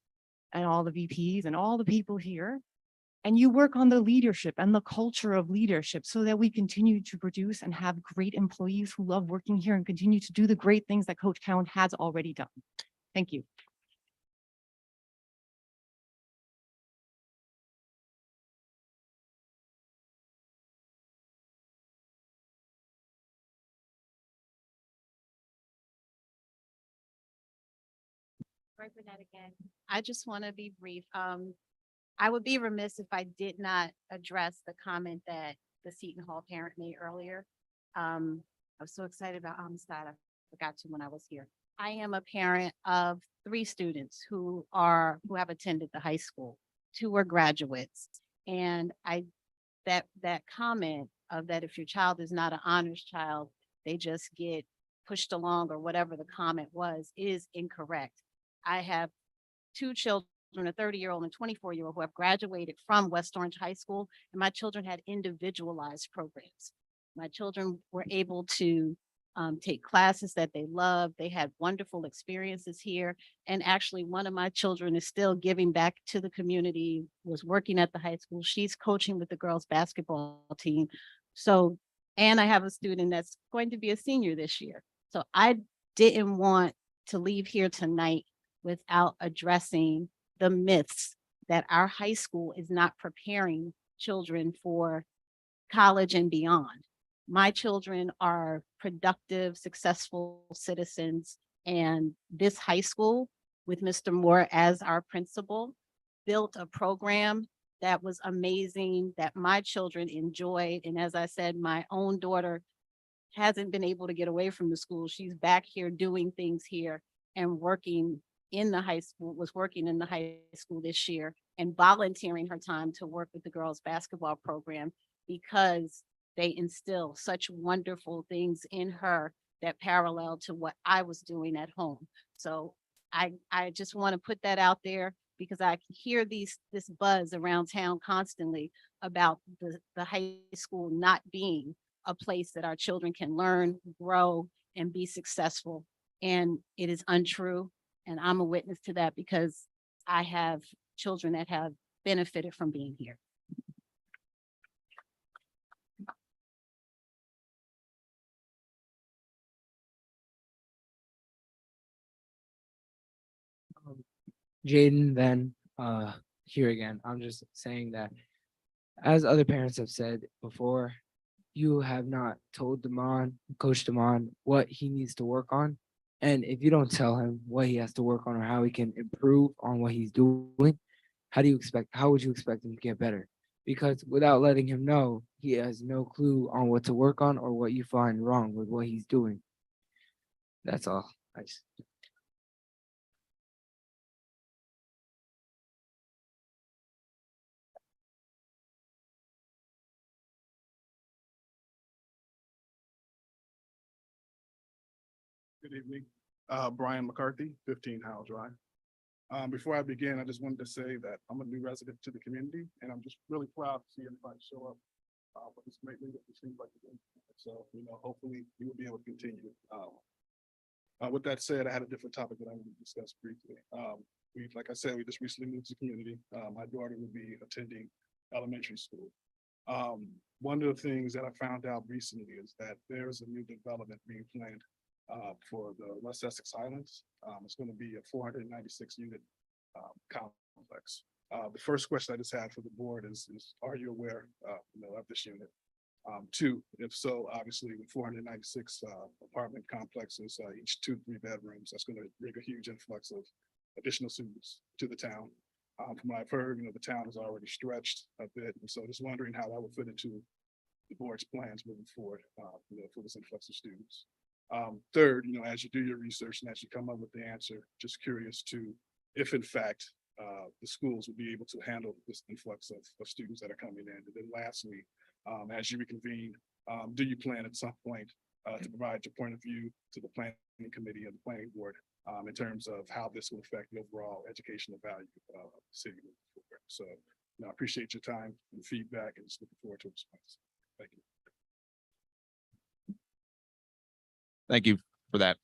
and all the VPs and all the people here, and you work on the leadership and the culture of leadership so that we continue to produce and have great employees who love working here and continue to do the great things that Coach Cowan has already done. Thank you. Again. I just want to be brief. I would be remiss if I did not address the comment that the Seton Hall parent made earlier. I was so excited about Amistad, I forgot to when I was here. I am a parent of 3 students who have attended the high school. 2 are graduates. And that comment of that if your child is not an honors child, they just get pushed along or whatever the comment was is incorrect. I have 2 children, a 30-year-old and a 24-year-old who have graduated from West Orange High School, and my children had individualized programs. My children were able to take classes that they loved. They had wonderful experiences here. And actually, one of my children is still giving back to the community, was working at the high school. She's coaching with the girls' basketball team. So, and I have a student that's going to be a senior this year. So I didn't want to leave here tonight without addressing the myths that our high school is not preparing children for college and beyond. My children are productive, successful citizens, and this high school with Mr. Moore as our principal, built a program that was amazing, that my children enjoyed. And as I said, my own daughter hasn't been able to get away from the school. She's back here doing things here and working in the high school, was working in the high school this year and volunteering her time to work with the girls' basketball program because they instill such wonderful things in her that parallel to what I was doing at home. So I just want to put that out there because I hear this buzz around town constantly about the high school not being a place that our children can learn, grow, and be successful. And it is untrue. And I'm a witness to that because I have children that have benefited from being here. Jaden, then here again, I'm just saying that as other parents have said before, you have not told Coach Damon, what he needs to work on. And if you don't tell him what he has to work on or how he can improve on what he's doing, how would you expect him to get better? Because without letting him know, he has no clue on what to work on or what you find wrong with what he's doing. That's all. Good evening. Brian McCarthy, 15 Howell Drive. Before I begin, I just wanted to say that I'm a new resident to the community and I'm just really proud to see everybody show up for this great leader. It seems like it. So, hopefully you will be able to continue. With that said, I had a different topic that I want to discuss briefly. Like I said, we just recently moved to the community. My daughter will be attending elementary school. One of the things that I found out recently is that there's a new development being planned for the West Essex Highlands. It's going to be a 496 unit complex. The first question I just had for the board is are you aware of this unit? Two, if so, obviously with 496 apartment complexes, each 2 to 3 bedrooms, that's going to bring a huge influx of additional students to the town. From what I've heard, the town is already stretched a bit, and so just wondering how that would fit into the board's plans moving forward for this influx of students. Third, as you do your research and as you come up with the answer, just curious to if in fact the schools will be able to handle this influx of students that are coming in. And then lastly, as you reconvene, do you plan at some point to provide your point of view to the planning committee and the planning board in terms of how this will affect the overall educational value of the city moving forward? So I appreciate your time and feedback and just looking forward to a response. Thank you. Thank you for that.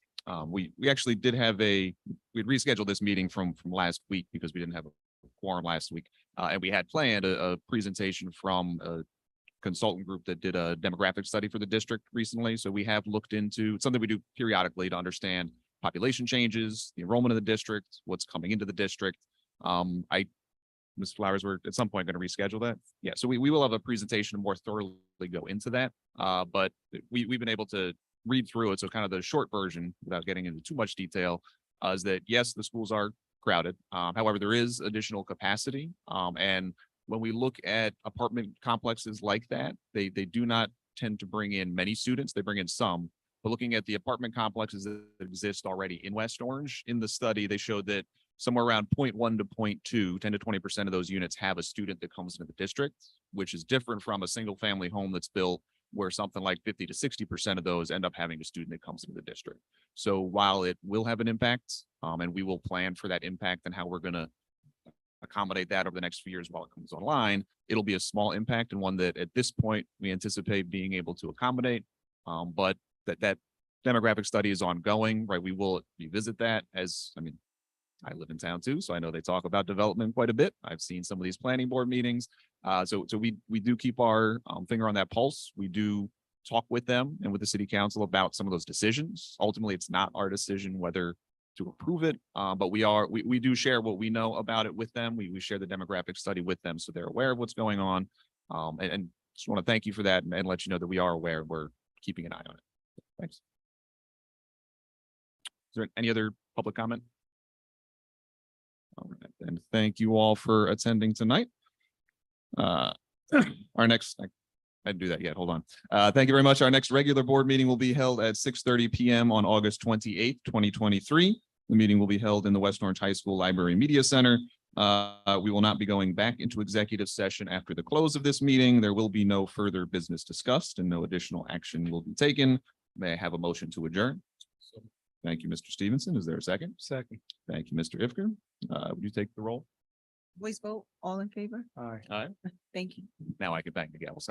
We actually did have we'd rescheduled this meeting from last week because we didn't have a quorum last week. And we had planned a presentation from a consultant group that did a demographic study for the district recently. So we have looked into, it's something we do periodically to understand population changes, the enrollment of the district, what's coming into the district. Ms. Flowers, we're at some point going to reschedule that. Yeah, so we will have a presentation to more thoroughly go into that. But we've been able to read through it. So kind of the short version, without getting into too much detail, is that yes, the schools are crowded. However, there is additional capacity. And when we look at apartment complexes like that, they do not tend to bring in many students. They bring in some. But looking at the apartment complexes that exist already in West Orange, in the study, they showed that somewhere around 0.1 to 0.2, 10 to 20% of those units have a student that comes into the district, which is different from a single family home that's built where something like 50 to 60% of those end up having a student that comes into the district. So while it will have an impact, and we will plan for that impact and how we're going to accommodate that over the next few years while it comes online, it'll be a small impact and one that at this point we anticipate being able to accommodate. But that demographic study is ongoing, right? We will revisit that I live in town too, so I know they talk about development quite a bit. I've seen some of these planning board meetings. So we do keep our finger on that pulse. We do talk with them and with the city council about some of those decisions. Ultimately, it's not our decision whether to approve it, but we do share what we know about it with them. We share the demographic study with them so they're aware of what's going on. And just want to thank you for that and let you know that we are aware. We're keeping an eye on it. Thanks. Is there any other public comment? And thank you all for attending tonight. Our next, I didn't do that yet. Hold on. Thank you very much. Our next regular board meeting will be held at 6:30 PM on August 28th, 2023. The meeting will be held in the West Orange High School Library Media Center. We will not be going back into executive session after the close of this meeting. There will be no further business discussed and no additional action will be taken. May I have a motion to adjourn? Thank you, Mr. Stevenson. Is there a second? Second. Thank you, Mr. Ifker. Would you take the roll? Voice vote, all in favor? Aye. All right. Thank you. Now I can bang the gavel.